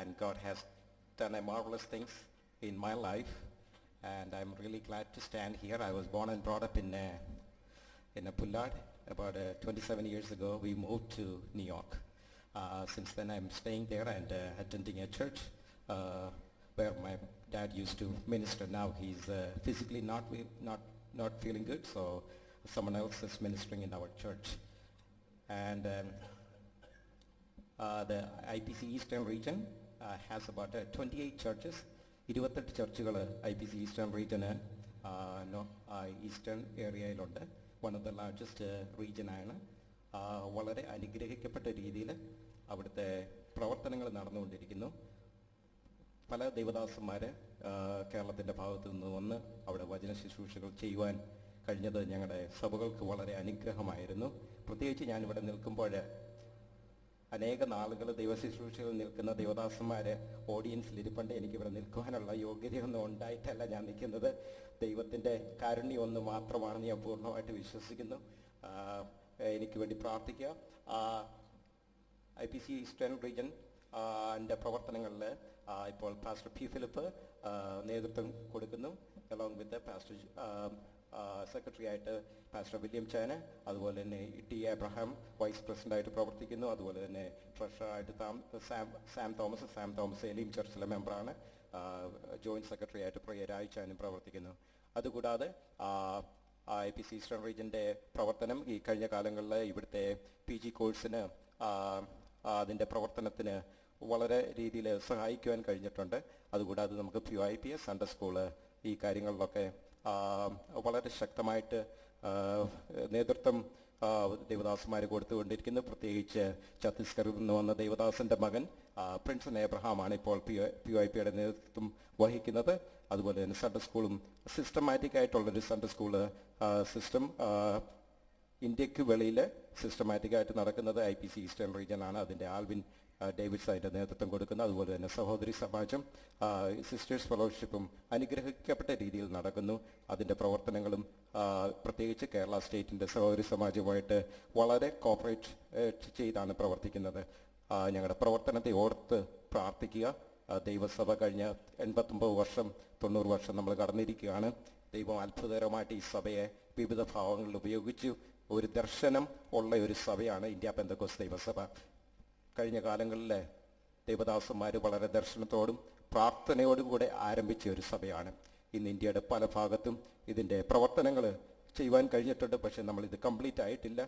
and God has done a marvelous things in my life, and I'm really glad to stand here. I was born and brought up in a Pullad. About 27 years ago, we moved to New York. Since then, I'm staying there and attending a church where my dad used to minister. Now he's physically not feeling good, so someone else is ministering in our church. And the IPC Eastern region has about 28 churches. 28 ചർച്ചുകൾ IPC eastern റീജിയന് eastern ഏരിയയിലുണ്ട്. One of the largest റീജിയനാണ്. വളരെ അനുഗ്രഹിക്കപ്പെട്ട രീതിയിൽ അവിടുത്തെ പ്രവർത്തനങ്ങൾ നടന്നുകൊണ്ടിരിക്കുന്നു. പല ദൈവദാസന്മാർ കേരളത്തിൻ്റെ ഭാഗത്തു നിന്ന് വന്ന് അവിടെ വചന ശുശ്രൂഷകൾ ചെയ്യുവാൻ കഴിഞ്ഞത് ഞങ്ങളുടെ സഭകൾക്ക് വളരെ അനുഗ്രഹമായിരുന്നു. പ്രത്യേകിച്ച് ഞാനിവിടെ നിൽക്കുമ്പോൾ അനേക നാളുകൾ ദൈവശുശ്രൂഷകൾ നിൽക്കുന്ന ദൈവദാസന്മാർ ഓഡിയൻസിലിരിപ്പണ്ട്. എനിക്കിവിടെ നിൽക്കുവാനുള്ള യോഗ്യതയൊന്നും ഉണ്ടായിട്ടല്ല ഞാൻ നിൽക്കുന്നത്. ദൈവത്തിൻ്റെ കാരുണ്യം ഒന്ന് മാത്രമാണെന്ന് ഞാൻ പൂർണ്ണമായിട്ട് വിശ്വസിക്കുന്നു. എനിക്ക് വേണ്ടി പ്രാർത്ഥിക്കുക. IPC ഈസ്റ്റേൺ റീജിയൻ എൻ്റെ പ്രവർത്തനങ്ങളിൽ ഇപ്പോൾ പാസ്റ്റർ പി ഫിലിപ്പ് നേതൃത്വം കൊടുക്കുന്നു. അലോങ് വിത്ത് പാസ്റ്റർ സെക്രട്ടറി ആയിട്ട് പാസ്റ്റർ വില്യം ചാന, അതുപോലെ തന്നെ ടി എബ്രഹാം വൈസ് പ്രസിഡൻ്റായിട്ട് പ്രവർത്തിക്കുന്നു. അതുപോലെ തന്നെ ട്രഷറായിട്ട് സാം തോമസ് എലീം ചർച്ചിലെ മെമ്പറാണ്. ജോയിൻറ്റ് സെക്രട്ടറി ആയിട്ട് രായിച്ചാനും പ്രവർത്തിക്കുന്നു. അതുകൂടാതെ IPC ഈസ്റ്റേൺ റീജിയൻ്റെ പ്രവർത്തനം ഈ കഴിഞ്ഞ കാലങ്ങളിൽ ഇവിടുത്തെ PG കോഴ്സിന് അതിൻ്റെ പ്രവർത്തനത്തിന് വളരെ രീതിയിൽ സഹായിക്കുവാൻ കഴിഞ്ഞിട്ടുണ്ട്. അതുകൂടാതെ നമുക്ക് PYPS സൺഡേ സ്കൂള് ഈ കാര്യങ്ങളിലൊക്കെ വളരെ ശക്തമായിട്ട് നേതൃത്വം ദേവദാസന്മാർ കൊടുത്തുകൊണ്ടിരിക്കുന്നു. പ്രത്യേകിച്ച് ഛത്തീസ്ഗഡിൽ നിന്ന് വന്ന ദേവദാസൻ്റെ മകൻ പ്രിൻസൺ എബ്രഹാമാണ് ഇപ്പോൾ PYPയുടെ നേതൃത്വം വഹിക്കുന്നത്. അതുപോലെ തന്നെ സൺഡേ സ്കൂളും സിസ്റ്റമാറ്റിക് ആയിട്ടുള്ളൊരു സൺഡേ സ്കൂള് സിസ്റ്റം ഇന്ത്യക്ക് വെളിയിൽ സിസ്റ്റമാറ്റിക്കായിട്ട് നടക്കുന്നത് IPC ഈസ്റ്റേൺ റീജിയനാണ്. അതിൻ്റെ ആൽവിൻ ഡേവിഡ്സ് അതിൻ്റെ നേതൃത്വം കൊടുക്കുന്നു. അതുപോലെ തന്നെ സഹോദരി സമാജം സിസ്റ്റേഴ്സ് ഫെലോഷിപ്പും അനുഗ്രഹിക്കപ്പെട്ട രീതിയിൽ നടക്കുന്നു. അതിൻ്റെ പ്രവർത്തനങ്ങളും പ്രത്യേകിച്ച് കേരള സ്റ്റേറ്റിൻ്റെ സഹോദരി സമാജവുമായിട്ട് വളരെ കോപ്പറേറ്റ് ചെയ്താണ് പ്രവർത്തിക്കുന്നത്. ഞങ്ങളുടെ പ്രവർത്തനത്തെ ഓർത്ത് പ്രാർത്ഥിക്കുക. ദൈവസഭ കഴിഞ്ഞ 89 വർഷം 90 വർഷം നമ്മൾ കടന്നിരിക്കുകയാണ്. ദൈവം അത്ഭുതകരമായിട്ട് ഈ സഭയെ വിവിധ ഭാവങ്ങളിൽ ഉപയോഗിച്ചു. ഒരു ദർശനം ഉള്ള ഒരു സഭയാണ് ഇന്ത്യ പെന്തക്കോസ്ത് ദൈവസഭ. കഴിഞ്ഞ കാലങ്ങളിൽ ദേവദാസന്മാർ വളരെ ദർശനത്തോടും പ്രാർത്ഥനയോടും കൂടെ ആരംഭിച്ച ഒരു സഭയാണ്. ഇന്ന് ഇന്ത്യയുടെ പല ഭാഗത്തും ഇതിൻ്റെ പ്രവർത്തനങ്ങൾ ചെയ്യുവാൻ കഴിഞ്ഞിട്ടുണ്ട്. പക്ഷേ നമ്മളിത് കംപ്ലീറ്റ് ആയിട്ടില്ല.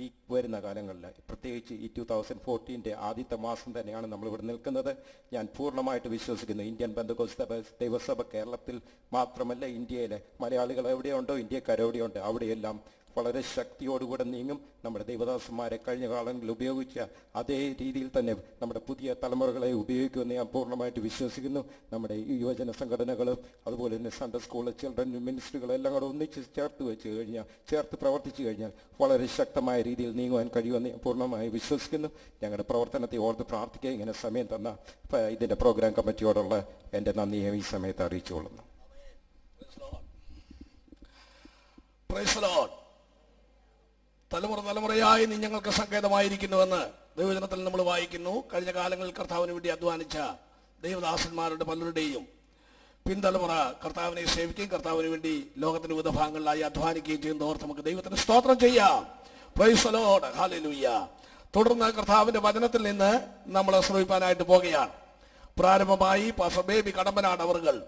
ഈ വരുന്ന കാലങ്ങളിൽ പ്രത്യേകിച്ച് ഈ 2014 ആദ്യത്തെ മാസം തന്നെയാണ് നമ്മളിവിടെ നിൽക്കുന്നത്. ഞാൻ പൂർണ്ണമായിട്ട് വിശ്വസിക്കുന്നു ഇന്ത്യൻ പെന്തക്കോസ്ത് ദൈവസഭ കേരളത്തിൽ മാത്രമല്ല, ഇന്ത്യയിലെ മലയാളികൾ എവിടെയുണ്ടോ, ഇന്ത്യക്കാരെവിടെയുണ്ട്, അവിടെയെല്ലാം വളരെ ശക്തിയോടുകൂടെ നീങ്ങും. നമ്മുടെ ദൈവദാസന്മാരെ കഴിഞ്ഞ കാലങ്ങളിൽ ഉപയോഗിച്ച അതേ രീതിയിൽ തന്നെ നമ്മുടെ പുതിയ തലമുറകളെ ഉപയോഗിക്കുമെന്ന് ഞാൻ പൂർണ്ണമായിട്ട് വിശ്വസിക്കുന്നു. നമ്മുടെ ഈ യുവജന സംഘടനകളും അതുപോലെ തന്നെ സൺഡേ സ്കൂൾ ചിൽഡ്രൻ മിനിസ്ട്രികളും എല്ലാം കൂടെ ഒന്നിച്ച് ചേർത്ത് പ്രവർത്തിച്ചു കഴിഞ്ഞാൽ വളരെ ശക്തമായ രീതിയിൽ നീങ്ങുവാൻ കഴിയുമെന്ന് ഞാൻ പൂർണ്ണമായി വിശ്വസിക്കുന്നു. ഞങ്ങളുടെ പ്രവർത്തനത്തെ ഓർത്ത് പ്രാർത്ഥിക്കുക. ഇങ്ങനെ സമയം തന്ന ഇതിൻ്റെ പ്രോഗ്രാം കമ്മിറ്റിയോടുള്ള എൻ്റെ നന്ദിയെ ഈ സമയത്ത് അറിയിച്ചുകൊള്ളുന്നു. തലമുറയായി നീ ഞങ്ങൾക്ക് സങ്കേതമായിരിക്കുന്നുവെന്ന് ദൈവവചനത്തിൽ നമ്മൾ വായിക്കുന്നു. കഴിഞ്ഞ കാലങ്ങളിൽ കർത്താവിന് വേണ്ടി അധ്വാനിച്ച ദൈവദാസന്മാരുടെ പലരുടെയും പിൻതലമുറ കർത്താവിനെ സേവിക്കുകയും കർത്താവിന് വേണ്ടി ലോകത്തിന്റെ വിവിധ ഭാഗങ്ങളിലായി അധ്വാനിക്കുകയും ചെയ്യുന്നതോർത്ത് നമുക്ക് ദൈവത്തിന് സ്തോത്രം ചെയ്യാം. Price the Lord, hallelujah. തുടർന്ന് കർത്താവിന്റെ വചനത്തിൽ നിന്ന് നമ്മൾ ശ്രവിപ്പാനായിട്ട് പോകുകയാണ്. പ്രാരംഭമായി പാസ്റ്റർ ബേബി കടമ്പനാട് അവർകൾ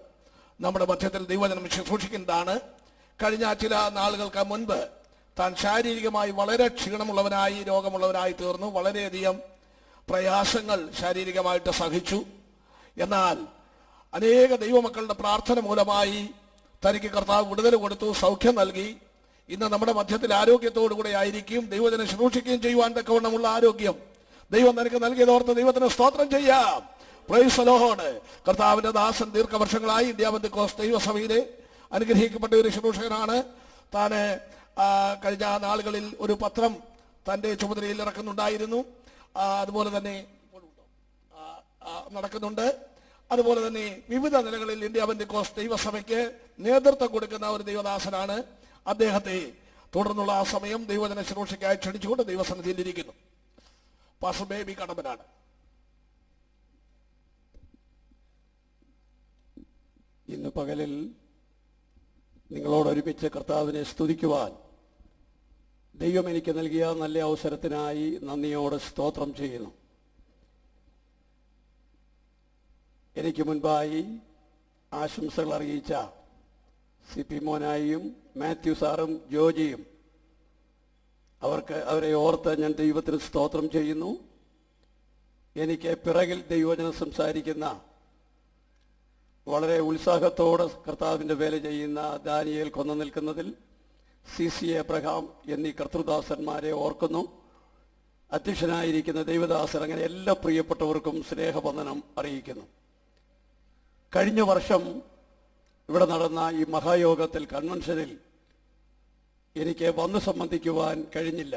നമ്മുടെ മധ്യത്തിൽ ദൈവവചനം ശുശ്രൂഷിക്കുന്നതാണ്. കഴിഞ്ഞ ചില നാളുകൾക്ക് മുൻപ് താൻ ശാരീരികമായി വളരെ ക്ഷീണമുള്ളവനായി രോഗമുള്ളവനായി തീർന്നു. വളരെയധികം പ്രയാസങ്ങൾ ശാരീരികമായിട്ട് സഹിച്ചു. എന്നാൽ അനേക ദൈവമക്കളുടെ പ്രാർത്ഥന മൂലമായി തനിക്ക് കർത്താവ് വിടുതൽ കൊടുത്തു, സൗഖ്യം നൽകി. ഇന്ന് നമ്മുടെ മധ്യത്തിൽ ആരോഗ്യത്തോടുകൂടെ ആയിരിക്കും, ദൈവത്തിനെ ശുശ്രൂഷിക്കുകയും ചെയ്യുവാൻ തക്കവണ്ണമുള്ള ആരോഗ്യം ദൈവം തനിക്ക് നൽകിയതോർത്ത് ദൈവത്തിന് സ്തോത്രം ചെയ്യാം. Price the Lord. കർത്താവിന്റെ ദാസൻ ദീർഘവർഷങ്ങളായി ഇന്ത്യ പെന്തക്കോസ്ത് ദൈവസഭയിലെ അനുഗ്രഹിക്കപ്പെട്ട ഒരു ശുശ്രൂഷകനാണ്. താന് കഴിഞ്ഞ നാളുകളിൽ ഒരു പത്രം തൻ്റെ ചുമതലയിൽ ഇറക്കുന്നുണ്ടായിരുന്നു. അതുപോലെ തന്നെ നടക്കുന്നുണ്ട്. അതുപോലെ തന്നെ വിവിധ നിലകളിൽ ഇന്ത്യ പെന്തക്കോസ്ത് ദൈവസഭയ്ക്ക് നേതൃത്വം കൊടുക്കുന്ന ഒരു ദൈവദാസനാണ്. അദ്ദേഹത്തെ തുടർന്നുള്ള ആ സമയം ദൈവജന ശുശ്രൂഷയ്ക്കായി ക്ഷണിച്ചുകൊണ്ട് ദൈവസന്നിധിയിലിരിക്കുന്നു. പാസ്റ്റർ ബേബി കടമ്പനാട്. ഇന്ന് പകലിൽ നിങ്ങളോടൊരുമിച്ച് കർത്താവിനെ സ്തുതിക്കുവാൻ ദൈവം എനിക്ക് നൽകിയ നല്ല അവസരത്തിനായി നന്ദിയോടെ സ്തോത്രം ചെയ്യുന്നു. എനിക്ക് മുൻപായി ആശംസകൾ അറിയിച്ച CP മോനായിയും മാത്യു സാറും ജോജിയും അവരെ ഓർത്ത് ഞാൻ ദൈവത്തിന് സ്തോത്രം ചെയ്യുന്നു. എനിക്ക് പിറകിൽ ദൈവവചനം സംസാരിക്കുന്ന വളരെ ഉത്സാഹത്തോടെ കർത്താവിൻ്റെ വേല ചെയ്യുന്ന ദാനിയേൽ കൊന്നു നിൽക്കുന്നതിൽ CC എബ്രഹാം എന്നീ കർത്തൃദാസന്മാരെ ഓർക്കുന്നു. അധ്യക്ഷനായിരിക്കുന്ന ദൈവദാസൻ, അങ്ങനെ എല്ലാ പ്രിയപ്പെട്ടവർക്കും സ്നേഹവന്ദനം അറിയിക്കുന്നു. കഴിഞ്ഞ വർഷം ഇവിടെ നടന്ന ഈ മഹായോഗത്തിൽ കൺവെൻഷനിൽ എനിക്ക് വന്ന് സംബന്ധിക്കുവാൻ കഴിഞ്ഞില്ല.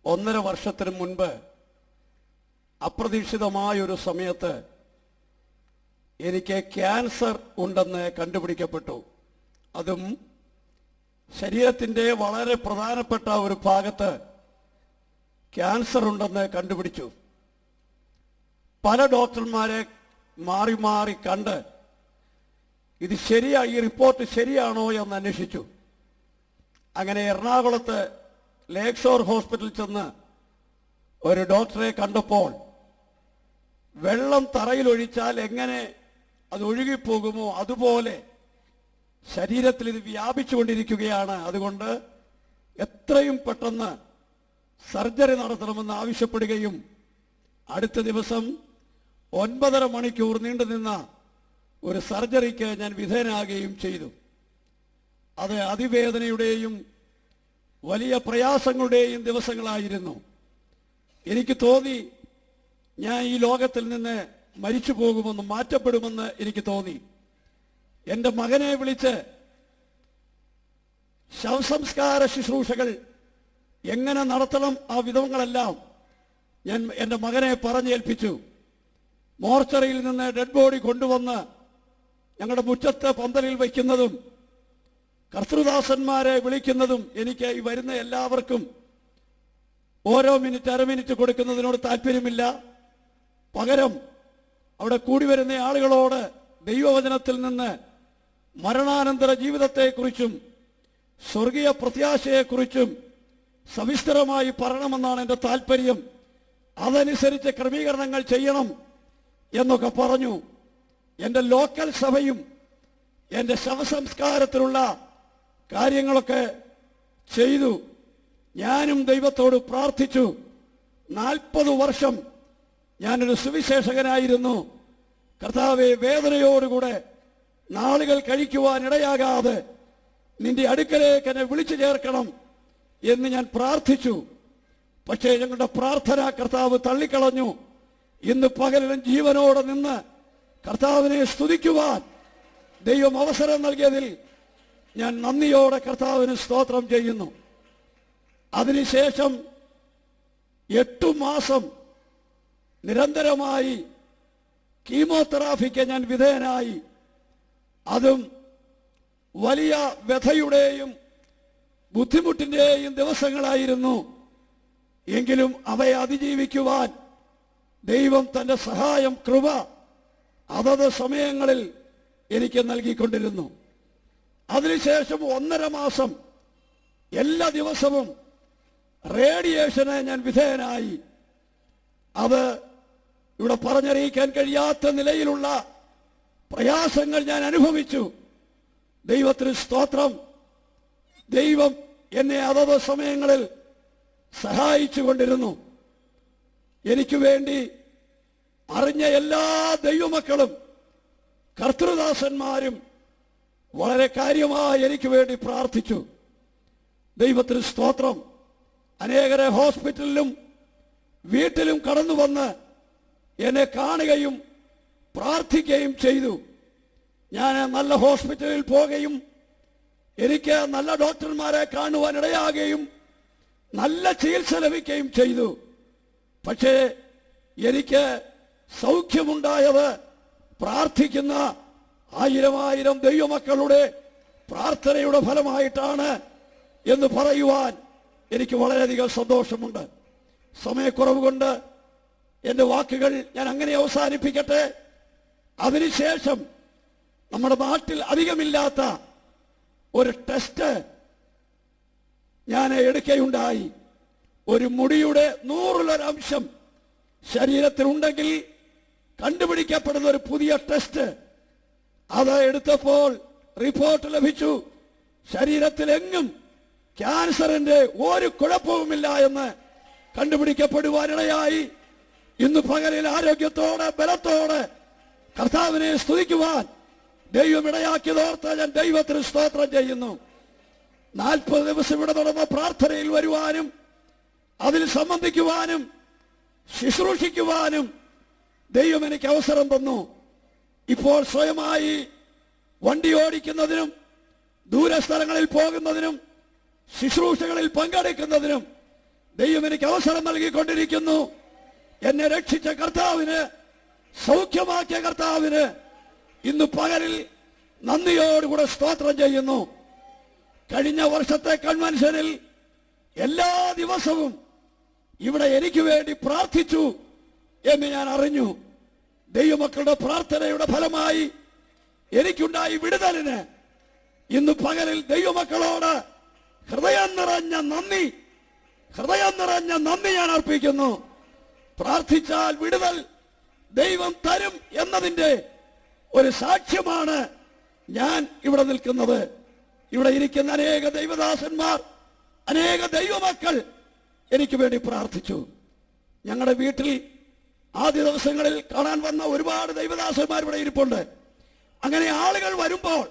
1.5 വർഷത്തിന് മുൻപ് അപ്രതീക്ഷിതമായൊരു സമയത്ത് എനിക്ക് ക്യാൻസർ ഉണ്ടെന്ന് കണ്ടുപിടിക്കപ്പെട്ടു. അതും ശരീരത്തിൻ്റെ വളരെ പ്രധാനപ്പെട്ട ഒരു ഭാഗത്ത് ക്യാൻസർ ഉണ്ടെന്ന് കണ്ടുപിടിച്ചു. പല ഡോക്ടർമാരെ മാറി മാറി കണ്ട് ഇത് ഈ റിപ്പോർട്ട് ശരിയാണോ എന്ന് അന്വേഷിച്ചു. അങ്ങനെ എറണാകുളത്ത് ലേക്ക് ഷോർ ഹോസ്പിറ്റലിൽ ചെന്ന് ഒരു ഡോക്ടറെ കണ്ടപ്പോൾ വെള്ളം തറയിലൊഴിച്ചാൽ എങ്ങനെ അത് ഒഴുകിപ്പോകുമോ അതുപോലെ ശരീരത്തിൽ ഇത് വ്യാപിച്ചുകൊണ്ടിരിക്കുകയാണ്. അതുകൊണ്ട് എത്രയും പെട്ടെന്ന് സർജറി നടത്തണമെന്ന് ആവശ്യപ്പെടുകയും അടുത്ത ദിവസം 9.5 മണിക്കൂർ നീണ്ടുനിന്ന ഒരു സർജറിക്ക് ഞാൻ വിധേയനാകുകയും ചെയ്തു. അത് അതിവേദനയുടെയും വലിയ പ്രയാസങ്ങളുടെയും ദിവസങ്ങളായിരുന്നു. എനിക്ക് തോന്നി ഞാൻ ഈ ലോകത്തിൽ നിന്ന് മരിച്ചു പോകുമെന്ന്, മാറ്റപ്പെടുമെന്ന് എനിക്ക് തോന്നി. എൻ്റെ മകനെ വിളിച്ച് ശവസംസ്കാര ശുശ്രൂഷകൾ എങ്ങനെ നടത്തണം ആ വിധങ്ങളെല്ലാം ഞാൻ എൻ്റെ മകനെ പറഞ്ഞേൽപ്പിച്ചു. മോർച്ചറിയിൽ നിന്ന് ഡെഡ് ബോഡി കൊണ്ടുവന്ന് ഞങ്ങളുടെ മുറ്റത്ത് പന്തലിൽ വയ്ക്കുന്നതും കർത്തൃദാസന്മാരെ വിളിക്കുന്നതും എനിക്ക് ഈ വരുന്ന എല്ലാവർക്കും ഓരോ മിനിറ്റ് 1/2 മിനിറ്റ് കൊടുക്കുന്നതിനോട് താല്പര്യമില്ല. പകരം അവിടെ കൂടി വരുന്ന ആളുകളോട് ദൈവവചനത്തിൽ നിന്ന് മരണാനന്തര ജീവിതത്തെക്കുറിച്ചും സ്വർഗീയ പ്രത്യാശയെക്കുറിച്ചും സവിസ്തരമായി പറയണമെന്നാണ് എൻ്റെ താല്പര്യം. അതനുസരിച്ച് ക്രമീകരണങ്ങൾ ചെയ്യണം എന്നൊക്കെ പറഞ്ഞു. എൻ്റെ ലോക്കൽ സഭയും എൻ്റെ ശവസംസ്കാരത്തിലുള്ള കാര്യങ്ങളൊക്കെ ചെയ്തു. ഞാനും ദൈവത്തോട് പ്രാർത്ഥിച്ചു. 40 വർഷം ഞാനൊരു സുവിശേഷകനായിരുന്നു. കർത്താവെ, വേദനയോടുകൂടെ നാളുകൾ കഴിക്കുവാൻ ഇടയാകാതെ നിന്റെ അടുക്കലേക്ക് എന്നെ വിളിച്ചു ചേർക്കണം എന്ന് ഞാൻ പ്രാർത്ഥിച്ചു. പക്ഷേ ഞങ്ങളുടെ പ്രാർത്ഥന കർത്താവ് തള്ളിക്കളഞ്ഞു. ഇന്ന് പകലിലും ജീവനോടെ നിന്ന് കർത്താവിനെ സ്തുതിക്കുവാൻ ദൈവം അവസരം നൽകിയതിൽ ഞാൻ നന്ദിയോടെ കർത്താവിന് സ്തോത്രം ചെയ്യുന്നു. അതിനുശേഷം 8 മാസം നിരന്തരമായി കീമോതെറാപ്പിക്ക് ഞാൻ വിധേയനായി. അതും വലിയ വ്യഥയുടെയും ബുദ്ധിമുട്ടിൻ്റെയും ദിവസങ്ങളായിരുന്നു. എങ്കിലും അവയെ അതിജീവിക്കുവാൻ ദൈവം തൻ്റെ സഹായം, കൃപ അതത് സമയങ്ങളിൽ എനിക്ക് നൽകിക്കൊണ്ടിരുന്നു. അതിനുശേഷം 1.5 മാസം എല്ലാ ദിവസവും റേഡിയേഷന് ഞാൻ വിധേയനായി. അത് ഇവിടെ പറഞ്ഞറിയിക്കാൻ കഴിയാത്ത നിലയിലുള്ള പ്രയാസങ്ങൾ ഞാൻ അനുഭവിച്ചു. ദൈവത്തിന് സ്തോത്രം. ദൈവം എന്നെ അതത് സമയങ്ങളിൽ സഹായിച്ചു കൊണ്ടിരുന്നു. എനിക്ക് വേണ്ടി അറിഞ്ഞ എല്ലാ ദൈവമക്കളും കർത്തൃദാസന്മാരും വളരെ കാര്യമായി എനിക്ക് വേണ്ടി പ്രാർത്ഥിച്ചു. ദൈവത്തിന് സ്തോത്രം. അനേകരെ ഹോസ്പിറ്റലിലും വീട്ടിലും കടന്നു വന്ന് എന്നെ കാണുകയും പ്രാർത്ഥിക്കുകയും ചെയ്തു. ഞാൻ നല്ല ഹോസ്പിറ്റലിൽ പോകുകയും എനിക്ക് നല്ല ഡോക്ടർമാരെ കാണുവാൻ ഇടയാകുകയും നല്ല ചികിത്സ ലഭിക്കുകയും ചെയ്തു. പക്ഷേ എനിക്ക് സൗഖ്യമുണ്ടായത് പ്രാർത്ഥിക്കുന്ന 1000 ദൈവമക്കളുടെ പ്രാർത്ഥനയുടെ ഫലമായിട്ടാണ് എന്ന് പറയുവാൻ എനിക്ക് വളരെയധികം സന്തോഷമുണ്ട്. സമയക്കുറവ് കൊണ്ട് എൻ്റെ വാക്കുകൾ ഞാൻ അങ്ങനെ അവസാനിപ്പിക്കട്ടെ. അതിനുശേഷം നമ്മുടെ നാട്ടിൽ അധികമില്ലാത്ത ഒരു ടെസ്റ്റ് ഞാൻ എടുക്കുകയുണ്ടായി. ഒരു മുടിയുടെ 100% ശരീരത്തിലുണ്ടെങ്കിൽ കണ്ടുപിടിക്കപ്പെടുന്ന ഒരു പുതിയ ടെസ്റ്റ്. അത് എടുത്തപ്പോൾ റിപ്പോർട്ട് ലഭിച്ചു, ശരീരത്തിലെങ്ങും ക്യാൻസറിന്റെ ഒരു കുഴപ്പവുമില്ല എന്ന് കണ്ടുപിടിക്കപ്പെടുവാനിടയായി. ഇന്ന് പകലിൽ ആരോഗ്യത്തോടെ ബലത്തോടെ കർത്താവിനെ സ്തുതിക്കുവാൻ ദൈവം ഇടയാക്കിയതോർത്ത് ഞാൻ ദൈവത്തിന് സ്തോത്രം ചെയ്യുന്നു. 40 ദിവസം ഇവിടെ നടന്ന പ്രാർത്ഥനയിൽ വരുവാനും അതിൽ സംബന്ധിക്കുവാനും ശുശ്രൂഷിക്കുവാനും ദൈവം എനിക്ക് അവസരം തന്നു. ഇപ്പോൾ സ്വയമായി വണ്ടി ഓടിക്കുന്നതിനും ദൂരസ്ഥലങ്ങളിൽ പോകുന്നതിനും ശുശ്രൂഷകളിൽ പങ്കെടുക്കുന്നതിനും ദൈവം എനിക്ക് അവസരം നൽകിക്കൊണ്ടിരിക്കുന്നു. എന്നെ രക്ഷിച്ച കർത്താവിന്, സൗഖ്യമാക്കിയ കർത്താവിന് ഇന്ന് പകലിൽ നന്ദിയോടുകൂടെ സ്തോത്രം ചെയ്യുന്നു. കഴിഞ്ഞ വർഷത്തെ കൺവെൻഷനിൽ എല്ലാ ദിവസവും ഇവിടെ എനിക്ക് വേണ്ടി പ്രാർത്ഥിച്ചു എന്ന് ഞാൻ അറിഞ്ഞു. ദൈവമക്കളുടെ പ്രാർത്ഥനയുടെ ഫലമായി എനിക്കുണ്ടായി വിടുതലിന് ഇന്ന് പകലിൽ ദൈവമക്കളോട് ഹൃദയം നിറഞ്ഞ നന്ദി ഞാൻ അർപ്പിക്കുന്നു. പ്രാർത്ഥിച്ചാൽ വിടുതൽ ദൈവം തരും എന്നതിന്റെ ഒരു സാക്ഷ്യമാണ് ഞാൻ ഇവിടെ നിൽക്കുന്നത്. ഇവിടെ ഇരിക്കുന്ന അനേക ദൈവദാസന്മാർ, അനേക ദൈവമക്കൾ എനിക്ക് വേണ്ടി പ്രാർത്ഥിച്ചു. ഞങ്ങളുടെ വീട്ടിൽ ആദ്യ ദിവസങ്ങളിൽ കാണാൻ വന്ന ഒരുപാട് ദൈവദാസന്മാർ ഇവിടെ ഇരിപ്പുണ്ട്. അങ്ങനെ ആളുകൾ വരുമ്പോൾ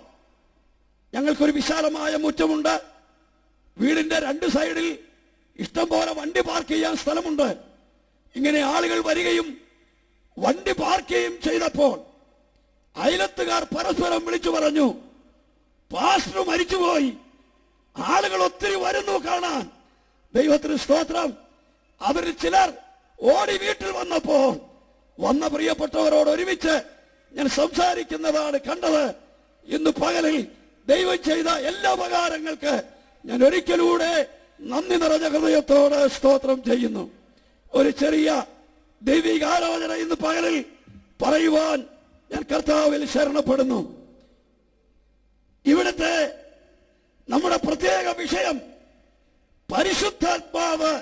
ഞങ്ങൾക്കൊരു വിശാലമായ മുറ്റമുണ്ട്. വീടിന്റെ 2 സൈഡിൽ ഇഷ്ടം പോലെ വണ്ടി പാർക്ക് ചെയ്യാൻ സ്ഥലമുണ്ട്. ഇങ്ങനെ ആളുകൾ വരികയും വണ്ടി പാർക്ക് ചെയ്യുകയും ചെയ്തപ്പോൾ അയലത്തുകാർ പരസ്പരം വിളിച്ചു പറഞ്ഞു, പാസ്റ്റർ മരിച്ചുപോയി, ആളുകൾ ഒത്തിരി വരുന്നു കാണാൻ. ദൈവത്തിന് സ്തോത്രം. അവരിൽ ചിലർ ഓടി വീട്ടിൽ വന്നപ്പോൾ വന്ന പ്രിയപ്പെട്ടവരോട് ഒരുമിച്ച് ഞാൻ സംസാരിക്കുന്നതാണ് കണ്ടത്. ഇന്ന് പകലിൽ ദൈവം ചെയ്ത എല്ലാ ഉപകാരങ്ങൾക്ക് ഞാൻ ഒരിക്കലൂടെ നന്ദി നിറഞ്ഞ ഹൃദയത്തോട് സ്തോത്രം ചെയ്യുന്നു. ഒരു ചെറിയ ദൈവിക ആലോചന ഇന്ന് പകലിൽ പറയുവാൻ ഞാൻ കർത്താവിൽ ശരണപ്പെടുന്നു. ഇവിടുത്തെ നമ്മുടെ പ്രത്യേക വിഷയം പരിശുദ്ധാത്മാവ്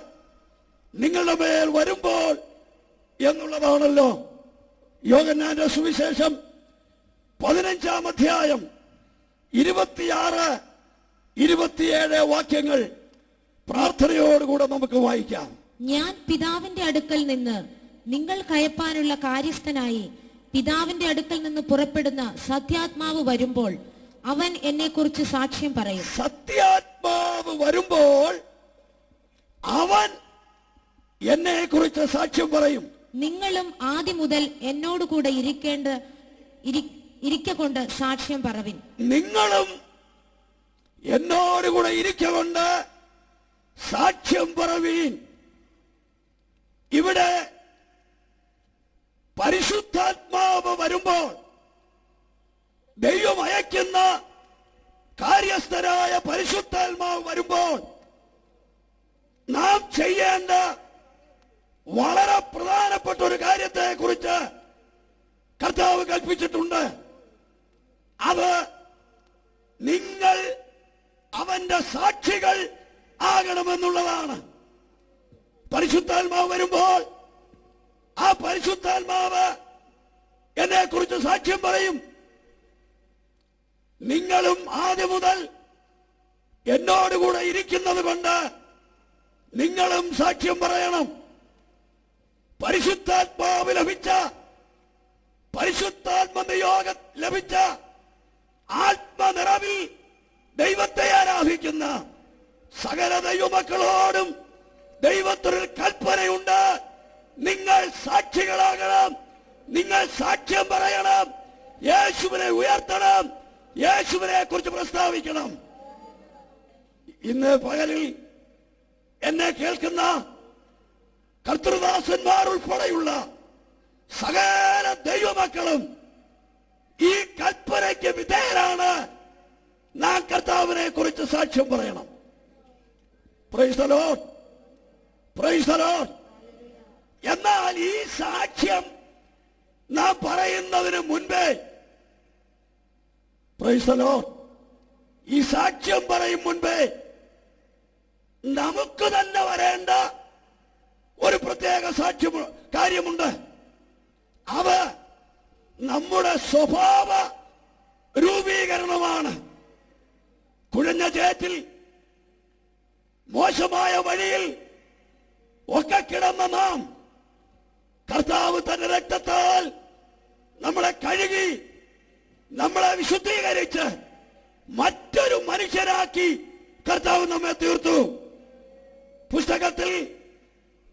നിങ്ങളുടെ മേൽ വരുമ്പോൾ എന്നുള്ളതാണല്ലോ. യോഹന്നാന്റെ സുവിശേഷം 15-ാം അധ്യായം 26, 27 വാക്യങ്ങൾ പ്രാർത്ഥനയോടുകൂടെ നമുക്ക് വായിക്കാം. ഞാൻ പിതാവിന്റെ അടുക്കൽ നിന്ന് നിങ്ങൾ കയപ്പാനുള്ള കാര്യസ്ഥനായി പിതാവിന്റെ അടുക്കൽ നിന്ന് പുറപ്പെടുന്ന സത്യാത്മാവ് വരുമ്പോൾ അവൻ എന്നെക്കുറിച്ച് സാക്ഷ്യം പറയും. സത്യാത്മാവ് വരുമ്പോൾ അവൻ എന്നെക്കുറിച്ച് സാക്ഷ്യം പറയും. നിങ്ങളും ആദ്യം മുതൽ എന്നോടുകൂടെ ഇരിക്കൊണ്ട് സാക്ഷ്യം പറവിൻ. നിങ്ങളും എന്നോടുകൂടെ ഇരിക്കൊണ്ട് സാക്ഷ്യം പറവീൻ. ഇവിടെ പരിശുദ്ധാത്മാവ് വരുമ്പോൾ, ദൈവം അയക്കുന്ന കാര്യസ്ഥരായ പരിശുദ്ധാത്മാവ് വരുമ്പോൾ നാം ചെയ്യേണ്ട വളരെ പ്രധാനപ്പെട്ട ഒരു കാര്യത്തെ കുറിച്ച് കർത്താവ് കൽപ്പിച്ചിട്ടുണ്ട്. അത് നിങ്ങൾ അവന്റെ സാക്ഷികൾ ആകണമെന്നുള്ളതാണ്. പരിശുദ്ധാത്മാവ് വരുമ്പോൾ ആ പരിശുദ്ധാത്മാവ് എന്നെ കുറിച്ച് സാക്ഷ്യം പറയും. നിങ്ങളും ആദ്യം മുതൽ എന്നോടുകൂടെ ഇരിക്കുന്നത് കൊണ്ട് നിങ്ങളും സാക്ഷ്യം പറയണം. പരിശുദ്ധാത്മാവ് ലഭിച്ച, പരിശുദ്ധാത്മനിയോഗം ലഭിച്ച, ആത്മനിറവിൽ ദൈവത്തെ ആരാധിക്കുന്ന സകല ദൈവമക്കളോടും ദൈവത്തിനൊരു കൽപ്പനയുണ്ട്. നിങ്ങൾ സാക്ഷികളാകണം, നിങ്ങൾ സാക്ഷ്യം പറയണം, യേശുവിനെ ഉയർത്തണം, യേശുവിനെ കുറിച്ച് പ്രസ്താവിക്കണം. ഇന്ന് പകലിൽ എന്നെ കേൾക്കുന്ന കർത്തൃദാസന്മാർ ഉൾപ്പെടെയുള്ള സകല ദൈവമക്കളും ഈ കൽപ്പനയ്ക്ക് വിധേയരാണ്. നാം കർത്താവിനെ കുറിച്ച് സാക്ഷ്യം പറയണം. Praise the Lord, praise the Lord. എന്നാൽ ഈ സാക്ഷ്യം നാം പറയുന്നതിന് മുൻപേ പ്രൈസ് ദി ലോർഡ്. ഈ സാക്ഷ്യം പറയും മുൻപേ നമുക്ക് തന്നെ വരേണ്ട ഒരു പ്രത്യേക സാക്ഷ്യം കാര്യമുണ്ട്. അവ നമ്മുടെ സ്വഭാവ രൂപീകരണമാണ്. കുഴഞ്ഞ ചേറ്റിൽ, മോശമായ വഴിയിൽ ഒക്കെ കിടന്ന നാം കർത്താവ് തന്റെ രക്തത്താൽ നമ്മളെ കഴുകി, നമ്മളെ വിശുദ്ധീകരിച്ച് മറ്റൊരു മനുഷ്യരാക്കി കർത്താവ് നമ്മെ തീർത്തു. പുസ്തകത്തിൽ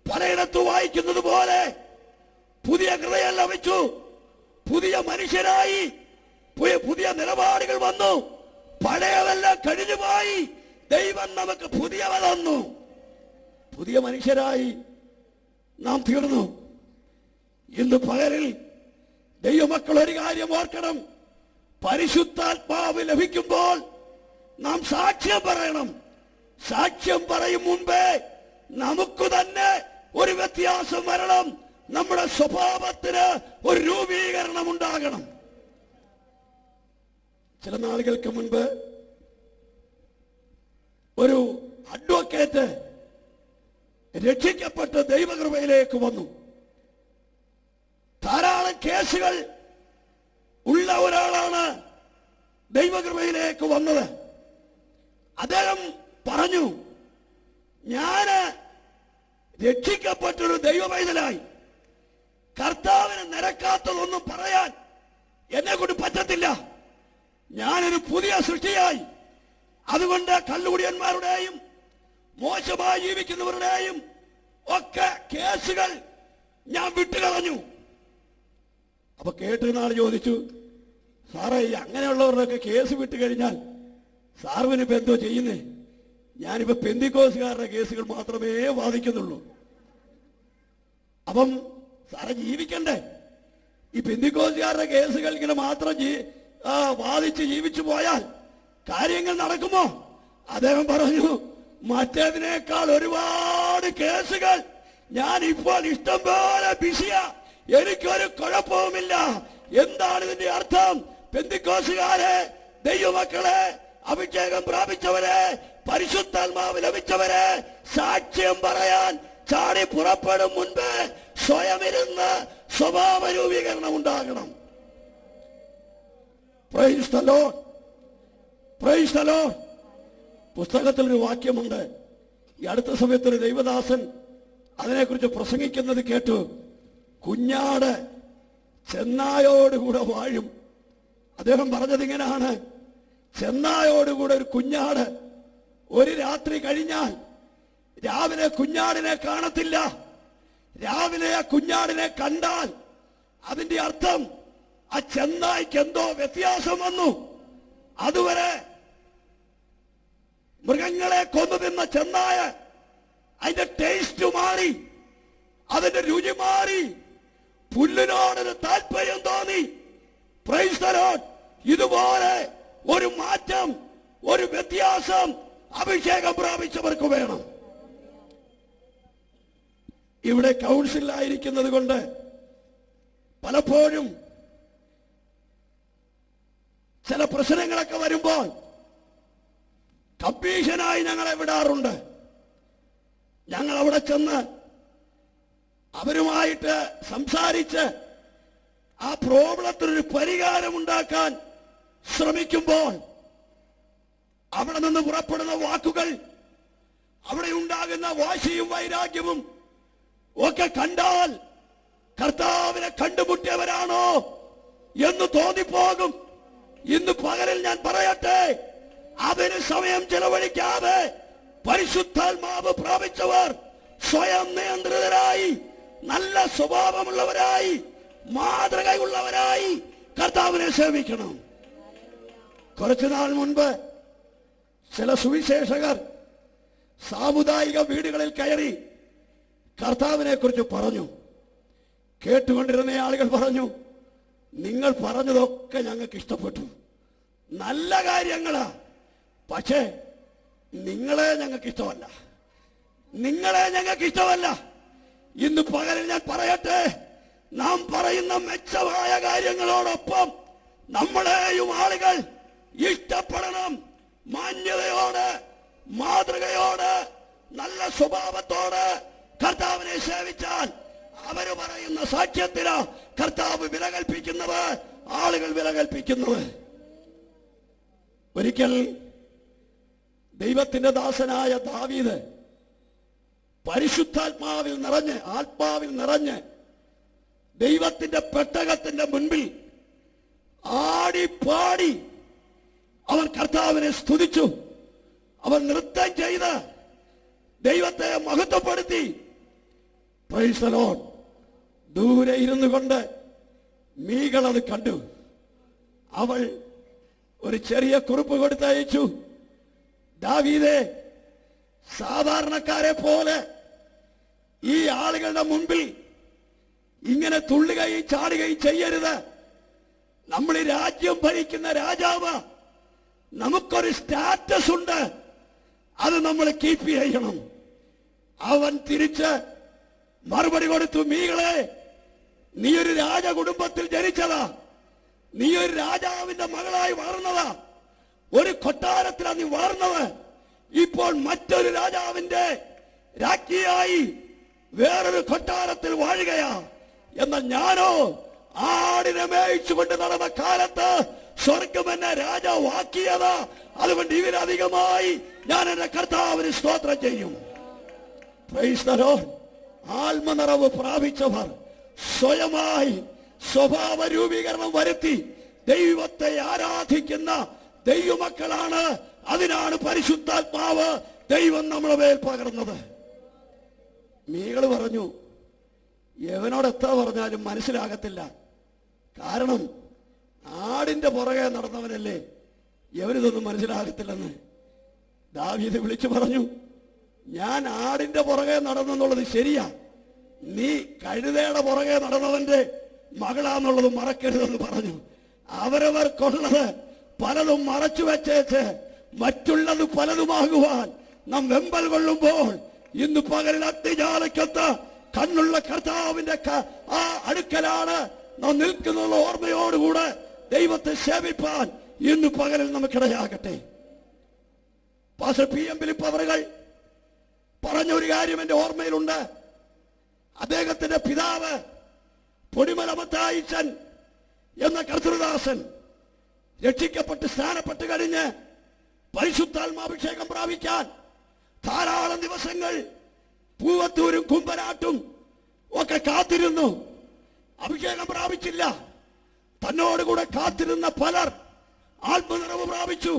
പലയിടത്ത് വായിക്കുന്നത് പോലെ പുതിയ ഹൃദയം ലഭിച്ചു, പുതിയ മനുഷ്യരായി, പുതിയ നിലപാടുകൾ വന്നു. പഴയതെല്ലാം കഴിഞ്ഞുപോയി, ദൈവം നമുക്ക് പുതിയവ തന്നു. പുതിയ മനുഷ്യരായി നാം തീർന്നു. ഇന്ന് പകലിൽ ദൈവമക്കൾ ഒരു കാര്യം ഓർക്കണം. പരിശുദ്ധാത്മാവ് ലഭിക്കുമ്പോൾ നാം സാക്ഷ്യം പറയണം. സാക്ഷ്യം പറയും മുൻപേ നമുക്ക് തന്നെ ഒരു വ്യത്യാസം വരണം. നമ്മുടെ സ്വഭാവത്തിന് ഒരു രൂപീകരണം ഉണ്ടാകണം. ചില നാളുകൾക്ക് മുൻപ് ഒരു അഡ്വക്കേറ്റ് രക്ഷിക്കപ്പെട്ട് ദൈവകൃപയിലേക്ക് വന്നു. ധാരാളം കേസുകൾ ഉള്ള ഒരാളാണ് ദൈവകൃപയിലേക്ക് വന്നത്. അദ്ദേഹം പറഞ്ഞു, ഞാന് രക്ഷിക്കപ്പെട്ടൊരു ദൈവപൈതലായി കർത്താവിന് നിരക്കാത്തതൊന്നും പറയാൻ എന്നെ കൊണ്ട് പറ്റത്തില്ല. ഞാനൊരു പുതിയ സൃഷ്ടിയായി. അതുകൊണ്ട് കള്ളുകുടിയന്മാരുടെയും മോശമായി ജീവിക്കുന്നവരുടെയും ഒക്കെ കേസുകൾ ഞാൻ വിട്ടുകളഞ്ഞു. അപ്പൊ കേട്ടൊരാൾ ചോദിച്ചു, സാറേ, ഈ അങ്ങനെയുള്ളവരുടെയൊക്കെ കേസ് വിട്ടു കഴിഞ്ഞാൽ സാറിനിപ്പോ എന്തോ ചെയ്യുന്നേ? ഞാനിപ്പോ പെന്തിക്കോസുകാരുടെ കേസുകൾ മാത്രമേ വാദിക്കുന്നുള്ളൂ. അപ്പം സാറെ ജീവിക്കണ്ടേ? ഈ പെന്തിക്കോസുകാരുടെ കേസുകൾ ഇങ്ങനെ മാത്രം വാദിച്ച് ജീവിച്ചു പോയാൽ കാര്യങ്ങൾ നടക്കുമോ? അദ്ദേഹം പറഞ്ഞു, മറ്റേതിനേക്കാൾ ഒരുപാട് കേസുകൾ ഞാൻ ഇപ്പോൾ ഇഷ്ടം പോലെ ബിസിയാ, എനിക്കൊരു കുഴപ്പവുമില്ല. എന്താണ് ഇതിന്റെ അർത്ഥം? പെന്തിക്കോസുകാരെ, ദൈവമക്കളെ, അഭിഷേകം പ്രാപിച്ചവരെ, പരിശുദ്ധാത്മാവ് ലഭിച്ചവരെ, സാക്ഷ്യം പറയാൻ ചാടി പുറപ്പെടും മുൻപ് സ്വയം ഇരുന്ന് സ്വഭാവ രൂപീകരണം ഉണ്ടാകണം. Price the Lord, price the Lord. പുസ്തകത്തിൽ ഒരു വാക്യമുണ്ട്. ഈ അടുത്ത സമയത്ത് ഒരു ദൈവദാസൻ അതിനെക്കുറിച്ച് പ്രസംഗിക്കുന്നത് കേട്ടു. കുഞ്ഞാട് ചെന്നായോടുകൂടെ വാഴും. അദ്ദേഹം പറഞ്ഞത് ഇങ്ങനെയാണ്, ചെന്നായോടുകൂടെ ഒരു കുഞ്ഞാട് ഒരു രാത്രി കഴിഞ്ഞാൽ രാവിലെ കുഞ്ഞാടിനെ കാണത്തില്ല. രാവിലെ ആ കുഞ്ഞാടിനെ കണ്ടാൽ അതിന്റെ അർത്ഥം ആ ചെന്നായ്ക്ക് എന്തോ വ്യത്യാസം വന്നു. അതുവരെ മൃഗങ്ങളെ കൊന്നു തിന്ന ചെന്നായ അതിന്റെ ടേസ്റ്റ് മാറി, അതിന്റെ രുചി മാറി, പുല്ലിനോടൊരു താല്പര്യം തോന്നി. Price the Lord. ഇതുപോലെ ഒരു മാറ്റം, ഒരു വ്യത്യാസം അഭിഷേകം പ്രാപിച്ചവർക്ക് വേണം. ഇവിടെ കൗൺസിലായിരിക്കുന്നത് കൊണ്ട് പലപ്പോഴും ചില പ്രശ്നങ്ങളൊക്കെ വരുമ്പോൾ കമ്മീഷനായി ഞങ്ങളെ വിടാറുണ്ട്. ഞങ്ങൾ അവിടെ ചെന്ന് അവരുമായിട്ട് സംസാരിച്ച് ആ പ്രോബ്ലത്തിനൊരു പരിഹാരമുണ്ടാക്കാൻ ശ്രമിക്കുമ്പോൾ അവിടെ നിന്ന് പുറപ്പെടുന്ന വാക്കുകൾ, അവിടെ ഉണ്ടാകുന്ന വാശിയും വൈരാഗ്യവും ഒക്കെ കണ്ടാൽ കർത്താവിനെ കണ്ടുമുട്ടിയവരാണോ എന്ന് തോന്നിപ്പോകും. ഇന്ന് പകലിൽ ഞാൻ പറയട്ടെ, അതിന് സമയം ചെലവഴിക്കാതെ പരിശുദ്ധാത്മാവ് പ്രാപിച്ചവർ സ്വയം നിയന്ത്രിതരായി, നല്ല സ്വഭാവമുള്ളവരായി, മാതൃകയുള്ളവരായി കർത്താവിനെ സേവിക്കണം. കുറച്ചുനാൾ മുൻപ് ചില സുവിശേഷകർ സാമുദായിക വീടുകളിൽ കയറി കർത്താവിനെ കുറിച്ച് പറഞ്ഞു. കേട്ടുകൊണ്ടിരുന്ന ആളുകൾ പറഞ്ഞു, നിങ്ങൾ പറഞ്ഞതൊക്കെ ഞങ്ങൾക്ക് ഇഷ്ടപ്പെട്ടു, നല്ല കാര്യങ്ങളാ, പക്ഷേ നിങ്ങളെ ഞങ്ങൾക്ക് ഇഷ്ടമല്ല, നിങ്ങളെ ഞങ്ങൾക്ക് ഇഷ്ടമല്ല. ഇന്ന് പകലിൽ ഞാൻ പറയട്ടെ, നാം പറയുന്ന മെച്ചമായ കാര്യങ്ങളോടൊപ്പം നമ്മളെയും ആളുകൾ ഇഷ്ടപ്പെടണം. മാന്യതയോട്, മാതൃകയോട്, നല്ല സ്വഭാവത്തോട് കർത്താവിനെ സേവിച്ചാൽ അവര് പറയുന്ന സാക്ഷ്യത്തിന് കർത്താവ് വില കൽപ്പിക്കുന്നത്, ആളുകൾ വില കൽപ്പിക്കുന്നത്. ഒരിക്കൽ ദൈവത്തിന്റെ ദാസനായ ദാവീദ് പരിശുദ്ധാത്മാവിൽ നിറഞ്ഞ്, ആത്മാവിൽ നിറഞ്ഞ് ദൈവത്തിന്റെ പെട്ടകത്തിന്റെ മുൻപിൽ ആടിപ്പാടി അവൻ കർത്താവിനെ സ്തുതിച്ചു. അവൻ നൃത്തം ചെയ്ത് ദൈവത്തെ മഹത്വപ്പെടുത്തി. Price the Lord. ദൂരെ ഇരുന്നു കൊണ്ട് മീകൾ അത് കണ്ടു. അവൾ ഒരു ചെറിയ കുറിപ്പ് കൊടുത്തയച്ചു. ദാവീദേ, സാധാരണക്കാരെ പോലെ ഈ ആളുകളുടെ മുൻപിൽ ഇങ്ങനെ തുള്ളുകയും ചാടുകയും ചെയ്യരുത്. നമ്മൾ ഈ രാജ്യം ഭരിക്കുന്ന രാജാവ്, നമുക്കൊരു സ്റ്റാറ്റസ് ഉണ്ട്, അത് നമ്മൾ കീപ്പ് ചെയ്യണം. അവൻ തിരിച്ച് മറുപടി കൊടുത്തു, മീകളെ, നീ ഒരു രാജകുടുംബത്തിൽ ജനിച്ചതാ, നീ ഒരു രാജാവിന്റെ മകളായി വളർന്നതാ, ഒരു കൊട്ടാരത്തിലാണ് നീ വളർന്നത്. ഇപ്പോൾ മറ്റൊരു രാജാവിന്റെ രാജ്ഞിയായി വേറൊരു കൊട്ടാരത്തിൽ വാഴുകയാ. എന്നാൽ ഞാനോ ആടിനെ മേയിച്ചുകൊണ്ട് നടന്ന കാലത്ത് സ്വർഗം എന്നെ രാജാവാക്കിയത്. അതുകൊണ്ട് ഇതിലധികമായി ഞാൻ എന്റെ കർത്താവിന് സ്തോത്രം ചെയ്യും. Praise the Lord. ആത്മനിറവ് പ്രാപിച്ചവർ സ്വയമായി സ്വഭാവ രൂപീകരണം വരുത്തി ദൈവത്തെ ആരാധിക്കുന്ന ദൈവമക്കളാണ്. അതിനാണ് പരിശുദ്ധാത്മാവ് ദൈവം നമ്മളെ മേൽ പകർന്നത്. മീകൾ പറഞ്ഞു, എവനോട് എത്ര പറഞ്ഞാലും മനസ്സിലാകത്തില്ല. കാരണം ആടിന്റെ പുറകെ നടന്നവനല്ലേ, എവരിതൊന്നും മനസ്സിലാകത്തില്ലെന്ന്. ദാവീദ് വിളിച്ചു പറഞ്ഞു, ഞാൻ ആടിന്റെ പുറകെ നടന്നെന്നുള്ളത് ശരിയാ, നീ കഴുതയുടെ പുറകെ നടന്നവന്റെ മകളാന്നുള്ളത് മറക്കരുതെന്ന് പറഞ്ഞു. അവരവർക്കുള്ളത് പലതും മറച്ചു വെച്ചേച്ച് മറ്റുള്ളത് പലതുമാകുവാൻ നാം വെമ്പൽ കൊള്ളുമ്പോൾ ഇന്ന് പകലിൽ അഗ്നിജാലയ്ക്കത്ത് കണ്ണുള്ള കർത്താവിന്റെ ആ അടുക്കലാണ് നാം നിൽക്കുന്ന ഓർമ്മയോടുകൂടെ ദൈവത്തെ സേവിപ്പാൻ ഇന്ന് പകലിൽ നമുക്കിടയാകട്ടെ. പാസ്റ്റർ PM ഫിലിപ്പ് അവറുകൾ പറഞ്ഞ ഒരു കാര്യം എന്റെ ഓർമ്മയിലുണ്ട്. അദ്ദേഹത്തിന്റെ പിതാവ് പൊടിമല മത്തായിച്ചൻ എന്ന കർത്തൃദാസൻ രക്ഷിക്കപ്പെട്ട് സ്ഥാനപ്പെട്ട് കഴിഞ്ഞ് പരിശുദ്ധാത്മാഭിഷേകം പ്രാപിക്കാൻ ധാരാളം ദിവസങ്ങൾ പൂവത്തൂരും കുമ്പനാട്ടും ഒക്കെ കാത്തിരുന്നു. അഭിഷേകം പ്രാപിച്ചില്ല. തന്നോടുകൂടെ കാത്തിരുന്ന പലർ ആത്മനിറവ് പ്രാപിച്ചു.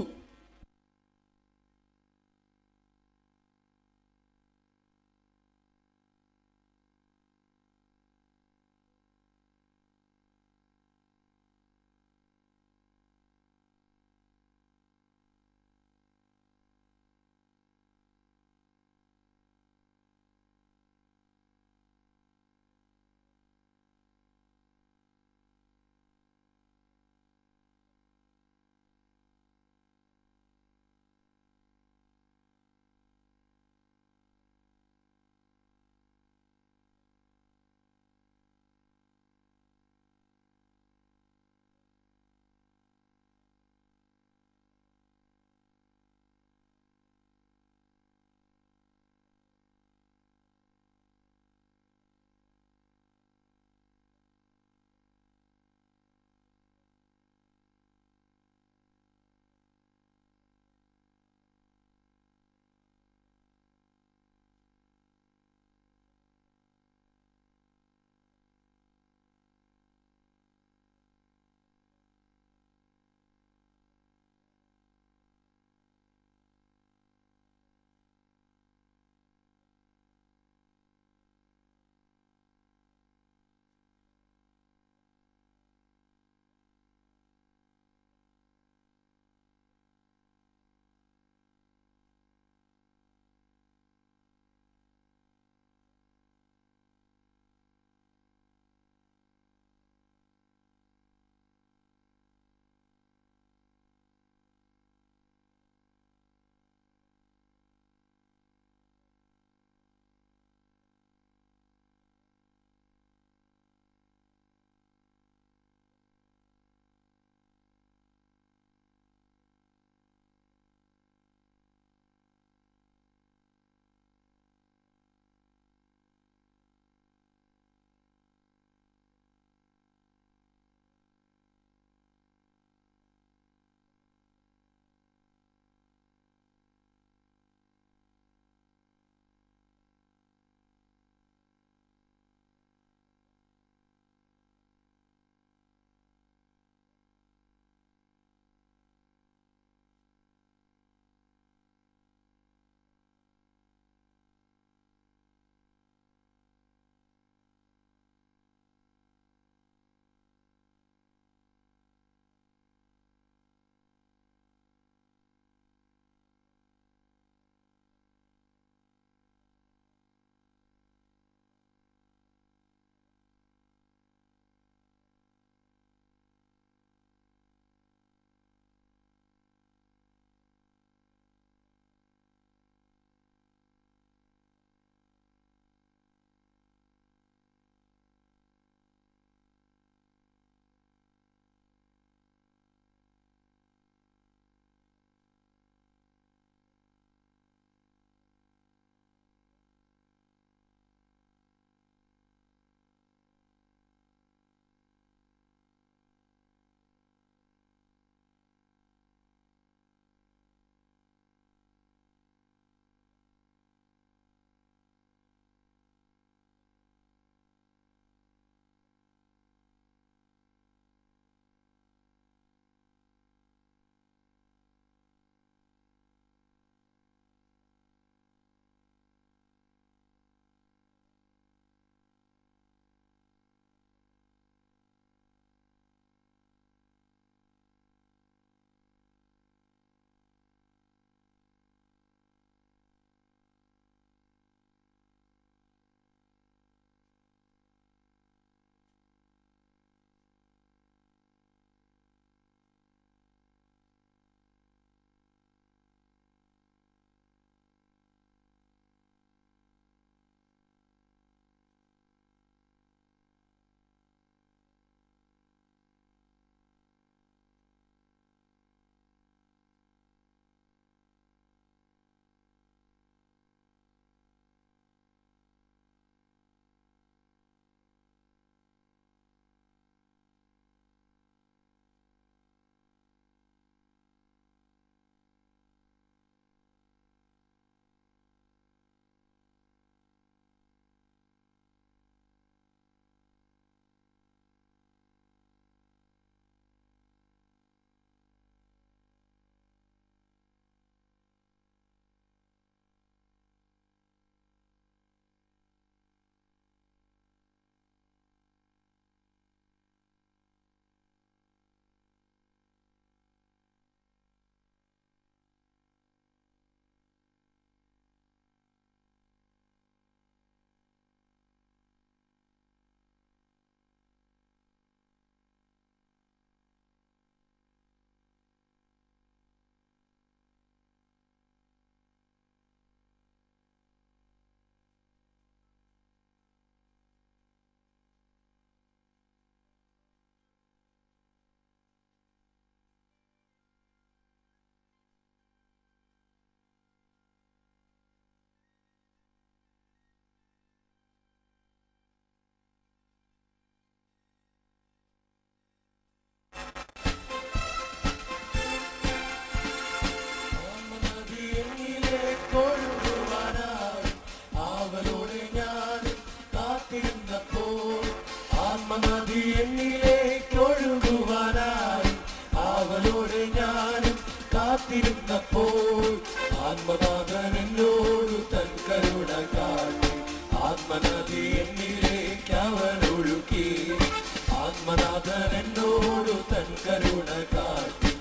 ആത്മനാഥൻ എന്നോടു തൻ കരുണ കാട്ടി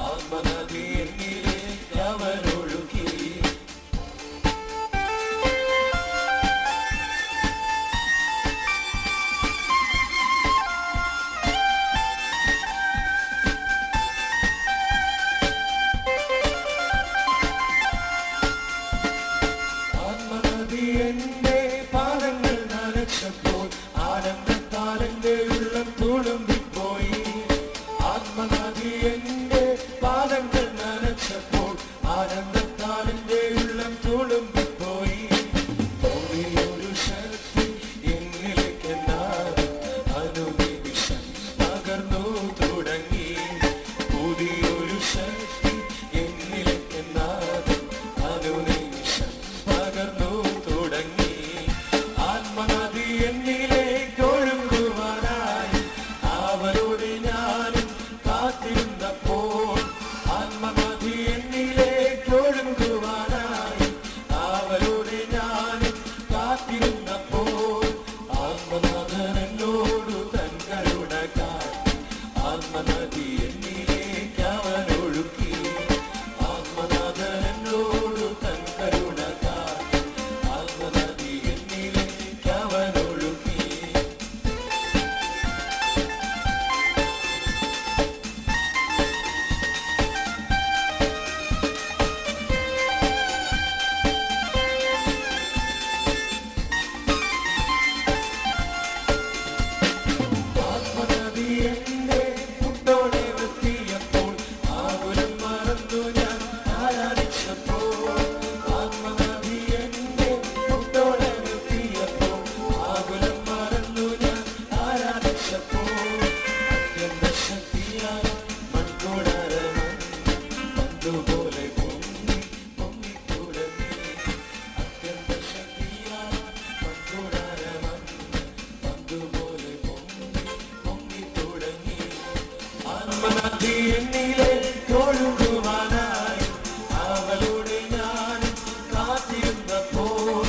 ആത്മനദി എന്നിലേക്ക് അവനൊഴുകി ആത്മനദി എന്റെ പാദങ്ങൾ നനച്ചപ്പോൾ ആനന്ദത്താൽ എന്റെ ഉള്ളം തുളുമ്പിപ്പോയി ആത്മനദി എന്റെ പാദങ്ങൾ നനച്ചപ്പോൾ ആനന്ദത്താൽ എന്റെ ഉള്ളം തുളുമ്പിപ്പോയി ഒരു ശക്തി എന്നിലേക്കെന്നാലും അനുനിമിഷം പകർന്നു തുടങ്ങി പുതിയൊരു ശക്തി എന്നിലേക്കെന്നാലും അനുനിമിഷം പകർന്നു തുടങ്ങി ആത്മനദി എന്നിലേക്ക് ഒഴുകുവാനായി അവരോട് ഞാനും കാത്തിരുന്നപ്പോൾ ആത്മനദി എന്നിലേക്ക് ഒഴുകുവാനായി അവരോട് ഞാനും കാത്തിരുന്നപ്പോൾ ആത്മനാഥൻ എന്നോടു തൻ കരുണ കാട്ടി ആത്മനദി എന്നിലേക്ക് അവനൊഴുക്കി ആത്മനാഥൻ എന്നോടു തൻ കരുണ കാട്ടി ആത്മനദി എന്നിലേക്ക് അവനൊഴുക്കി ആത്മനദി എന്റെ മുട്ടോടെ എത്തിയപ്പോൾ ആകുലം മറന്നു ഞാൻ ആരാധിച്ചപ്പോൾ ആത്മനദി എന്റെ മുട്ടോടെ എത്തിയപ്പോൾ ആകുലം മറന്നു ഞാൻ ആരാധിച്ചപ്പോൾ അത്യന്ത ശക്തിയാൽ മൺകൂടാരമന്ന് പന്തുപോലെ പൊങ്ങി പൊങ്ങി തുടങ്ങി അത്യന്ത ശക്തിയാൽ മൺകൂടാരമന്ന് പന്തുപോലെ പൊങ്ങി പൊങ്ങി തുടങ്ങി ആത്മനദി എന്നിലെ ഒഴുകുവാനായി അവളുടെ ഞാൻ കാത്തിരുന്നപ്പോൾ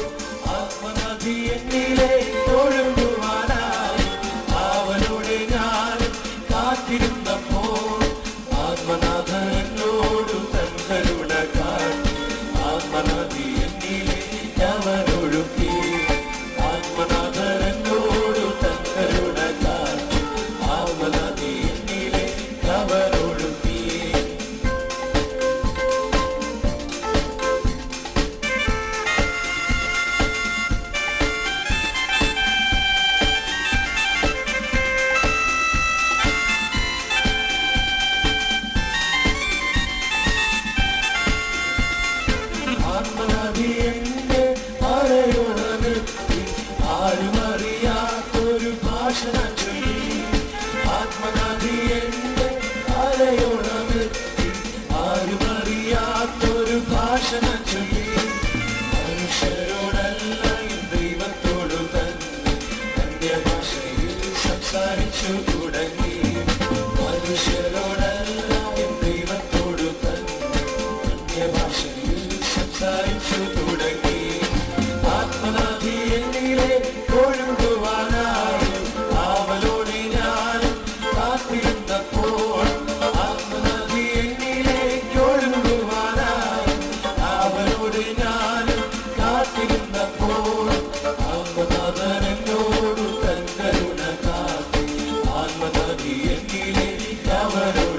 ആത്മനദി എന്നിലെ ഒഴുകുവാനായി അവളുടെ ഞാൻ കാത്തിരുന്നപ്പോൾ ആത്മനാഥൻ എന്നോടു തൻ കരുണ കാട്ടി ആത്മനദി എന്നിലേക്ക് അവനൊഴുക്കി ആത്മനാഥൻ എന്നോടു തൻ കരുണ കാട്ടി ആത്മനദി എന്നിലേക്ക് അവനൊഴുക്കി ആത്മനദി എന്റെ അരയോട് നിർത്തി ആരുമറിയാത്തൊരു ഭാഷണം ചൊല്ലി ആത്മനദി എന്റെ അരയോട് നിർത്തി ആരുമറിയാത്തൊരു ഭാഷണം ചൊല്ലി മനുഷ്യരോടല്ല ദൈവത്തോടു തന്നെ അന്യഭാഷയിൽ സംസാരിച്ചു തുടങ്ങി മനുഷ്യരോടല്ല ദൈവത്തോടു തന്നെ അന്യഭാഷയിൽ സംസാരിച്ചു തുടങ്ങി ആത്മനദി എന്നിലെ ഒഴുകുവാനായി അവളോട് ഞാൻ കാത്തിരുന്നപ്പോൾ ആത്മനദി എന്നിലേക്ക് ഒഴുകുവാനായി അവളോട് ഞാൻ കാത്തിരുന്നപ്പോൾ ആത്മനാഥൻ എന്നോടു തൻ കരുണ കാട്ടി ആത്മനദി എന്നിലേക്ക് അവരോട്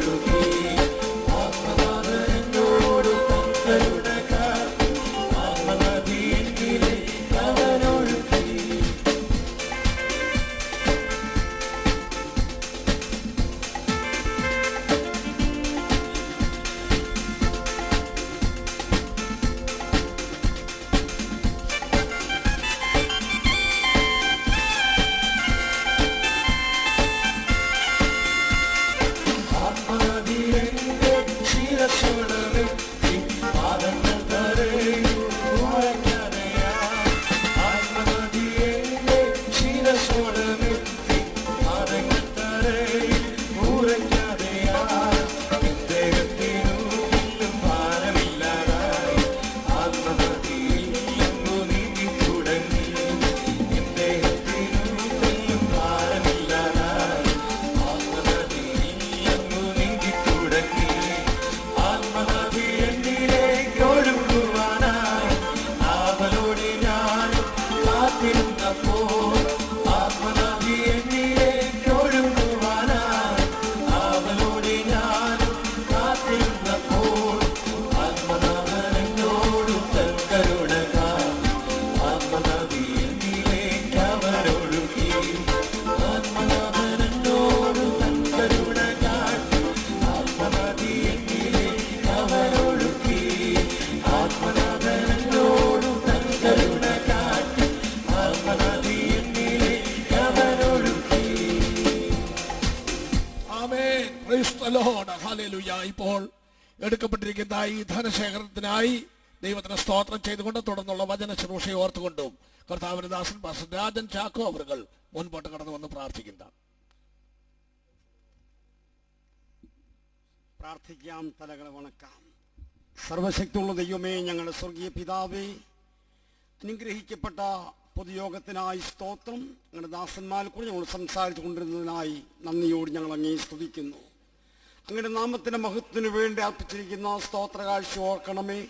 Praise the Lord. Hallelujah. ഇപ്പോൾ എടുക്കപ്പെട്ടിരിക്കുന്ന ഈ ധനശേഖരത്തിനായി ദൈവത്തിന് സ്തോത്രം ചെയ്തുകൊണ്ട് തുടർന്നുള്ള വചന ശുശ്രൂഷയെ ഓർത്തുകൊണ്ടും കർത്താവിന്റെ ദാസൻ പാസ്റ്റർ രാജൻ ചാക്കോ അവர்கள் മുൻപോട്ട് കടന്നു വന്ന് പ്രാർത്ഥിക്കുന്നതാണ്. പ്രാർത്ഥിക്കാം, തലകളെ വണക്കാം. സർവശക്തിയുള്ള ദൈവമേ, ഞങ്ങളുടെ സ്വർഗീയ പിതാവേ, അനുഗ്രഹിക്കപ്പെട്ട പൊതുയോഗത്തിനായി സ്തോത്രം. ഞങ്ങളുടെ ദാസന്മാരെ കൂടി ഞങ്ങൾ സംസാരിച്ചു കൊണ്ടിരുന്നതിനായി നന്ദിയോട് ഞങ്ങൾ അങ്ങേ സ്തുതിക്കുന്നു. അങ്ങയുടെ നാമത്തിന്റെ മഹത്വത്തിന് വേണ്ടി അർപ്പിച്ചിരിക്കുന്ന സ്തോത്ര കാഴ്ച ഓർക്കണമേ.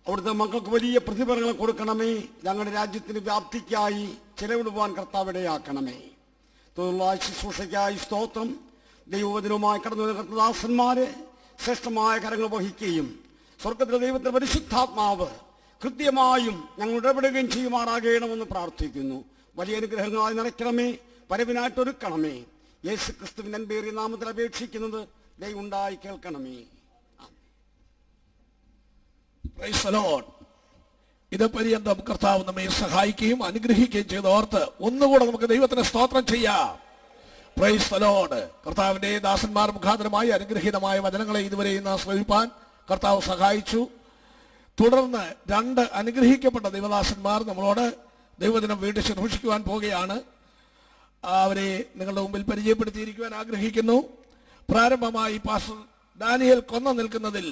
അവിടുത്തെ മക്കൾക്ക് വലിയ പ്രതിഫലങ്ങൾ കൊടുക്കണമേ. ഞങ്ങളുടെ രാജ്യത്തിന് വ്യാപ്തിക്കായി ചെലവിടുവാൻ കർത്താവിടയാക്കണമേ. തുടർന്നുള്ള ശുശ്രൂഷയ്ക്കായി സ്തോത്രം. ദൈവവചനവുമായി കടന്നു വരുന്ന കർത്തദാസന്മാരെ ശ്രേഷ്ഠമായ കരങ്ങൾ വഹിക്കുകയും സ്വർഗത്തിലെ ദൈവത്തിന്റെ പരിശുദ്ധാത്മാവ് കൃത്യമായും ഞങ്ങൾ ഇടപെടുകയും ചെയ്യുമാറാകണമെന്ന് പ്രാർത്ഥിക്കുന്നു. വലിയ അനുഗ്രഹങ്ങളായി നിറയ്ക്കണമേ, വരവിനായിട്ടൊരുക്കണമേ. യേശു ക്രിസ്തുവിന്റെ അൻപേറിയ നാമത്തിൽ അപേക്ഷിക്കുന്നത് ദൈവം ഉണ്ടായി കേൾക്കണമേ. Praise the Lord. ഇത് പര്യന്തം കർത്താവ് നമ്മെ സഹായിക്കുകയും അനുഗ്രഹിക്കുകയും ചെയ്ത് ഓർത്ത് ഒന്നുകൂടെ നമുക്ക് ദൈവത്തിന് സ്തോത്രം ചെയ്യാം. Praise the Lord. കർത്താവിന്റെ ദാസന്മാർ മുഖാന്തരമായി അനുഗ്രഹീതമായ വചനങ്ങളെ ഇതുവരെ ഇന്ന് ശ്രവിപ്പാൻ കർത്താവ് സഹായിച്ചു. തുടർന്ന് 2 അനുഗ്രഹിക്കപ്പെട്ട ദൈവദാസന്മാർ നമ്മളോട് ദൈവദിനം വീണ്ടും ശുശ്രൂഷിക്കുവാൻ പോവുകയാണ്. അവരെ നിങ്ങളുടെ മുമ്പിൽ പരിചയപ്പെടുത്തിയിരിക്കുവാൻ ആഗ്രഹിക്കുന്നു. പ്രാരംഭമായി പാസ്റ്റർ ഡാനിയേൽ കൊന്ന നിൽക്കുന്നതിൽ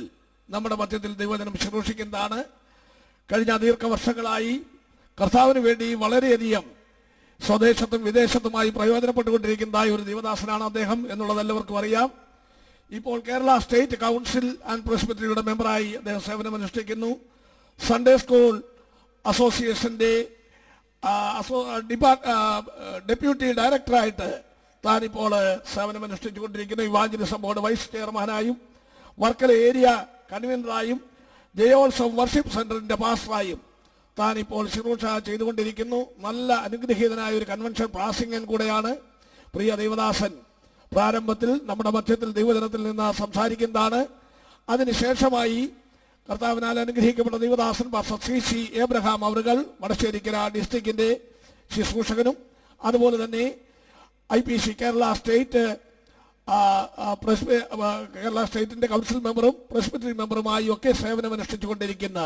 നമ്മുടെ മധ്യത്തിൽ ദൈവദിനം ശുശ്രൂഷിക്കുന്നതാണ്. കഴിഞ്ഞ ദീർഘവർഷങ്ങളായി കർത്താവിന് വേണ്ടി വളരെയധികം സ്വദേശത്തും വിദേശത്തുമായി പ്രയോജനപ്പെട്ടുകൊണ്ടിരിക്കുന്നതായ ഒരു ദൈവദാസനാണ് അദ്ദേഹം എന്നുള്ളത് എല്ലാവർക്കും അറിയാം. ഇപ്പോൾ കേരള സ്റ്റേറ്റ് കൗൺസിൽ ആൻഡ് പ്രസ്ബിറ്ററിയുടെ മെമ്പറായി അദ്ദേഹം സേവനമനുഷ്ഠിക്കുന്നു. സൺഡേ സ്കൂൾ അസോസിയേഷന്റെ ഡെപ്യൂട്ടി ഡയറക്ടറായിട്ട് താനിപ്പോൾ സേവനമനുഷ്ഠിച്ചുകൊണ്ടിരിക്കുന്നു. ഇവാഞ്ചലിസം ബോർഡ് വൈസ് ചെയർമാനായും വർക്കല ഏരിയ കൺവീനറായും ജയോത്സവം വർഷിപ്പ് സെന്ററിന്റെ പാസ്റ്ററായും താനിപ്പോൾ ശുശ്രൂഷ ചെയ്തുകൊണ്ടിരിക്കുന്നു. നല്ല അനുഗ്രഹീതനായ ഒരു കൺവെൻഷൻ പ്രാസിംഗൻ കൂടെയാണ്. പ്രിയ ദൈവദാസൻ പ്രാരംഭത്തിൽ നമ്മുടെ മധ്യത്തിൽ ദൈവജനത്തിൽ നിന്ന് സംസാരിക്കുന്നതാണ്. അതിനുശേഷമായി കർത്താവിനാൽ അനുഗ്രഹിക്കപ്പെട്ട ദൈവദാസൻ പാസ്റ്റർ CC ഏബ്രഹാം അവറുകൾ വടശ്ശേരിക്കര ഡിസ്ട്രിക്റ്റിന്റെ ശുശ്രൂഷകനും അതുപോലെ തന്നെ IPC കേരള സ്റ്റേറ്റിന്റെ കൗൺസിൽ മെമ്പറും പ്രസ്ബിറ്ററി മെമ്പറുമായി ഒക്കെ സേവനമനുഷ്ഠിച്ചുകൊണ്ടിരിക്കുന്ന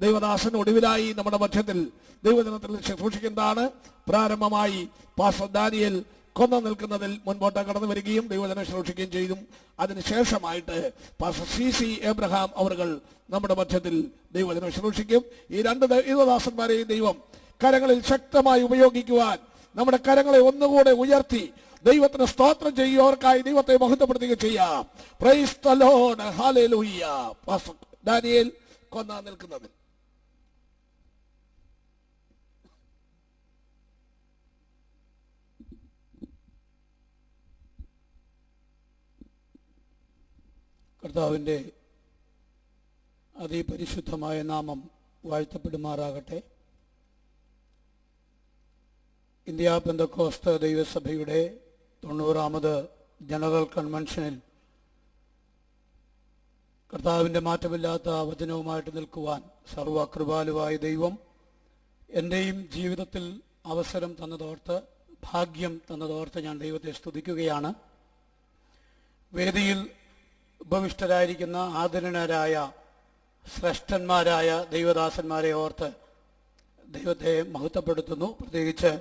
ദൈവദാസൻ ഒടുവിലായി നമ്മുടെ മധ്യത്തിൽ ദൈവജനത്തിൽ ശുശ്രൂഷിക്കുന്നതാണ്. പ്രാരംഭമായി പാസ്റ്റർ ഡാനിയേൽ കൊന്ന നിൽക്കുന്നതിൽ മുൻപോട്ട് കടന്നു വരികയും ദൈവജനം ശുശ്രൂഷിക്കുകയും ചെയ്തു. അതിനുശേഷമായിട്ട് പാസ്റ്റർ CC ഏബ്രഹാം അവറുകൾ നമ്മുടെ മധ്യത്തിൽ ദൈവജനം ശുശ്രൂഷിക്കും. ഈ 2 ദൈവദാസന്മാരെയും ദൈവം കരങ്ങളിൽ ശക്തമായി ഉപയോഗിക്കുവാൻ നമ്മുടെ കരങ്ങളെ ഒന്നുകൂടെ ഉയർത്തി ദൈവത്തിന് സ്തോത്രം ചെയ്യുകവർക്കായി ദൈവത്തെ മഹത്വപ്പെടുത്തുകയും ചെയ്യാം. Price the Lord. Hallelujah. Pastor Daniel കൊന്ന നിൽക്കുന്നതിൽ കർത്താവിൻ്റെ അതിപരിശുദ്ധമായ നാമം വാഴ്ത്തപ്പെടുമാറാകട്ടെ. ഇന്ത്യ പെന്തക്കോസ്ത് ദൈവസഭയുടെ 90ാമത് ജനറൽ കൺവെൻഷനിൽ കർത്താവിൻ്റെ മാറ്റമില്ലാത്ത വചനവുമായിട്ട് നിൽക്കുവാൻ സർവകൃപാലുവായ ദൈവം എൻ്റെയും ജീവിതത്തിൽ അവസരം തന്നതോർത്ത്, ഭാഗ്യം തന്നതോർത്ത് ഞാൻ ദൈവത്തെ സ്തുതിക്കുകയാണ്. വേദിയിൽ ഉപവിഷ്ടരായിരിക്കുന്ന ആദരണീയരായ ശ്രേഷ്ഠന്മാരായ ദൈവദാസന്മാരെ ഓർത്ത് ദൈവത്തെ മഹത്വപ്പെടുത്തുന്നു. പ്രത്യേകിച്ച്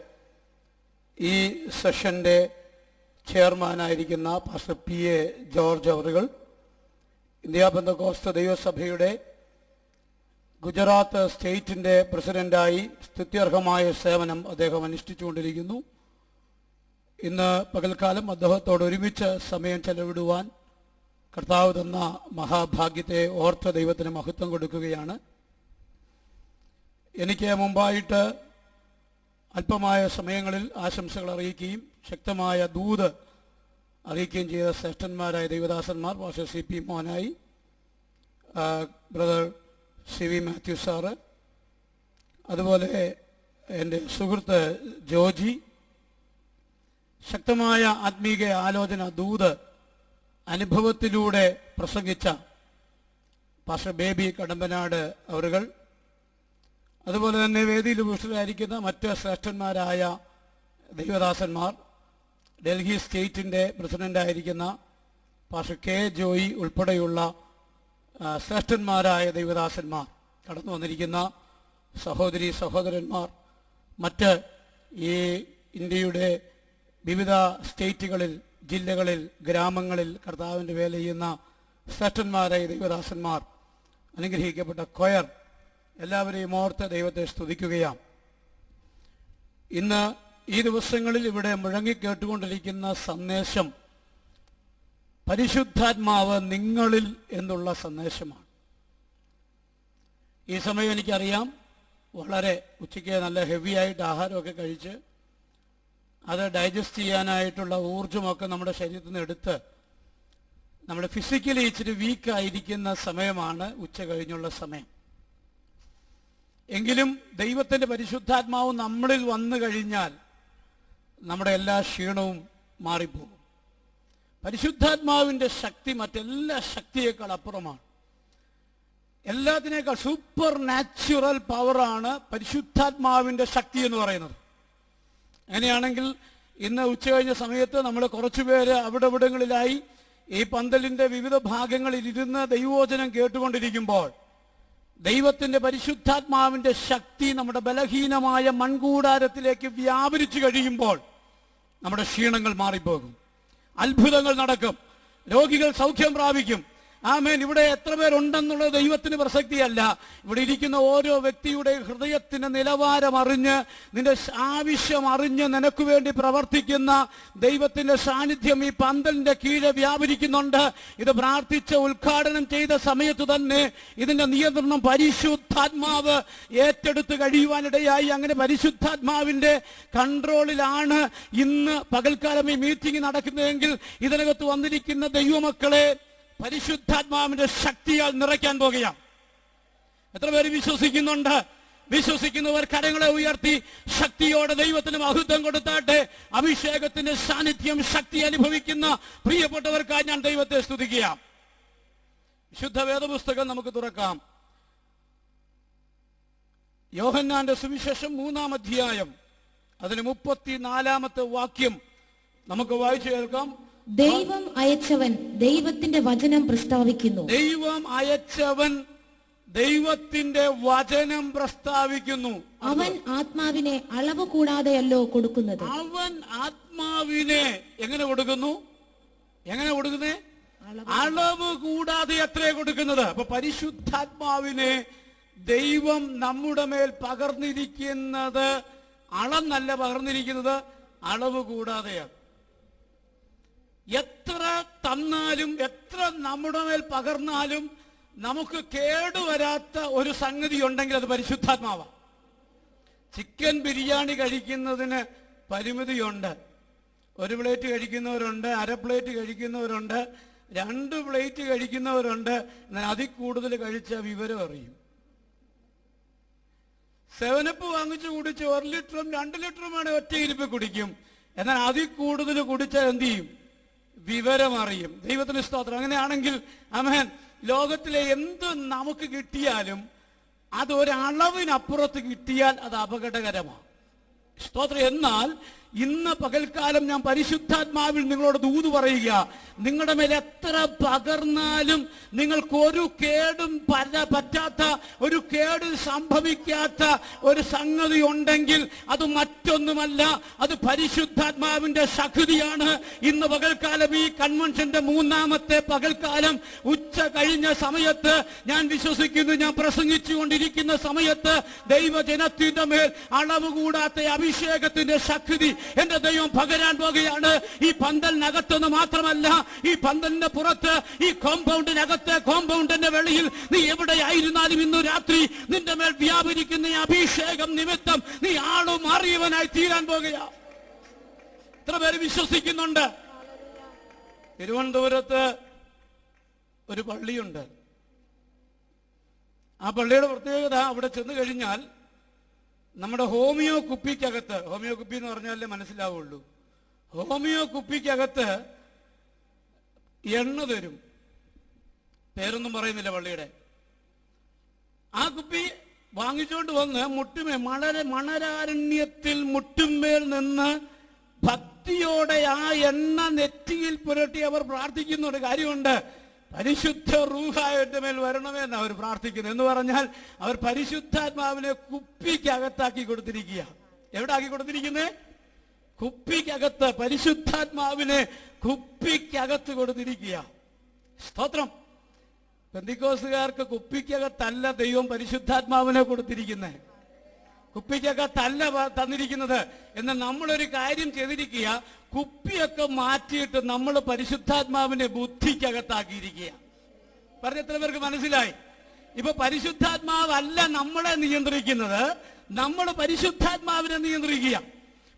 ഈ സെഷൻ്റെ ചെയർമാനായിരിക്കുന്ന പാസ്റ്റർ PA ജോർജ് അവറുകൾ, ഇന്ത്യ പെന്തക്കോസ്ത് ദൈവസഭയുടെ ഗുജറാത്ത് സ്റ്റേറ്റിൻ്റെ പ്രസിഡൻ്റായി സ്തുത്യർഹമായ സേവനം അദ്ദേഹം അനുഷ്ഠിച്ചുകൊണ്ടിരിക്കുന്നു. ഇന്ന് പകൽക്കാലം അദ്ദേഹത്തോട് ഒരുമിച്ച് സമയം ചെലവിടുവാൻ കർത്താവ് തന്ന മഹാഭാഗ്യത്തെ ഓർത്ത് ദൈവത്തിന് മഹത്വം കൊടുക്കുകയാണ്. എനിക്ക് മുമ്പായിട്ട് അല്പമായ സമയങ്ങളിൽ ആശംസകൾ അറിയിക്കുകയും ശക്തമായ ദൂത് അറിയിക്കുകയും ചെയ്ത ശ്രേഷ്ഠന്മാരായ ദൈവദാസന്മാർ പാസ്റ്റർ CP മോഹനായി, ബ്രദർ CV മാത്യു സാറ്, അതുപോലെ എൻ്റെ സുഹൃത്ത് ജോജി, ശക്തമായ ആത്മീക ആലോചന ദൂത് അനുഭവത്തിലൂടെ പ്രസംഗിച്ച പാസ്റ്റർ ബേബി കടമ്പനാട് അവറുകൾ, അതുപോലെ തന്നെ വേദിയിൽ ഉപസ്ഥിതരായിരിക്കുന്ന മറ്റ് ശ്രേഷ്ഠന്മാരായ ദൈവദാസന്മാർ, ഡൽഹി സ്റ്റേറ്റിൻ്റെ പ്രസിഡൻ്റായിരിക്കുന്ന പാസ്റ്റർ കെ ജോയി ഉൾപ്പെടെയുള്ള ശ്രേഷ്ഠന്മാരായ ദൈവദാസന്മാർ, കടന്നു വന്നിരിക്കുന്ന സഹോദരി സഹോദരന്മാർ, മറ്റ് ഈ ഇന്ത്യയുടെ വിവിധ സ്റ്റേറ്റുകളിൽ, ജില്ലകളിൽ, ഗ്രാമങ്ങളിൽ കർത്താവിൻ്റെ വേല ചെയ്യുന്ന ശ്രേഷ്ഠന്മാരായ ദൈവദാസന്മാർ, അനുഗ്രഹിക്കപ്പെട്ട കൊയർ, എല്ലാവരെയും ഓർത്ത് ദൈവത്തെ സ്തുതിക്കുകയാണ്. ഇന്ന് ഈ ദിവസങ്ങളിൽ ഇവിടെ മുഴങ്ങിക്കേട്ടുകൊണ്ടിരിക്കുന്ന സന്ദേശം പരിശുദ്ധാത്മാവ് നിങ്ങളിൽ എന്നുള്ള സന്ദേശമാണ്. ഈ സമയം എനിക്കറിയാം, വളരെ ഉച്ചയ്ക്ക് നല്ല ഹെവി ആയിട്ട് ആഹാരമൊക്കെ കഴിച്ച് അത് ഡൈജസ്റ്റ് ചെയ്യാനായിട്ടുള്ള ഊർജമൊക്കെ നമ്മുടെ ശരീരത്തിൽ നിന്ന് എടുത്ത് നമ്മൾ ഫിസിക്കലി ഇച്ചിരി വീക്കായിരിക്കുന്ന സമയമാണ് ഉച്ച കഴിഞ്ഞുള്ള സമയം. എങ്കിലും ദൈവത്തിൻ്റെ പരിശുദ്ധാത്മാവ് നമ്മളിൽ വന്നു കഴിഞ്ഞാൽ നമ്മുടെ എല്ലാ ക്ഷീണവും മാറിപ്പോകും. പരിശുദ്ധാത്മാവിൻ്റെ ശക്തി മറ്റെല്ലാ ശക്തിയേക്കാൾ അപ്പുറമാണ്. എല്ലാത്തിനേക്കാൾ സൂപ്പർ നാച്ചുറൽ പവറാണ് പരിശുദ്ധാത്മാവിൻ്റെ ശക്തി എന്ന് പറയുന്നത്. അങ്ങനെയാണെങ്കിൽ ഇന്ന് ഉച്ച കഴിഞ്ഞ സമയത്ത് നമ്മൾ കുറച്ചുപേര് അവിടെവിടങ്ങളിലായി ഈ പന്തലിൻ്റെ വിവിധ ഭാഗങ്ങളിൽ ഇരുന്ന് ദൈവവചനം കേട്ടുകൊണ്ടിരിക്കുമ്പോൾ ദൈവത്തിൻ്റെ പരിശുദ്ധാത്മാവിൻ്റെ ശക്തി നമ്മുടെ ബലഹീനമായ മൺകൂടാരത്തിലേക്ക് വ്യാപരിച്ചു കഴിയുമ്പോൾ നമ്മുടെ ക്ഷീണങ്ങൾ മാറിപ്പോകും, അത്ഭുതങ്ങൾ നടക്കും, രോഗികൾ സൗഖ്യം പ്രാപിക്കും. ആമേൻ. ഇവിടെ എത്ര പേരുണ്ടെന്നുള്ളത് ദൈവത്തിന് പ്രസക്തിയല്ല. ഇവിടെ ഇരിക്കുന്ന ഓരോ വ്യക്തിയുടെ ഹൃദയത്തിന്റെ നിലവാരം അറിഞ്ഞ്, നിന്റെ ആവശ്യം അറിഞ്ഞ് നിനക്ക് വേണ്ടി പ്രവർത്തിക്കുന്ന ദൈവത്തിന്റെ സാന്നിധ്യം ഈ പന്തലിന്റെ കീഴെ വ്യാപരിക്കുന്നുണ്ട്. ഇത് പ്രാർത്ഥിച്ച് ഉദ്ഘാടനം ചെയ്ത സമയത്ത് തന്നെ ഇതിന്റെ നിയന്ത്രണം പരിശുദ്ധാത്മാവ് ഏറ്റെടുത്ത് കഴിയുവാനിടയായി. അങ്ങനെ പരിശുദ്ധാത്മാവിന്റെ കൺട്രോളിലാണ് ഇന്ന് പകൽക്കാലം ഈ മീറ്റിംഗ് നടക്കുന്നതെങ്കിൽ ഇതിനകത്ത് വന്നിരിക്കുന്ന ദൈവമക്കളെ പരിശുദ്ധാത്മാവിന്റെ ശക്തിയാൽ നിറയ്ക്കാൻ പോകുകയാണ്. എത്ര പേര് വിശ്വസിക്കുന്നുണ്ട്? വിശ്വസിക്കുന്നവർ കരങ്ങളെ ഉയർത്തി ശക്തിയോടെ ദൈവത്തിന് മഹത്വം കൊടുത്താട്ടെ. അഭിഷേകത്തിന്റെ സാന്നിധ്യം, ശക്തി അനുഭവിക്കുന്ന പ്രിയപ്പെട്ടവർക്കായി ഞാൻ ദൈവത്തെ സ്തുതിക്കാം. വിശുദ്ധ വേദപുസ്തകം നമുക്ക് തുറക്കാം. യോഹന്നാന്റെ സുവിശേഷം 3-ാം അധ്യായം, അതിന് 34-ാമത്തെ വാക്യം നമുക്ക് വായിച്ചു കേൾക്കാം. ദൈവം അയച്ചവൻ ദൈവത്തിന്റെ വചനം പ്രസ്താവിക്കുന്നു. ദൈവം അയച്ചവൻ ദൈവത്തിന്റെ വചനം പ്രസ്താവിക്കുന്നു. അവൻ ആത്മാവിനെ അളവ് കൂടാതെയല്ലോ കൊടുക്കുന്നത്. അവൻ ആത്മാവിനെ എങ്ങനെ കൊടുക്കുന്നു? എങ്ങനെ കൊടുക്കുന്നേ? അളവ് കൂടാതെ എത്രേ കൊടുക്കുന്നത്. അപ്പൊ പരിശുദ്ധാത്മാവിനെ ദൈവം നമ്മുടെ മേൽ പകർന്നിരിക്കുന്നത് അളന്നല്ല പകർന്നിരിക്കുന്നത്, അളവ് കൂടാതെയാണ്. എത്ര തന്നാലും എത്ര നമ്മുടെ മേൽ പകർന്നാലും നമുക്ക് കേടുവരാത്ത ഒരു സംഗതി ഉണ്ടെങ്കിൽ അത് പരിശുദ്ധാത്മാവാണ്. ചിക്കൻ ബിരിയാണി കഴിക്കുന്നതിന് പരിമിതിയുണ്ട്. 1 പ്ലേറ്റ് കഴിക്കുന്നവരുണ്ട്, 1/2 പ്ലേറ്റ് കഴിക്കുന്നവരുണ്ട്, 2 പ്ലേറ്റ് കഴിക്കുന്നവരുണ്ട്. എന്നാൽ അതിൽ കൂടുതൽ കഴിച്ച വിവരം അറിയും. 7up വാങ്ങിച്ച് കുടിച്ച് 1 ലിറ്ററും 2 ലിറ്ററും വേണേൽ ഒറ്റ ഇരിപ്പ് കുടിക്കും. എന്നാൽ അതിൽ കൂടുതൽ കുടിച്ചാൽ എന്ത് ചെയ്യും? വിവരം അറിയും. ദൈവത്തിന് സ്തോത്രം. അങ്ങനെയാണെങ്കിൽ ആമേൻ, ലോകത്തിലെ എന്ത് നമുക്ക് കിട്ടിയാലും അത് ഒരളവിനപ്പുറത്ത് കിട്ടിയാൽ അത് അപകടകരമാണ്. സ്തോത്രം. എന്നാൽ ഇന്ന് പകൽക്കാലം ഞാൻ പരിശുദ്ധാത്മാവിൽ നിങ്ങളോട് ദൂത് പറയുക, നിങ്ങളുടെ മേൽ എത്ര പകർന്നാലും നിങ്ങൾക്ക് ഒരു കേടും പറ്റാത്ത, ഒരു കേട് സംഭവിക്കാത്ത ഒരു സംഗതി ഉണ്ടെങ്കിൽ അത് മറ്റൊന്നുമല്ല, അത് പരിശുദ്ധാത്മാവിന്റെ ശക്തിയാണ്. ഇന്ന് പകൽക്കാലം ഈ കൺവെൻഷന്റെ 3-ാമത്തെ പകൽക്കാലം ഉച്ച കഴിഞ്ഞ സമയത്ത് ഞാൻ വിശ്വസിക്കുന്നു, ഞാൻ പ്രസംഗിച്ചു കൊണ്ടിരിക്കുന്ന സമയത്ത് ദൈവജനത്തിന്റെ മേൽ അളവ് കൂടാത്ത അഭിഷേകത്തിന്റെ ശക്തി എന്റെ ദൈവം പകരാൻ പോകുകയാണ്. ഈ പന്തലിനകത്തെന്ന് മാത്രമല്ല, ഈ പന്തലിന്റെ പുറത്ത്, ഈ കോമ്പൗണ്ടിനകത്ത്, കോമ്പൗണ്ടിന്റെ വെളിയിൽ നീ എവിടെയായിരുന്നാലും ഇന്നു രാത്രി നിന്റെ മേൽ വ്യാപരിക്കുന്ന ഈ അഭിഷേകം നിമിത്തം നീ ആളും അറിയവനായി തീരാൻ പോകുകയാണ്. എത്ര പേര് വിശ്വസിക്കുന്നുണ്ട്? തിരുവനന്തപുരത്ത് ഒരു പള്ളിയുണ്ട്. ആ പള്ളിയുടെ പ്രത്യേകത, അവിടെ ചെന്ന് കഴിഞ്ഞാൽ നമ്മുടെ ഹോമിയോ കുപ്പിക്കകത്ത്, ഹോമിയോ കുപ്പി എന്ന് പറഞ്ഞാലേ മനസ്സിലാവുള്ളൂ, ഹോമിയോ കുപ്പിക്കകത്ത് എണ്ണ തരും. പേരൊന്നും പറയുന്നില്ല പള്ളിയുടെ. ആ കുപ്പി വാങ്ങിച്ചുകൊണ്ട് വന്ന് മണരാരണ്യത്തിൽ മുട്ടുമേൽ നിന്ന് ഭക്തിയോടെ ആ എണ്ണ നെറ്റിയിൽ പുരട്ടി അവർ പ്രാർത്ഥിക്കുന്ന ഒരു കാര്യമുണ്ട്. പരിശുദ്ധ റൂഹ എന്റെ മേൽ വരണമെന്ന് അവർ പ്രാർത്ഥിക്കുന്നു. എന്ന് പറഞ്ഞാൽ അവർ പരിശുദ്ധാത്മാവിനെ കുപ്പിക്കകത്താക്കി കൊടുത്തിരിക്കുക. എവിടെ ആക്കി കൊടുത്തിരിക്കുന്നത്? കുപ്പിക്കകത്ത്. പരിശുദ്ധാത്മാവിനെ കുപ്പിക്കകത്ത് കൊടുത്തിരിക്കുക. സ്തോത്രം. പെന്തിക്കോസുകാർക്ക് കുപ്പിക്കകത്തല്ല ദൈവം പരിശുദ്ധാത്മാവിനെ കൊടുത്തിരിക്കുന്നത്, കുപ്പിക്കകത്തല്ല തന്നിരിക്കുന്നത്. എന്നാൽ നമ്മളൊരു കാര്യം ചെയ്തിരിക്കുക, കുപ്പിയൊക്കെ മാറ്റിയിട്ട് നമ്മൾ പരിശുദ്ധാത്മാവിനെ ബുദ്ധിക്കകത്താക്കിയിരിക്കുക. പറഞ്ഞ എത്ര പേർക്ക് മനസ്സിലായി? ഇപ്പൊ പരിശുദ്ധാത്മാവല്ല നമ്മളെ നിയന്ത്രിക്കുന്നത്, നമ്മൾ പരിശുദ്ധാത്മാവിനെ നിയന്ത്രിക്കുക.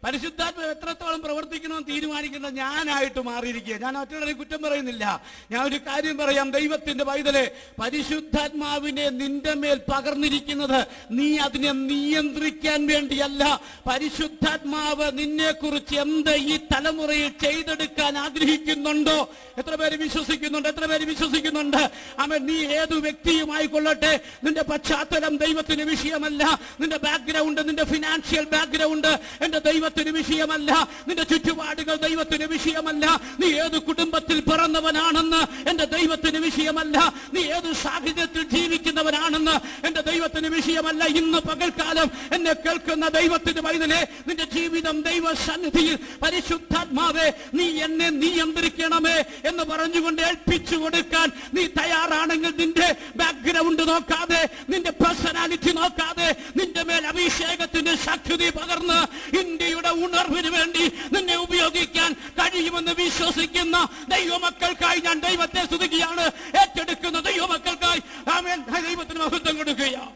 പരിശുദ്ധാത്മാവ് എത്രത്തോളം പ്രവർത്തിക്കണമെന്ന് തീരുമാനിക്കുന്നത് ഞാനായിട്ട് മാറിയിരിക്കുക. ഞാൻ മറ്റുള്ളവരെ കുറ്റം പറയുന്നില്ല. ഞാൻ ഒരു കാര്യം പറയാം, ദൈവത്തിന്റെ പൈതലെ, പരിശുദ്ധാത്മാവിനെ നിന്റെ മേൽ പകർന്നിരിക്കുന്നത് നീ അതിനെ നിയന്ത്രിക്കാൻ വേണ്ടിയല്ല. പരിശുദ്ധാത്മാവ് നിന്നെ കുറിച്ച് എന്ത് ഈ തലമുറയിൽ ചെയ്തെടുക്കാൻ ആഗ്രഹിക്കുന്നുണ്ടോ? എത്ര പേര് വിശ്വസിക്കുന്നുണ്ട്? എത്ര പേര് വിശ്വസിക്കുന്നുണ്ട്? അവൻ നീ ഏതു വ്യക്തിയുമായി കൊള്ളട്ടെ, നിന്റെ പശ്ചാത്തലം ദൈവത്തിന് വിഷയമല്ല. നിന്റെ ബാക്ക്ഗ്രൗണ്ട്, നിന്റെ ഫിനാൻഷ്യൽ ബാക്ക്ഗ്രൗണ്ട് എന്റെ ദൈവത്തിന് വിഷയമല്ല. നിന്റെ ചുറ്റുപാടുകൾ ദൈവത്തിന് വിഷയമല്ല. നീ ഏത് കുടുംബത്തിൽ പിറന്നവനാണെന്ന് എന്റെ ദൈവത്തിന് വിഷയമല്ല. നീ ഏത് സാഹചര്യത്തിൽ ജീവിക്കുന്നവനാണെന്ന് എന്റെ ദൈവത്തിന് വിഷയമല്ല. ഇന്ന് പകൽക്കാലം എന്നെ കേൾക്കുന്ന ദൈവത്തിന്റെ പൈതലെ, നിന്റെ ജീവിതം ദൈവ സന്നിധിയിൽ പരിശുദ്ധാത്മാവേ നീ എന്നെ നിയന്ത്രിക്കണമേ എന്ന് പറഞ്ഞുകൊണ്ട് ഏൽപ്പിച്ചു കൊടുക്കാൻ നീ തയ്യാറാണെങ്കിൽ, നിന്റെ ബാക്ക്ഗ്രൗണ്ട് നോക്കാതെ, നിന്റെ പേഴ്സണാലിറ്റി നോക്കാതെ, നിന്റെ മേൽ അഭിഷേകത്തിന്റെ ശക്തി പകർന്ന് ഇന്ത്യയുടെ ഉണർവിന് വേണ്ടി നിന്നെ ഉപയോഗിക്കാൻ കഴിയുമെന്ന് വിശ്വസിക്കുന്ന ദൈവമക്കൾക്കായി ഞാൻ ദൈവത്തെ സ്തുതിക്കുകയാണ്. ഏറ്റെടുക്കുന്ന ദൈവമക്കൾക്കായി ആമേൻ, ദൈവത്തിന് മഹത്വം കൊടുക്കുകയാണ്.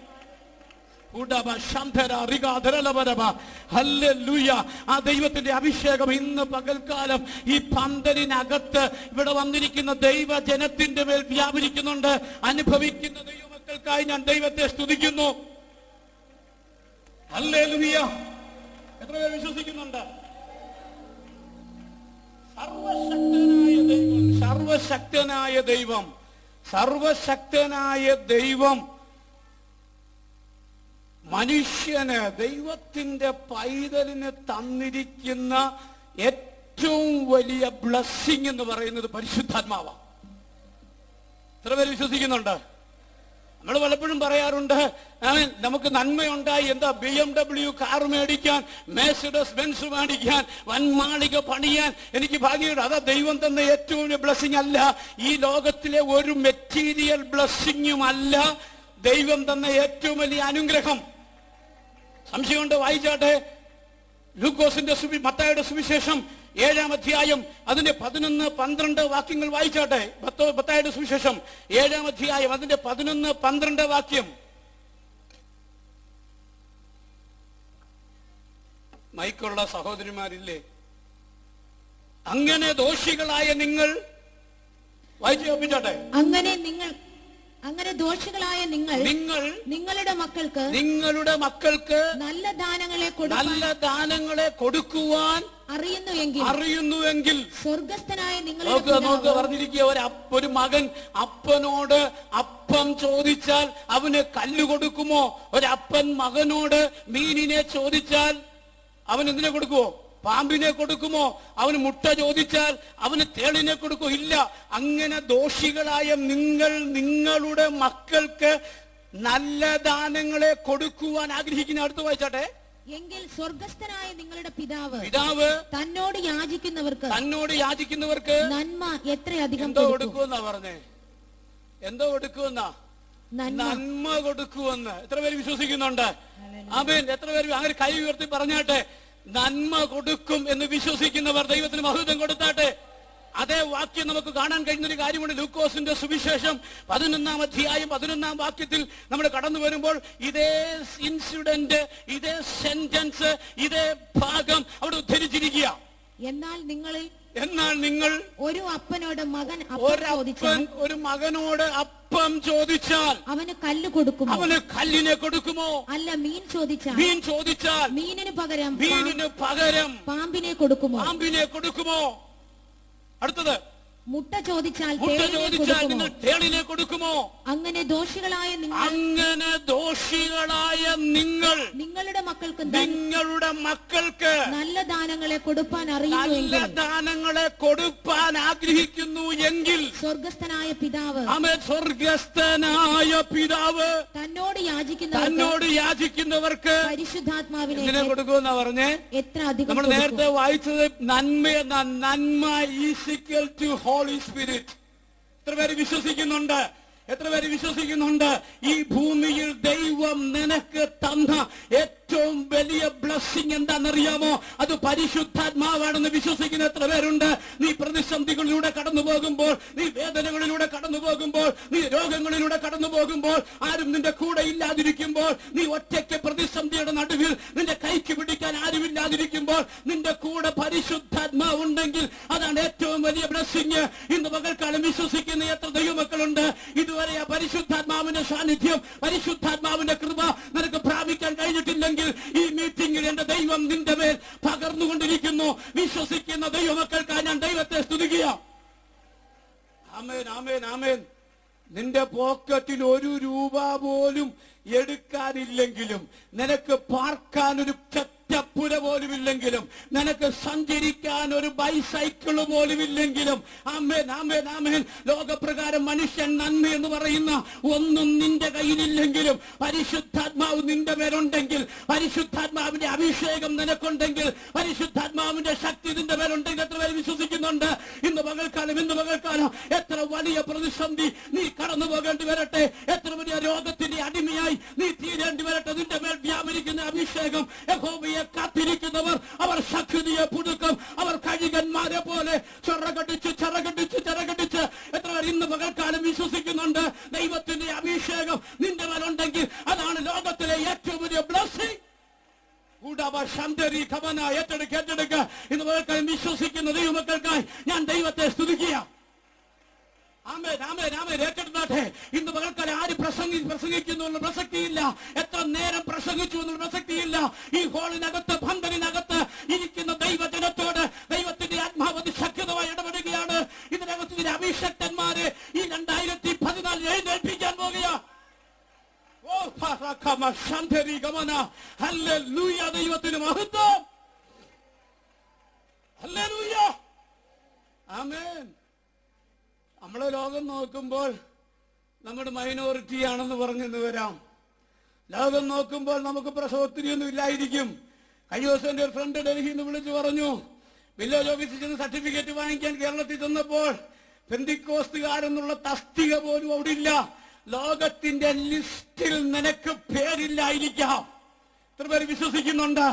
ആ ദൈവത്തിന്റെ അഭിഷേകം ഇന്ന് പകൽക്കാലം ഈ പന്തലിനകത്ത് ഇവിടെ വന്നിരിക്കുന്ന ദൈവജനത്തിന്റെ മേൽ വ്യാപരിക്കുന്നുണ്ട്. അനുഭവിക്കുന്ന ദൈവമക്കൾക്കായി ഞാൻ ദൈവത്തെ സ്തുതിക്കുന്നു. ഹല്ലേലൂയ. എത്ര പേർ വിശ്വസിക്കുന്നുണ്ട്? സർവശക്തനായ ദൈവം, സർവശക്തനായ ദൈവം, സർവശക്തനായ ദൈവം മനുഷ്യന്, ദൈവത്തിന്റെ പൈതലിന് തന്നിരിക്കുന്ന ഏറ്റവും വലിയ ബ്ലെസ്സിങ് എന്ന് പറയുന്നത് പരിശുദ്ധാത്മാവാണ്. എത്ര പേര് വിശ്വസിക്കുന്നുണ്ട്? നമ്മൾ പലപ്പോഴും പറയാറുണ്ട്, നമുക്ക് നന്മയുണ്ടായി, എന്താ BMW കാർ മേടിക്കാൻ, മെർസിഡസ് ബെൻസ് മേടിക്കാൻ, വൻമാളിക പണിയാൻ എനിക്ക് ഭാഗ്യമുണ്ട്. അതാ ദൈവം തന്ന ഏറ്റവും വലിയ ബ്ലെസ്സിങ് അല്ല. ഈ ലോകത്തിലെ ഒരു മെറ്റീരിയൽ ബ്ലെസ്സിങ്ങും അല്ല ദൈവം തന്ന ഏറ്റവും വലിയ അനുഗ്രഹം. സംശയമുണ്ട്? വായിച്ചാട്ടെ. ലൂക്കോസിന്റെ മത്തായിയുടെ സുവിശേഷം 7-ാം അധ്യായം അതിന്റെ 11-12 വാക്യങ്ങൾ വായിച്ചാട്ടെ. മത്തായിയുടെ സുവിശേഷം 7-ാം അധ്യായം അതിന്റെ 11-12 വാക്യം. മൈക്കുള്ള സഹോദരിമാരില്ലേ? അങ്ങനെ ദോഷികളായ നിങ്ങൾ, വായിച്ചു കേൾപ്പിച്ചാട്ടെ. അങ്ങനെ ദോഷികളായ നിങ്ങൾ നിങ്ങളുടെ മക്കൾക്ക് നല്ല ദാനങ്ങളെ കൊടുക്കുവാൻ അറിയുന്നുവെങ്കിൽ സ്വർഗസ്ഥനായ നിങ്ങൾക്ക് പറഞ്ഞിരിക്കുക, ഒരു മകൻ അപ്പനോട് അപ്പം ചോദിച്ചാൽ അവന് കല്ല് കൊടുക്കുമോ? ഒരപ്പൻ മകനോട് മീനിനെ ചോദിച്ചാൽ അവൻ എന്തിനെ കൊടുക്കുമോ? പാമ്പിനെ കൊടുക്കുമോ? അവന് മുട്ട ചോദിച്ചാൽ അവന് തേളിനെ കൊടുക്കുമോ? ഇല്ല. അങ്ങനെ ദോഷികളായ നിങ്ങൾ നിങ്ങളുടെ മക്കൾക്ക് നല്ല ദാനങ്ങളെ കൊടുക്കുവാൻ ആഗ്രഹിക്കുന്ന. അടുത്ത് വായിച്ചാട്ടെ. എങ്കിൽ സ്വർഗസ്ഥനായ നിങ്ങളുടെ പിതാവ് തന്നോട് യാചിക്കുന്നവർക്ക് നന്മ എത്രയധികം കൊടുക്കുമെന്നാ പറഞ്ഞേ. എന്തോ കൊടുക്കുമെന്നാ? നന്മ കൊടുക്കുമെന്ന്. എത്ര പേര് വിശ്വസിക്കുന്നുണ്ട്? ആമേൻ. എത്ര പേര് അങ്ങനെ കൈ ഉയർത്തി പറഞ്ഞാട്ടെ. നന്മ കൊടുക്കും എന്ന് വിശ്വസിക്കുന്നവർ ദൈവത്തിന് മഹത്വം കൊടുത്താട്ടെ. അതേ വാക്യം നമുക്ക് കാണാൻ കഴിയുന്ന ഒരു കാര്യമുണ്ട്. ലൂക്കോസിന്റെ സുവിശേഷം 11-ാം അധ്യായം 11-ാം വാക്യത്തിൽ നമ്മൾ കടന്നു വരുമ്പോൾ ഇതേ ഇൻസിഡന്റ്, ഇതേ സെന്റൻസ്, ഇതേ ഭാഗം അവിടെ ഉദ്ധരിച്ചിരിക്കുക. എന്നാൽ നിങ്ങൾ ഒരു അപ്പനോട് ഒരു മകനോട് അപ്പം ചോദിച്ചാൽ അവന് കല്ല് കൊടുക്കുമോ? അവന് കല്ലിനെ കൊടുക്കുമോ? അല്ല, മീൻ ചോദിച്ചാൽ മീനിന് പകരം പാമ്പിനെ കൊടുക്കുമോ? അടുത്തത്, മുട്ട ചോദിച്ചാൽ മുട്ട തേളിനെ ചോദിച്ചാൽ കൊടുക്കുമോ? നിങ്ങൾ തേളിനെ കൊടുക്കുമോ? അങ്ങനെ ദോഷികളായ നിങ്ങൾ അങ്ങനെ ദോഷികളായ നിങ്ങൾ നിങ്ങളുടെ മക്കൾക്ക് നിങ്ങളുടെ മക്കൾക്ക് നല്ല ദാനങ്ങളെ കൊടുപ്പാൻ നല്ല അറിയുന്നുവെങ്കിൽ ദാനങ്ങളെ കൊടുപ്പാൻ ആഗ്രഹിക്കുന്നു എങ്കിൽ സ്വർഗസ്ഥനായ പിതാവ് ആമേൻ, സ്വർഗസ്ഥനായ പിതാവ് തന്നോട് യാചിക്കുന്നവർക്ക് പരിശുദ്ധാത്മാവിനെ എന്തിനെ കൊടുക്കുമെന്നാ പറഞ്ഞേ? എത്ര അധികം നമ്മൾ കൊടുക്കും? നേരത്തെ വായിച്ചത് നന്മ is equal to holy spirit. എത്ര പേര് വിശ്വസിക്കുന്നുണ്ട്? എത്ര പേര് വിശ്വസിക്കുന്നുണ്ട് ഈ ഭൂമിയിൽ ദൈവം നിനക്ക് തന്ന ഏറ്റവും വലിയ ബ്ലെസ്സിങ് എന്താണെന്നറിയാമോ? അത് പരിശുദ്ധാത്മാവാണെന്ന് വിശ്വസിക്കുന്ന എത്ര പേരുണ്ട്? നീ പ്രതിസന്ധികളിലൂടെ കടന്നു പോകുമ്പോൾ, നീ വേദനകളിലൂടെ കടന്നു പോകുമ്പോൾ, നീ രോഗങ്ങളിലൂടെ കടന്നു പോകുമ്പോൾ, ആരും നിന്റെ കൂടെ ഇല്ലാതിരിക്കുമ്പോൾ, നീ ഒറ്റയ്ക്ക് പ്രതിസന്ധിയുടെ നടുവിൽ നിന്റെ കൈക്ക് പിടിക്കാൻ ആരുമില്ലാതിരിക്കുമ്പോൾ നിന്റെ കൂടെ പരിശുദ്ധാത്മാവുണ്ടെങ്കിൽ അതാണ് ഏറ്റവും വലിയ ബ്ലെസ്സിങ്. ഇന്ന് പകൽക്കാലം വിശ്വസിക്കുന്ന എത്ര ദൈവമക്കളുണ്ട്? ഇതുവരെ ആ പരിശുദ്ധാത്മാവിന്റെ സാന്നിധ്യം, പരിശുദ്ധാത്മാവിന്റെ കൃപ നിനക്ക് പ്രാപിക്കാൻ കഴിഞ്ഞിട്ടില്ലെങ്കിൽ ഈ മീറ്റിംഗിൽ എന്റെ ദൈവം നിന്റെ മേൽ പകർന്നുകൊണ്ടിരിക്കുന്നു. വിശ്വസിക്കുന്ന ദൈവമക്കൾക്കായി ഞാൻ ദൈവത്തെ സ്തുതിക്കുക. ആമേൻ, ആമേൻ, ആമേൻ. നിന്റെ പോക്കറ്റിൽ 1 രൂപ പോലും എടുക്കാനില്ലെങ്കിലും, നിനക്ക് പാർക്കാൻ ഒരു ചറ്റപ്പുര പോലും ഇല്ലെങ്കിലും, നിനക്ക് സഞ്ചരിക്കാൻ ഒരു ബൈസൈക്കിള് പോലും ഇല്ലെങ്കിലും, ആമേൻ, ആമേൻ, ആമേൻ, ലോകപ്രകാരം മനുഷ്യൻ നന്മ എന്ന് പറയുന്ന ഒന്നും നിന്റെ കയ്യിലില്ലെങ്കിലും പരിശുദ്ധാത്മാവ് നിന്റെ മേലുണ്ടെങ്കിൽ, പരിശുദ്ധാത്മാവിന്റെ അഭിഷേകം നിനക്കുണ്ടെങ്കിൽ, പരിശുദ്ധാത്മാവിന്റെ ശക്തി നിന്റെ മേലുണ്ടെങ്കിൽ എത്ര പേര് വിശ്വസിക്കുന്നുണ്ട്? ഇന്ന് പകൽക്കാലം എത്ര വലിയ പ്രതിസന്ധി നീ കടന്നു പോകേണ്ടി വരട്ടെ, എത്ര വലിയ രോഗത്തിന്റെ അടിമയായി നീ തീരേണ്ടി വരട്ടെ, നിന്റെ മേൽ വ്യാപരിക്കുന്ന അഭിഷേകം യഹോവയെ കാത്തിരിക്കുന്നവർ അവർ ശക്തിയെ പുതുക്കും. അവർ കഴുകന്മാരെ പോലെ ചിറകടിച്ച് എത്ര പേർ ഇന്ന് പകൽക്കാലം വിശ്വസിക്കുന്നുണ്ട്? ദൈവത്തിന്റെ അഭിഷേകം നിന്റെ മേലുണ്ടെങ്കിൽ അതാണ് ലോകത്തിലെ ഏറ്റവും വലിയ ബ്ലെസ്സിംഗ്. ഏറ്റെടുക്ക. ഇന്ന് പകൽക്കാലം വിശ്വസിക്കുന്ന ദൈവമക്കൾക്കായി ഞാൻ ദൈവത്തെ സ്തുതിക്കുക. ആമേൻ, ആമേൻ, ആമേൻ. ഏറ്റെടുത്താട്ടെ. ഇന്ന് പകൽക്കാലം ആര് പ്രസംഗിക്കുന്നു എന്നുള്ള പ്രസക്തിയില്ല, എത്ര നേരം പ്രസംഗിച്ചു എന്നുള്ള പ്രസക്തിയില്ല. ഈ ഹോളിനകത്ത്, പന്തലിനകത്ത് ഇരിക്കുന്ന ദൈവജനത്തോട് ദൈവത്തിന്റെ ആത്മാവ് ശക്തമായി ഇടപെടുകയാണ്. ഇതിനകത്ത് ചില അഭിഷക്തന്മാരെ ഈ 2014 എഴുന്നേൽപ്പിക്കാൻ പോകുക. ദൈവത്തിന് മഹത്വം. ഹല്ലേലൂയ. ആമേൻ. നമ്മളെ ലോകം നോക്കുമ്പോൾ നമ്മുടെ മൈനോറിറ്റി ആണെന്ന് പറഞ്ഞെന്ന് വരാം. ലോകം നോക്കുമ്പോൾ നമുക്ക് പ്രസവത്തിരിയൊന്നും ഇല്ലായിരിക്കും. കഴിഞ്ഞ ദിവസം എൻ്റെ ഒരു ഫ്രണ്ട് ഡൽഹിയിൽ നിന്ന് വിളിച്ചു പറഞ്ഞു, വില്ലേജ് ഓഫീസിൽ ചെന്ന് സർട്ടിഫിക്കറ്റ് വാങ്ങിക്കാൻ കേരളത്തിൽ ചെന്നപ്പോൾ പെന്തിക്കോസ്തുകാരെന്നുള്ള തസ്തിക പോലും അവിടെ ഇല്ല. ലോകത്തിന്റെ ലിസ്റ്റിൽ നിനക്ക് പേരില്ലായിരിക്കാം. എത്ര പേര് വിശ്വസിക്കുന്നുണ്ട്?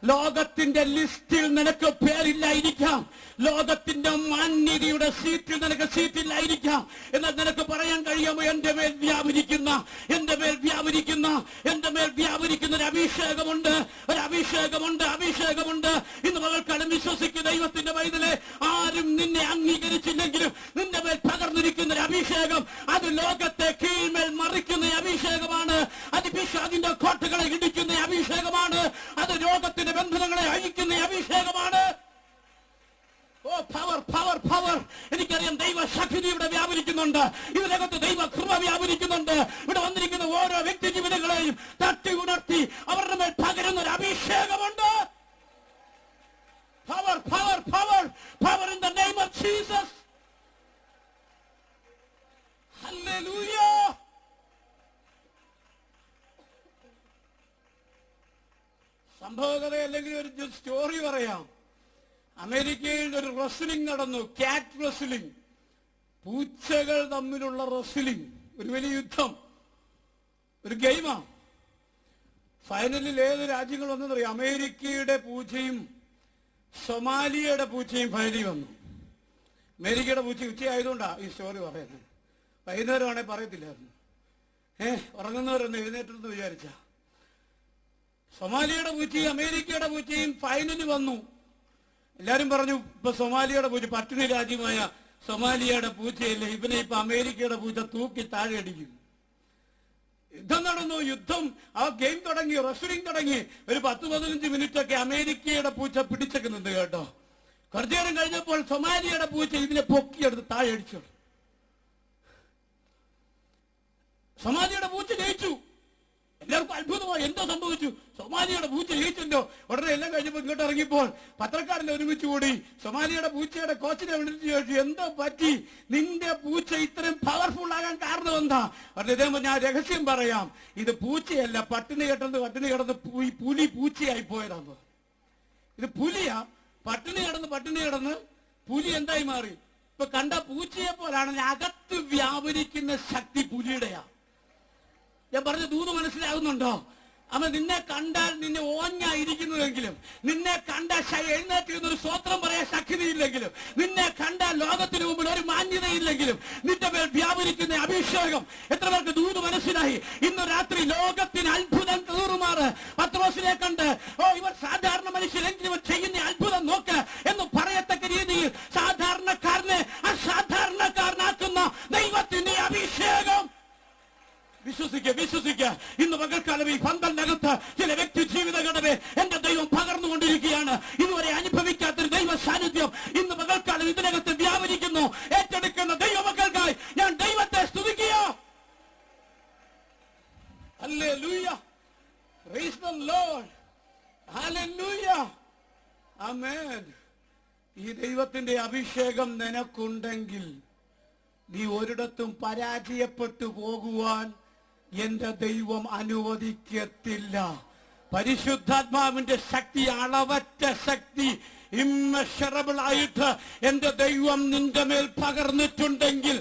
ലോകത്തിന്റെ ലിസ്റ്റിൽ നിനക്ക് പേരില്ലായിരിക്കാം, ലോകത്തിന്റെ മാന്യതയുടെ സീറ്റിൽ നിനക്ക് സീറ്റില്ലായിരിക്കാം. എന്നാൽ നിനക്ക് പറയാൻ കഴിയുമോ, എന്റെ മേൽ വ്യാപരിക്കുന്ന ഒരു അഭിഷേകമുണ്ട്, അഭിഷേകമുണ്ട്. ഇന്ന് പകൽക്കാലം വിശ്വസിക്കുന്ന ദൈവത്തിന്റെ പൈതലെ, ആരും നിന്നെ അംഗീകരിച്ചില്ലെങ്കിലും നിന്റെ മേൽ പകർന്നിരിക്കുന്ന ഒരു അഭിഷേകം, അത് ലോകത്തെ കീഴ്മേൽ മറിക്കുന്ന അഭിഷേകമാണ്. അത് പിശാചിന്റെ കോട്ടകളെ ഇടിക്കുന്ന അഭിഷേകമാണ്. അത് രോഗത്തിന്റെ ബന്ധനങ്ങളെ അഴിക്കുന്ന അഭിഷേകമാണ്. ഓ, പവർ, പവർ, പവർ. എനിക്കറിയാം ദൈവശക്തി ഇവിടെ വ്യാപരിക്കുന്നുണ്ട്, ഇതിനകത്ത് ദൈവ കൃപ വ്യാപരിക്കുന്നുണ്ട്. ഇവിടെ വന്നിരിക്കുന്ന ഓരോ വ്യക്തി ജീവിതങ്ങളെയും തട്ടി ഉണർത്തി അവരുടെ മേൽ പകരുന്ന ഒരു അഭിഷേകമുണ്ട്. Power, power, power, power in the name of Jesus. Hallelujah. സംഭവകഥ അല്ലെങ്കിൽ ഒരു സ്റ്റോറി പറയാം. അമേരിക്കയിൽ ഒരു റെസ്ലിംഗ് നടന്നു, കാറ്റ് റെസ്ലിംഗ്, പൂച്ചകൾ തമ്മിലുള്ള റെസ്ലിംഗ്, ഒരു വലിയ യുദ്ധം, ഒരു ഗെയിമാണ്. ഫൈനലിൽ ഏത് രാജ്യങ്ങൾ വന്നെന്നറിയാം? അമേരിക്കയുടെ പൂച്ചയും സൊമാലിയയുടെ പൂച്ചയും ഫൈനലിൽ വന്നു. അമേരിക്കയുടെ പൂച്ച ഉച്ചയായതുകൊണ്ടാണ് ഈ സ്റ്റോറി പറയുന്നത്. വൈകുന്നേരമാണെങ്കിൽ പറയത്തില്ലായിരുന്നു. ഉറങ്ങുന്നവരൊന്ന് എഴുന്നേറ്റെന്ന് വിചാരിച്ച. സൊമാലിയയുടെ പൂച്ചയും അമേരിക്കയുടെ പൂച്ചയും ഫൈനലിൽ വന്നു. എല്ലാരും പറഞ്ഞു, ഇപ്പൊ സൊമാലിയയുടെ പൂച്ച, പട്ടിണി രാജ്യമായ സൊമാലിയയുടെ പൂച്ചയല്ലേ, ഇവനെ ഇപ്പൊ അമേരിക്കയുടെ പൂച്ച തൂക്കി താഴെ അടിക്കും. യുദ്ധം നടന്നു. ആ ഗെയിം തുടങ്ങി, റെസ്ലിംഗ് തുടങ്ങി. ഒരു 10-15 മിനിറ്റ് ഒക്കെ അമേരിക്കയുടെ പൂച്ച പിടിച്ചേക്കുന്നുണ്ട് കേട്ടോ. കുറച്ചു നേരം കഴിഞ്ഞപ്പോൾ സൊമാലിയുടെ പൂച്ച ഇതിനെ പൊക്കിയെടുത്ത് താഴെ അടിച്ചു. സൊമാലിയുടെ പൂച്ച ജയിച്ചു. എല്ലാവർക്കും അത്ഭുതമായി, എന്തോ സംഭവിച്ചു, സൊമാലിയുടെ പൂച്ച ജയിച്ചല്ലോ. ഉടനെ എല്ലാം കഴിഞ്ഞപ്പോൾ ഇങ്ങോട്ട് ഇറങ്ങിയപ്പോൾ പത്രക്കാരനെ ഒരുമിച്ച് കൂടി സൊമാലിയുടെ പൂച്ചയുടെ കോച്ചിനെ വിളിച്ച് ചോദിച്ചു, എന്തോ പറ്റി, നിന്റെ പൂച്ച ഇത്രയും പവർഫുൾ ആകാൻ കാരണം എന്താ? അദ്ദേഹം ഞാൻ രഹസ്യം പറയാം, ഇത് പൂച്ചയല്ല, പട്ടിണി കിടന്ന് പുലി പൂച്ചയായി പോയതാന്ന്. ഇത് പുലിയാ, പട്ടിണി കിടന്ന് പുലി എന്തായി മാറി. ഇപ്പൊ കണ്ട പൂച്ചയെ പോലാണ് അകത്ത് വ്യാപരിക്കുന്ന ശക്തി പുലിയുടെയാ. ഞാൻ പറഞ്ഞ ദൂത് മനസ്സിലാകുന്നുണ്ടോ? അവൻ നിന്നെ കണ്ടാൽ നിന്നെ ഓഞ്ഞായിരിക്കുന്നതെങ്കിലും, നിന്നെ കണ്ടാൽ എഴുന്നേറ്റ് ഒരു സ്വത്രം പറയാൻ ശക്തിയില്ലെങ്കിലും, നിന്നെ കണ്ടാൽ ലോകത്തിന് മുമ്പിൽ ഒരു മാന്യതയില്ലെങ്കിലും നിന്റെ മേൽ വ്യാപരിക്കുന്ന അഭിഷേകം എത്ര പേർക്ക് ദൂത് മനസ്സിലായി? ഇന്ന് രാത്രി ലോകത്തിന് അത്ഭുതം കൂറുമാറ് പത്രോസിനെ കണ്ട്, ഓ ഇവർ സാധാരണ മനുഷ്യരെങ്കിലും ഇവർ ചെയ്യുന്ന അത്ഭുതം നോക്ക് എന്ന് പറയത്തക്ക രീതിയിൽ സാധാരണക്കാരനെ അസാധാരണക്കാരനാക്കുന്ന ദൈവത്തിന്റെ അഭിഷേകം വിശ്വസിക്കുക. ഇന്ന് പകൽക്കാലം ഈ പന്തലിനകത്ത് ചില വ്യക്തി ജീവിതഘടനെ എന്റെ ദൈവം പകർന്നുകൊണ്ടിരിക്കുകയാണ്. ഇതുവരെ അനുഭവിക്കാത്തൊരു ദൈവ സാന്നിധ്യം ഇന്ന് പകൽക്കാലം ഇതിനകത്ത് വ്യാപരിക്കുന്നു. ഏറ്റെടുക്കുന്ന ദൈവമക്കൾക്കായി ഞാൻ ദൈവത്തെ സ്തുതിക്കുക. Hallelujah, praise the Lord, hallelujah, amen. ഈ ദൈവത്തിന്റെ അഭിഷേകം നിനക്കുണ്ടെങ്കിൽ നീ ഒരിടത്തും പരാജയപ്പെട്ടു പോകുവാൻ എന്റെ ദൈവം അനുവദിക്കത്തില്ല. പരിശുദ്ധാത്മാവിന്റെ ശക്തി, അളവറ്റ ശക്തി, ഇമ്മെഷറബിൾ ആയിട്ട് എന്റെ ദൈവം നിന്റെ മേൽ പകർന്നിട്ടുണ്ടെങ്കിൽ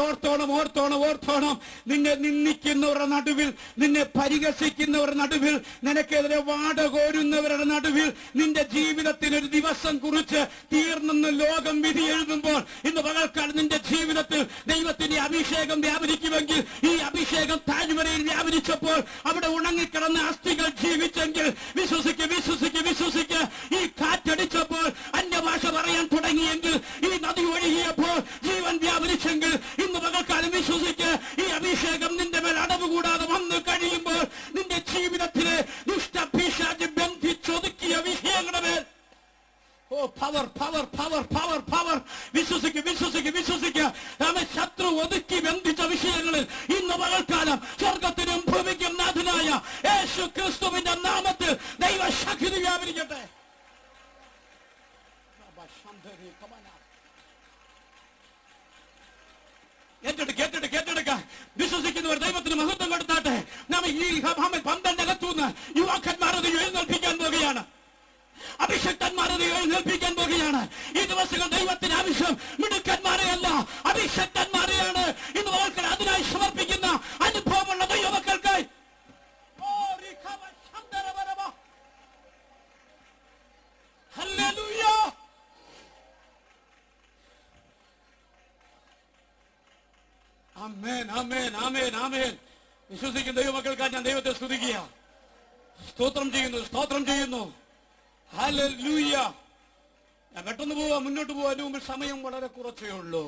ഓർത്തോണം. നിന്നെ നിന്ദിക്കുന്നവരുടെ നടുവിൽ, നിന്നെ പരിഹസിക്കുന്നവരുടെ നടുവിൽ, നിനക്കെതിരെ വാടകോരുന്നവരുടെ നടുവിൽ നിന്റെ ജീവിതത്തിന് ഒരു ദിവസം കുറിച്ച് തീർന്നെന്ന് ലോകം വിധി എഴുതുമ്പോൾ ഇന്ന് പകൽക്കാലം നിന്റെ ജീവിതത്തിൽ ദൈവത്തിന്റെ അഭിഷേകം വ്യാപരിക്കുമെങ്കിൽ, ഈ അഭിഷേകം താഴ്വരയിൽ വ്യാപരിച്ചപ്പോൾ അവിടെ ഉണങ്ങിക്കിടന്ന അസ്ഥികൾ ജീവിച്ചെങ്കിൽ വിശ്വസിക്ക്. ഈ കാറ്റടിച്ചപ്പോൾ അന്യഭാഷ പറയാൻ തുടങ്ങിയെങ്കിൽ, ഈ നദി ഒഴുകിയപ്പോൾ ജീവൻ വ്യാപരിച്ചെങ്കിൽ, ഇന്ന് പകൽക്കാലം വിശ്വസിക്ക്. ഈ അഭിഷേകം നിന്റെ മേൽ അടവ് കൂടാതെ വന്നു കഴിയുമ്പോൾ നിന്റെ ജീവിതത്തിലെ ദുഷ്ടപിശാച് ബന്ധിച്ചൊതുക്കിയ വിഷയങ്ങളുടെ മേൽ പവർ വിശ്വസിക്കുക. ശത്രു ഒതുക്കി ബന്ധിച്ച വിഷയങ്ങളിൽ ഇന്ന് പകൽക്കാലം സ്വർഗത്തിനും ഭൂമിക്കും നാഥനായ യേശു ക്രിസ്തുവിന്റെ നാമത്തിൽ ദൈവശക്തി വ്യാപരിക്കട്ടെ. ഏറ്റെടുക്ക. വിശ്വസിക്കുന്നവർ ദൈവത്തിന് മഹത്വം കൊടുത്താട്ടെ. നാം ഈ പന്തലിനകത്തുനിന്ന് യുവാക്കന്മാരത് എഴുന്നേൽപ്പിക്കാൻ പോകുകയാണ്, അഭിഷക്തന്മാരത് എഴുന്നേൽപ്പിക്കാൻ പോകുകയാണ്. ഈ ദിവസങ്ങൾ ദൈവത്തിന് ആവശ്യം മിടുക്കന്മാരെയല്ല, അഭിഷക്തന്മാരെയാണ് ഇന്ന് മക്കൾ അതിനായി സമർപ്പിക്കുന്ന അനുഭവമുള്ള ദൈവമക്കൾക്കായി. ഹല്ലേലൂയ. ആമേൻ. വിശ്വസിക്കുന്ന ദൈവമക്കൾക്കായി ഞാൻ ദൈവത്തെ സ്തുതിക്കുക, സ്തോത്രം ചെയ്യുന്നു. ഹല്ലേലൂയ. ഞാൻ പെട്ടെന്ന് മുന്നോട്ട് പോവാൻ അതിനു മുമ്പ് സമയം വളരെ കുറച്ചേ ഉള്ളൂ.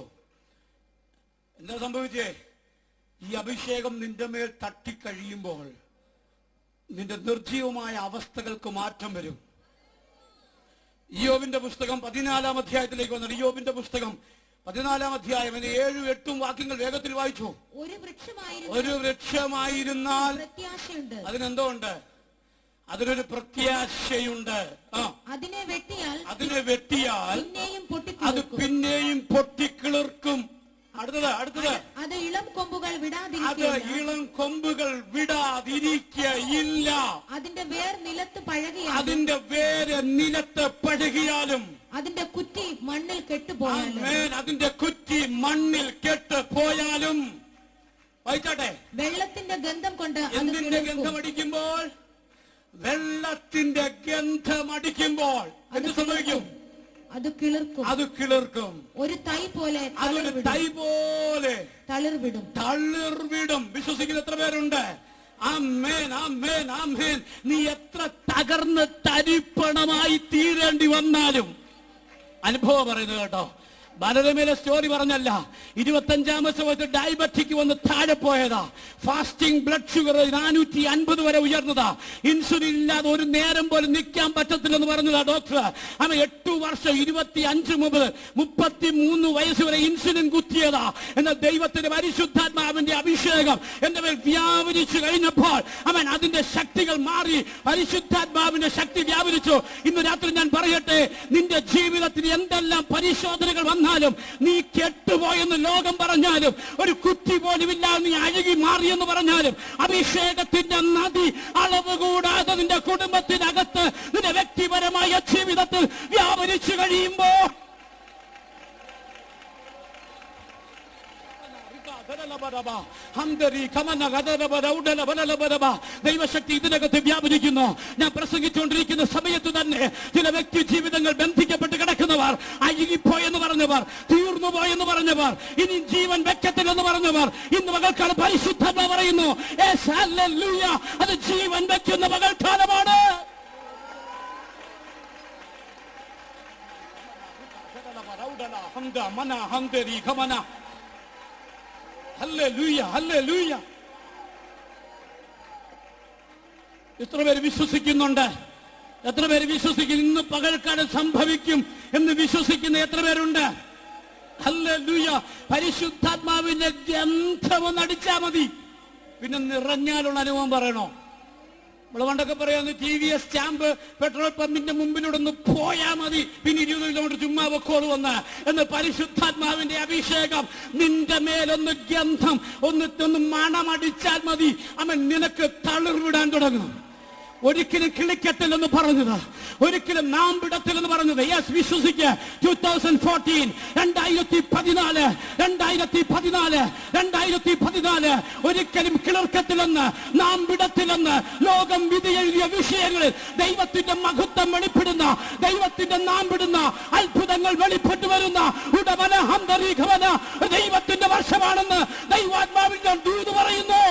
എന്താ സംഭവിച്ചേ? ഈ അഭിഷേകം നിന്റെ മേൽ തട്ടിക്കഴിയുമ്പോൾ നിന്റെ നിർജീവമായ അവസ്ഥകൾക്ക് മാറ്റം വരും. ഇയ്യോബിന്റെ പുസ്തകം 14-ാം അധ്യായത്തിലേക്ക് വന്നത്. ഇയ്യോബിന്റെ പുസ്തകം 14-ാം അധ്യായം 7-8 വാക്യങ്ങൾ വേഗത്തിൽ വായിച്ചു. ഒരു വൃക്ഷമായിരുന്നാൽ അതിനെന്തോ ഉണ്ട്, അതിനൊരു പ്രത്യാശയുണ്ട്. അതിനെ വെട്ടിയാൽ അത് പിന്നെയും പൊട്ടിക്കിളിർക്കും. അടുത്തത് അത് ഇളം കൊമ്പുകൾ വിടാതിരിക്കയില്ല. അതിന്റെ വേർ നിലത്ത് പഴകിയാലും അതിന്റെ കുറ്റി മണ്ണിൽ കെട്ടുപോയാലും വായിച്ചാട്ടെ. വെള്ളത്തിന്റെ ഗന്ധം കൊണ്ട് എന്തിന്റെ ഗന്ധമടിക്കുമ്പോൾ എന്ത് സംഭവിക്കും? അത് കിളിർക്കും. ഒരു തൈ പോലെ തളിർവിടും. വിശ്വസിക്കുന്ന എത്ര പേരുണ്ട്? ആമേൻ. നീ എത്ര തകർന്ന് തരിപ്പണമായി തീരേണ്ടി വന്നാലും, അനുഭവം പറയുന്നത് കേട്ടോ, ബാലരമയിലെ സ്റ്റോറി പറഞ്ഞല്ല, 25-ാമത്തെ വയസ്സിൽ ഡയബറ്റിക് വന്ന് താഴെ പോയതാ. ഫാസ്റ്റിംഗ് ബ്ലഡ് ഷുഗർ 450 വരെ ഉയർന്നതാ. ഇൻസുലിൻ ഇല്ലാതെ ഒരു നേരം പോലും നിൽക്കാൻ പറ്റത്തില്ലെന്ന് പറഞ്ഞതാ ഡോക്ടർ. അവൻ 8 വർഷം 25 മുതൽ 33 വയസ്സ് വരെ ഇൻസുലിൻ കുത്തിയതാ. എന്നാൽ ദൈവത്തിന്റെ പരിശുദ്ധാത്മാവിന്റെ അഭിഷേകം എന്റെ മേൽ വ്യാപരിച്ചു കഴിഞ്ഞപ്പോൾ അവൻ അതിന്റെ ശക്തികൾ മാറി, പരിശുദ്ധാത്മാവിന്റെ ശക്തി വ്യാപരിച്ചു. ഇന്ന് രാത്രി ഞാൻ പറയട്ടെ, നിന്റെ ജീവിതത്തിൽ എന്തെല്ലാം പരിശോധനകൾ വന്നാലും, നീ കെട്ടുപോയെന്ന് ലോകം പറഞ്ഞാലും, ഒരു കുറ്റി പോലും ഇല്ലാതെ നീ അഴുകി മാറിയെന്ന് പറഞ്ഞാലും, അഭിഷേകത്തിന്റെ നദി അളവ് കൂടാതെ നിന്റെ കുടുംബത്തിനകത്ത് നിന്റെ വ്യക്തിപരമായ ജീവിതത്തിൽ വ്യാപരിച്ചു കഴിയുമ്പോ ദൈവശക്തി ഇതിനകത്ത് വ്യാപരിക്കുന്നു. ഞാൻ പ്രസംഗിച്ചുകൊണ്ടിരിക്കുന്ന സമയത്ത് തന്നെ ചില വ്യക്തി ജീവിതങ്ങൾ ബന്ധിക്കപ്പെട്ട് കിടക്കുന്നവർ, അഴുകിപ്പോയെന്ന് പറഞ്ഞവർ, തീർന്നു പോയെന്ന് പറഞ്ഞവർ, ഇനി ജീവൻ വെക്കത്തില്ലെന്ന് പറഞ്ഞവർ, ഇന്ന് മകൾക്കാണ് പരിശുദ്ധത പറയുന്നു. അത് ജീവൻ വെക്കുന്ന മകൾക്കാലമാണ്. Hallelujah, hallelujah. എത്ര പേര് വിശ്വസിക്കുന്നുണ്ട്? എത്ര പേര് വിശ്വസിക്കുന്നു ഇന്ന് പകൽക്കാലം സംഭവിക്കും എന്ന് വിശ്വസിക്കുന്ന എത്ര പേരുണ്ട്? ഹല്ലേലൂയ. പരിശുദ്ധാത്മാവിന്റെ ഗന്ധം അടിച്ചാ മതി, പിന്നെ നിറഞ്ഞാലുള്ള അനുഭവം പറയണോ? നമ്മൾ പണ്ടൊക്കെ പറയാന്ന് TVS സ്റ്റാമ്പ് പെട്രോൾ പമ്പിന്റെ മുമ്പിലൂടെ ഒന്ന് പോയാ മതി, പിന്നെ 20 കിലോമീറ്റർ ചുമ്മാ വെക്കോട് വന്ന്. എന്ന് പരിശുദ്ധാത്മാവിന്റെ അഭിഷേകം നിന്റെ മേലൊന്ന് ഗന്ധം ഒന്ന് മണമടിച്ചാൽ മതി, അവൻ നിനക്ക് തളിർവിടാൻ തുടങ്ങും. ഒരിക്കലും കിളിക്കത്തില്ലെന്ന് പറഞ്ഞത്, ഒരിക്കലും നാമ്പിടത്തില്ലെന്ന് പറഞ്ഞത്. യെസ്, വിശ്വസിക്കുക. 2014 2014 ഒരിക്കലും കിളിർക്കത്തില്ലെന്ന്, നാമ്പിടത്തില്ലെന്ന് ലോകം വിധി എഴുതിയ വിഷയങ്ങളിൽ ദൈവത്തിന്റെ മഹത്വം വെളിപ്പെടുന്ന, ദൈവത്തിന്റെ നാമ്പിടുന്ന അത്ഭുതങ്ങൾ വെളിപ്പെട്ടു വരുന്ന ഉടമന ഹംദരീഖവന ദൈവത്തിന്റെ വർഷമാണെന്ന് ദൈവാത്മാവിന്റെ ദൂത് പറയുന്നു.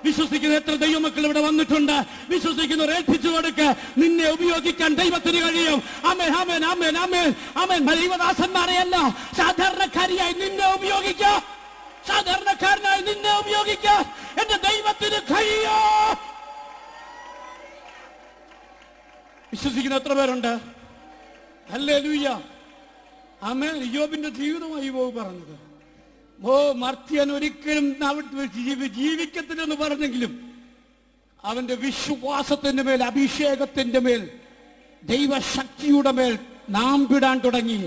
വിശ്വസിക്കുന്ന എത്ര ദൈവമക്കൾ ഇവിടെ വന്നിട്ടുണ്ട്? വിശ്വസിക്കുന്നവർ ഏൽപ്പിച്ചു കൊടുക്ക്. നിന്നെ ഉപയോഗിക്കാൻ ദൈവത്തിന് കഴിയും. ആമേൻ, ആമേൻ, ആമേൻ, ആമേൻ, ആമേൻ. ദൈവദാസന്മാരെയല്ല, സാധാരണക്കാരിയായി നിന്നെ ഉപയോഗിക്കാം, സാധാരണക്കാരനായി നിന്നെ ഉപയോഗിക്കാം എന്റെ ദൈവത്തിന് കഴിയോ? വിശ്വസിക്കുന്ന എത്ര പേരുണ്ട്? ഹല്ലേലൂയ, ആമേൻ. യോബിന്റെ ജീവിതമായി യോബ് പറഞ്ഞത്, മർത്യൻ ഒരിക്കലും ജീവിക്കത്തില്ലെന്ന് പറഞ്ഞെങ്കിലും അവന്റെ വിശ്വാസത്തിന്റെ മേൽ, അഭിഷേകത്തിന്റെ മേൽ, ദൈവശക്തിയുടെ മേൽ നാമ്പിടാൻ തുടങ്ങി.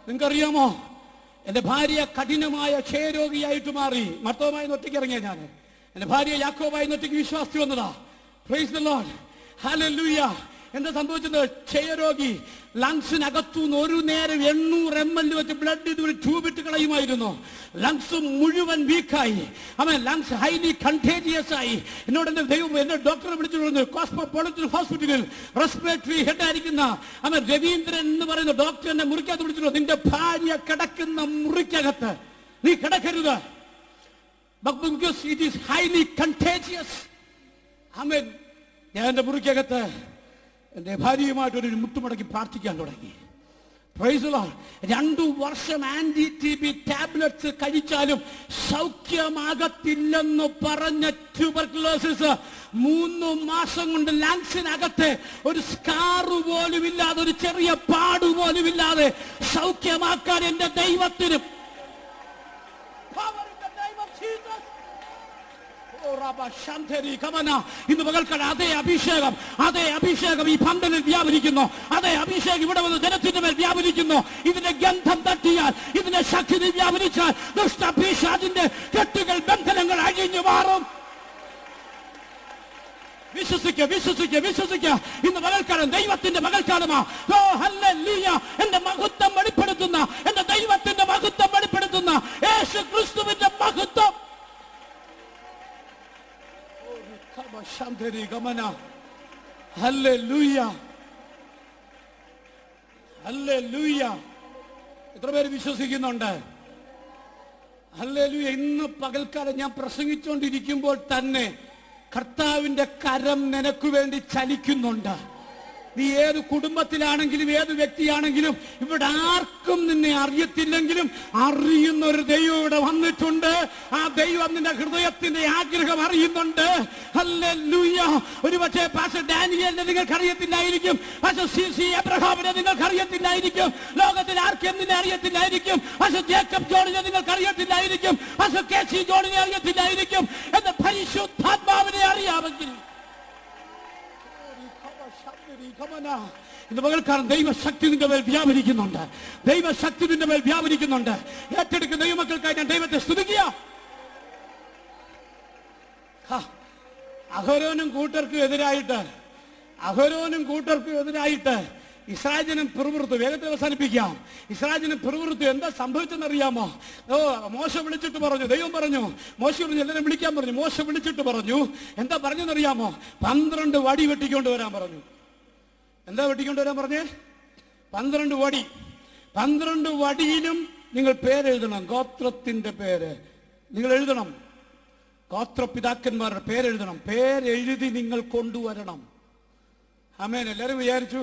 നിങ്ങൾക്കറിയാമോ, എന്റെ ഭാര്യ കഠിനമായ ക്ഷയരോഗിയായിട്ട് മാറി. മർത്തോമായി ഒറ്റയ്ക്ക് ഇറങ്ങിയ ഞാൻ, എന്റെ ഭാര്യ യാക്കോബായി ഒറ്റയ്ക്ക് വിശ്വാസത്തിൽ വന്നതാ. Price the Lord, hallelujah. എന്താ സംഭവിച്ചത്? ക്ഷയരോഗി, ലങ്സിനകത്തുനിന്ന് ഒരു നേരം 800 ml വെച്ച് ബ്ലഡ് ഇതുവരെ ട്യൂബിട്ട് കളയുമായിരുന്നു. ലങ്സ് മുഴുവൻ വീക്കായി, അവൻ ലങ്സ് ഹൈലി കണ്ടേജിയസ് ആയി. എന്നോട് എന്റെ ദൈവം, എന്റെ ഡോക്ടറെ വിളിച്ചിട്ടുണ്ട്. കോസ്മോപൊളിറ്റൻ ഹോസ്പിറ്റലിൽ റെസ്പിറേറ്ററി ഹെഡ് ആയിരിക്കുന്ന അവൻ രവീന്ദ്രൻ എന്ന് പറയുന്ന ഡോക്ടർ എന്നെ മുറിക്കകത്ത് വിളിച്ചിട്ടുണ്ട്. നിന്റെ ഭാര്യ കിടക്കുന്ന മുറിക്കകത്ത് നീ കിടക്കരുത്, because it is highly contagious. അവൻ, ഞാൻ എന്റെ മുറിക്കകത്ത് എന്റെ ഭാര്യയുമായിട്ടൊരു മുട്ടുമടക്കി പ്രാർത്ഥിക്കാൻ തുടങ്ങി. Price the Lord. 2 വർഷം ആന്റി TB ടാബ്ലറ്റ്സ് കഴിച്ചാലും സൗഖ്യമാകത്തില്ലെന്ന് പറഞ്ഞ ട്യൂബർക്കുലോസിസ് 3 മാസം കൊണ്ട് ലങ്സിനകത്ത് ഒരു സ്കാറ് പോലും ഇല്ലാതെ, ഒരു ചെറിയ പാട് പോലും ഇല്ലാതെ സൗഖ്യമാക്കാൻ എന്റെ ദൈവത്തിന് ഇന്ന് പകൽക്കാലം അതേ അഭിഷേകം ഈ പന്തലിൽ വ്യാപരിക്കുന്നു. അതേ അഭിഷേകം ഇവിടെ വന്ന് ജനത്തിന്റെ മേൽ വ്യാപരിക്കുന്നു. ഇതിന്റെ ഗന്ധം തട്ടിയാൽ, ഇതിന്റെ ശക്തി വ്യാപരിച്ചാൽ ദുഷ്ടപിശാചിന്റെ കെട്ടുകൾ, ബന്ധനങ്ങൾ അഴിഞ്ഞു മാറും. വിശ്വസിക്കുക. ഇന്ന് പകൽക്കാലം ദൈവത്തിന്റെ പകൽക്കാലമാ. ഓ ഹല്ലേലൂയ. എന്റെ മഹത്വം വെളിപ്പെടുത്തുന്ന, എന്റെ ദൈവത്തിന്റെ മഹത്വം വെളിപ്പെടുത്തുന്ന യേശു ക്രിസ്തുവിന്റെ മഹത്വം. Hallelujah, hallelujah. എത്ര പേര് വിശ്വസിക്കുന്നുണ്ട്? ഹല്ലേലൂയ. ഇന്ന് പകൽക്കാലം ഞാൻ പ്രസംഗിച്ചുകൊണ്ടിരിക്കുമ്പോൾ തന്നെ കർത്താവിന്റെ കരം നിനക്ക് വേണ്ടി ചലിക്കുന്നുണ്ട്. നീ ഏത് കുടുംബത്തിലാണെങ്കിലും ഏത് വ്യക്തിയാണെങ്കിലും ഇവിടെ ആർക്കും നിന്നെ അറിയത്തില്ലെങ്കിലും അറിയുന്ന ഒരു ദൈവം ഇവിടെ വന്നിട്ടുണ്ട്. ആ ദൈവം നിന്റെ ഹൃദയത്തിന്റെ ആഗ്രഹം അറിയുന്നുണ്ട്. ഹല്ലേലൂയ. ഒരു പക്ഷേ പാസ്റ്റർ ഡാനിയലിനെ നിങ്ങൾക്ക് അറിയത്തില്ലായിരിക്കും, പാസ്റ്റർ സി എബ്രഹാമിനെ നിങ്ങൾക്ക് അറിയത്തില്ലായിരിക്കും, ലോകത്തിൽ ആർക്കും നിന്നെ അറിയത്തില്ലായിരിക്കും, പാസ്റ്റർ ജേക്കബ് ജോണിനെ നിങ്ങൾക്ക് അറിയത്തില്ലായിരിക്കും, പാസ്റ്റർ കെ സി ജോണിനെ അറിയത്തില്ലായിരിക്കും. എന്ന പരിശുദ്ധാത്മാവിനെ അറിയാമെങ്കിൽ ഇന്ന് പകൽക്കാലം ദൈവശക്തി നിന്റെ മേൽ വ്യാപരിക്കുന്നുണ്ട്. ദൈവശക്തി നിന്റെ മേൽ വ്യാപരിക്കുന്നുണ്ട്. ഏറ്റെടുക്കുന്ന ദൈവമക്കൾക്കായി ഞാൻ ദൈവത്തെ സ്തുതിക്കുക. അഹരോനും കൂട്ടർക്കും എതിരായിട്ട് ഇസ്രായേലിനും പിറുപിറുത്തു. വേഗത്തിൽ അവസാനിപ്പിക്കാം. ഇസ്രായേലിനും പിറുപിറുത്തു. എന്താ സംഭവിച്ചെന്നറിയാമോ? മോശ വിളിച്ചിട്ട് പറഞ്ഞു, ദൈവം പറഞ്ഞു, മോശ പറഞ്ഞു എല്ലാവരും വിളിക്കാൻ പറഞ്ഞു. മോശ വിളിച്ചിട്ട് പറഞ്ഞു, എന്താ പറഞ്ഞെന്നറിയാമോ? 12 വടി വെട്ടിക്കൊണ്ട് വരാൻ പറഞ്ഞു. എന്താ വെട്ടിക്കൊണ്ട് വരാൻ പറഞ്ഞേ? 12 വടി. 12 വടിയിലും നിങ്ങൾ പേരെഴുതണം. ഗോത്രത്തിന്റെ പേര് നിങ്ങൾ എഴുതണം. ഗോത്രപിതാക്കന്മാരുടെ പേരെഴുതണം. പേരെഴുതി നിങ്ങൾ കൊണ്ടുവരണം. ആമേൻ. എല്ലാവരും വിചാരിച്ചു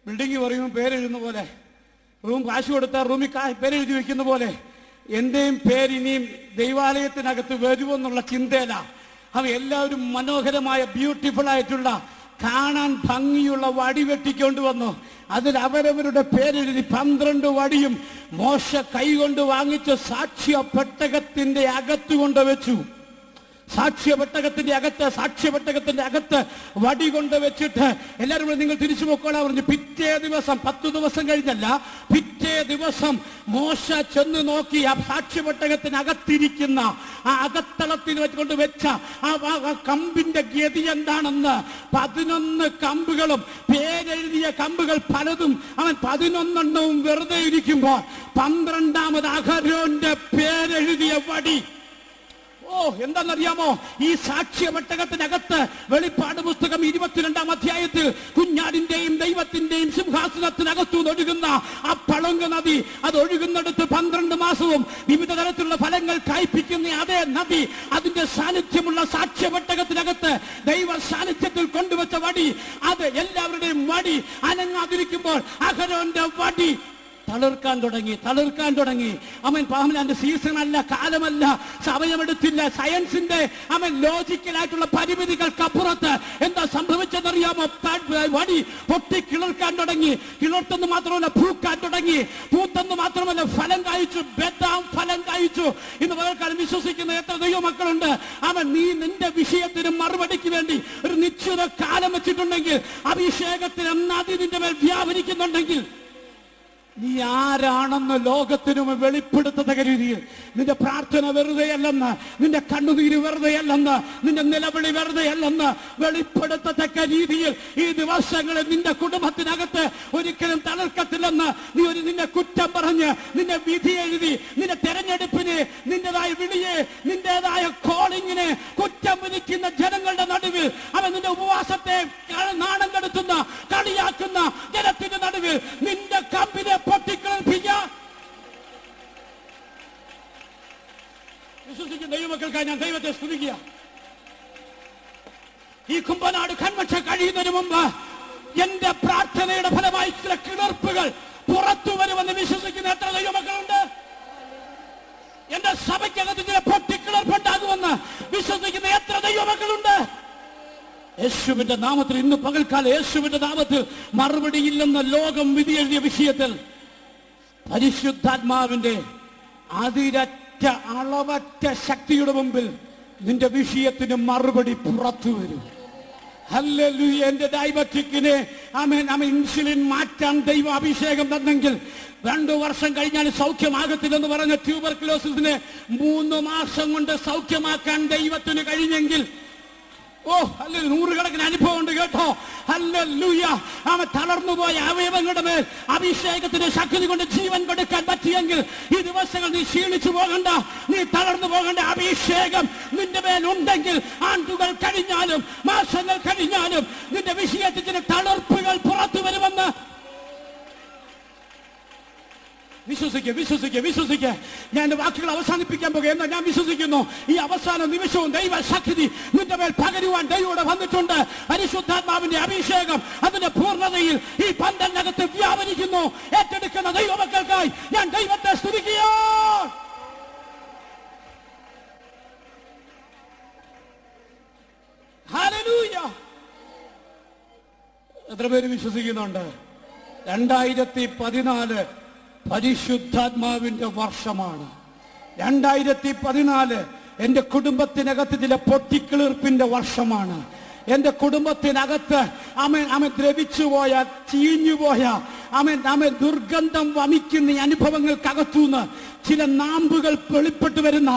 ബിൽഡിംഗ് പറയുമ്പോൾ പേരെഴുതുന്ന പോലെ, റൂം കാശ് കൊടുത്താൽ റൂമിൽ പേരെഴുതി വെക്കുന്ന പോലെ എന്റെയും പേരിനിയും ദൈവാലയത്തിനകത്ത് വരുമെന്നുള്ള ചിന്തയില അവ എല്ലാവരും മനോഹരമായ ബ്യൂട്ടിഫുൾ ആയിട്ടുള്ള കാണാൻ ഭംഗിയുള്ള വടി വെട്ടിക്കൊണ്ട് വന്നു. അതിൽ അവരവരുടെ പേരെഴുതി 12 വടിയും മോശ കൈകൊണ്ട് വാങ്ങിച്ച സാക്ഷ്യ പെട്ടകത്തിന്റെ അകത്ത് കൊണ്ടുവച്ചു. സാക്ഷ്യപെട്ടകത്തിന്റെ അകത്ത് വടി കൊണ്ട് വെച്ചിട്ട് എല്ലാവരും നിങ്ങൾ തിരിച്ചു പോക്കോളാ പറഞ്ഞു. പിറ്റേ ദിവസം 10 ദിവസം കഴിഞ്ഞല്ല, പിറ്റേ ദിവസം മോശ ചെന്ന് നോക്കി ആ സാക്ഷ്യപെട്ടകത്തിനകത്തിരിക്കുന്ന ആ അകത്തളത്തിൽ വെച്ചുകൊണ്ട് വെച്ച ആ കമ്പിന്റെ ഗതി എന്താണെന്ന്. 11 കമ്പുകളും പേരെഴുതിയ കമ്പുകൾ പലതും അവൻ 11 വെറുതെ ഇരിക്കുമ്പോൾ 12ാമത് അഹരോന്റെ പേരെഴുതിയ വടി. എന്താണെന്നറിയാമോ? ഈ സാക്ഷ്യപെട്ടകത്തിനകത്ത് വെളിപ്പാട് പുസ്തകം 22-ാം അധ്യായത്തിൽ കുഞ്ഞാടിന്റെയും ദൈവത്തിന്റെയും സിംഹാസനത്തിനകത്തു ഒഴുകുന്ന ആ പളങ്ക് നദി, അത് ഒഴുകുന്നിടത്ത് 12 മാസവും വിവിധ തരത്തിലുള്ള ഫലങ്ങൾ കായ്പിക്കുന്ന അതേ നദി, അതിന്റെ സാന്നിധ്യമുള്ള സാക്ഷ്യപെട്ടകത്തിനകത്ത് ദൈവ സാന്നിധ്യത്തിൽ കൊണ്ടുവച്ച വടി, അത് എല്ലാവരുടെയും വടി അനങ്ങാതിരിക്കുമ്പോൾ അഹരോന്റെ വടി തളിർക്കാൻ തുടങ്ങി. അവൻ പാമലാന്റെ സീസണല്ല, കാലമല്ല, സമയമെടുത്തില്ല. സയൻസിന്റെ അവൻ ലോജിക്കലായിട്ടുള്ള പരിമിതികൾക്കപ്പുറത്ത് എന്താ സംഭവിച്ചെന്നറിയാമോ? വടി പൊട്ടി കിളിർക്കാൻ തുടങ്ങി. കിളിർത്തെന്ന് മാത്രമല്ല പൂക്കാൻ തുടങ്ങി. പൂത്തെന്ന് മാത്രമല്ല ഫലം കായ്ച്ചു. ബദാം ഫലം കായ്ച്ചു. ഇന്ന് പകൽക്കാലം വിശ്വസിക്കുന്ന എത്ര ദൈവമക്കളുണ്ട്? അവൻ നീ നിന്റെ വിഷയത്തിന് മറുപടിക്ക് വേണ്ടി ഒരു നിശ്ചിത കാലം വെച്ചിട്ടുണ്ടെങ്കിൽ, അഭിഷേകത്തിന് നദി നിന്റെ മേൽ വ്യാപരിക്കുന്നുണ്ടെങ്കിൽ, നീ ആരാണെന്ന് ലോകത്തിനും വെളിപ്പെടുത്തത്തക്ക രീതിയിൽ നിന്റെ പ്രാർത്ഥന വെറുതെയല്ലെന്ന്, നിന്റെ കണ്ണുനീര് വെറുതെയല്ലെന്ന്, നിന്റെ നിലവിളി വെറുതെയല്ലെന്ന് വെളിപ്പെടുത്തത്തക്ക രീതിയിൽ ഈ ദിവസങ്ങളിൽ നിന്റെ കുടുംബത്തിനകത്ത് ഒരിക്കലും തളർക്കത്തില്ലെന്ന് നിന്നെ കുറ്റം പറഞ്ഞ്, നിന്റെ വിധി എഴുതി, നിന്റെ തെരഞ്ഞെടുപ്പിനെ, നിന്റേതായ വിളിയെ, നിന്റേതായ കോളിങ്ങിനെ കുറ്റം വിധിക്കുന്ന ജനങ്ങളുടെ നടുവിൽ, അവൻ നിന്റെ ഉപവാസത്തെ നാണം കെടുത്തുന്ന കളിയാക്കുന്ന ജനത്തിന്റെ നടുവിൽ നിന്റെ കമ്പിനെ പൊട്ടിക്കളപ്പിക്കാൻ വിശ്വസിക്കുന്ന ദൈവമക്കൾക്കായി ഞാൻ ദൈവത്തെ സ്തുതിക്കുക. ഈ കുമ്പനാട് കൺവെൻഷൻ കഴിയുന്നതിന് മുമ്പ് എന്റെ പ്രാർത്ഥനയുടെ ഫലമായി ചില കിളർപ്പുകൾ പുറത്തു വരുമെന്ന് വിശ്വസിക്കുന്ന എത്ര ദൈവമക്കളുണ്ട്? എന്റെ സഭയ്ക്കകത്ത് ചില പൊട്ടിക്കിളർപ്പുണ്ടാകുമെന്ന് വിശ്വസിക്കുന്ന എത്ര ദൈവമക്കളുണ്ട്? യേശുവിന്റെ നാമത്തിൽ ഇന്ന് പകൽക്കാലം യേശുവിന്റെ നാമത്തിൽ മറുപടിയില്ലെന്ന ലോകം വിധി എഴുതിയ വിഷയത്തിൽ പരിശുദ്ധാത്മാവിന്റെ അതിരറ്റ അളവറ്റ ശക്തിയുടെ മുമ്പിൽ നിന്റെ വിഷയത്തിന് മറുപടി പുറത്തു വരും. ഹല്ലേലൂയ. എന്റെ ഡയബറ്റിക്കിനെ ഇൻസുലിൻ മാറ്റാൻ ദൈവ അഭിഷേകം തന്നെങ്കിൽ 2 വർഷം കഴിഞ്ഞാൽ സൗഖ്യമാകത്തില്ലെന്ന് പറഞ്ഞ ട്യൂബർക്ലോസിസിനെ 3 മാസം കൊണ്ട് സൗഖ്യമാക്കാൻ ദൈവത്തിന് കഴിഞ്ഞെങ്കിൽ, അല്ലെങ്കിൽ 100 കണക്കിന് അനുഭവം ഉണ്ട് കേട്ടോ. ഹല്ലേലൂയ. അവൻ തളർന്നുപോയ അവയവങ്ങളുടെ മേൽ അഭിഷേകത്തിന്റെ ശക്തി കൊണ്ട് ജീവൻ കൊടുക്കാൻ പറ്റിയെങ്കിൽ ഈ ദിവസങ്ങൾ നീ ക്ഷീണിച്ചു പോകണ്ട, നീ തളർന്നു പോകണ്ട. അഭിഷേകം നിന്റെ മേൽ ഉണ്ടെങ്കിൽ ആണ്ടുകൾ കഴിഞ്ഞാലും മാസങ്ങൾ കഴിഞ്ഞാലും നിന്റെ വിഷയത്തിന് തളർപ്പുകൾ പുറത്തു വരുമെന്ന് വിശ്വസിക്കുക. ഞാൻ എന്റെ വാക്കുകൾ അവസാനിപ്പിക്കാൻ പോകുക. എന്നാൽ ഞാൻ വിശ്വസിക്കുന്നു ഈ അവസാന നിമിഷവും ദൈവശക്തി നിന്റെ മേൽ പകരുവാൻ ദൈവം വന്നിട്ടുണ്ട്. പരിശുദ്ധാത്മാവിന്റെ അഭിഷേകം അതിന്റെ പൂർണ്ണതയിൽ ഈ പന്തലിനകത്ത് വ്യാപരിക്കുന്നു. ഏറ്റെടുക്കുന്ന ദൈവമക്കൾക്കായി ഞാൻ ദൈവത്തെ സ്തുതിക്കുകയാണ്. ഹല്ലേലൂയ. എത്ര പേര് വിശ്വസിക്കുന്നുണ്ട്? 2014 പരിശുദ്ധാത്മാവിന്റെ വർഷമാണ്. 2014 എന്റെ കുടുംബത്തിനകത്ത് ചില പൊട്ടിക്കിളിർപ്പിന്റെ വർഷമാണ്. എന്റെ കുടുംബത്തിനകത്ത് അമൻ ദ്രവിച്ചുപോയ, ചീഞ്ഞുപോയ, അമൻ ദുർഗന്ധം വമിക്കുന്ന ഈ അനുഭവങ്ങൾക്കകത്തുനിന്ന് ചില നാമ്പുകൾ വെളിപ്പെട്ടു വരുന്ന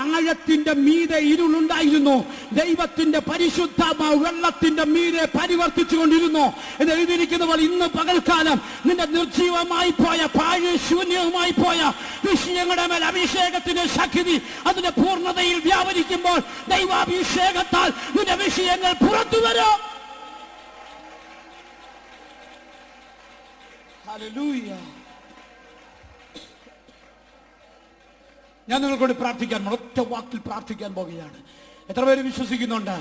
ആഴത്തിന്റെ മീതെ ഇരുളുണ്ടായിരുന്നു. ദൈവത്തിന്റെ പരിശുദ്ധാത്മാവ് വെള്ളത്തിന്റെ മീതെ പരിവർത്തിച്ചു കൊണ്ടിരുന്നു എന്ന് എഴുതിയിരിക്കുന്ന പോലെ ഇന്ന് പകൽക്കാലം നിന്റെ നിർജീവമായി പോയ, പാഴ് ശൂന്യവുമായി പോയ വിഷയങ്ങളുടെ മേൽ അഭിഷേകത്തിന്റെ ശക്തി അതിന്റെ പൂർണ്ണതയിൽ വ്യാപരിക്കുമ്പോൾ ദൈവാഭിഷേകത്താൽ നിന്റെ വിഷയങ്ങൾ പുറത്തു വരും. ഹല്ലേലൂയ. ഞാൻ നിങ്ങൾക്കൂടി പ്രാർത്ഥിക്കാൻ, ഒറ്റ വാക്കിൽ പ്രാർത്ഥിക്കാൻ പോകുകയാണ്. എത്ര പേര് വിശ്വസിക്കുന്നുണ്ട്?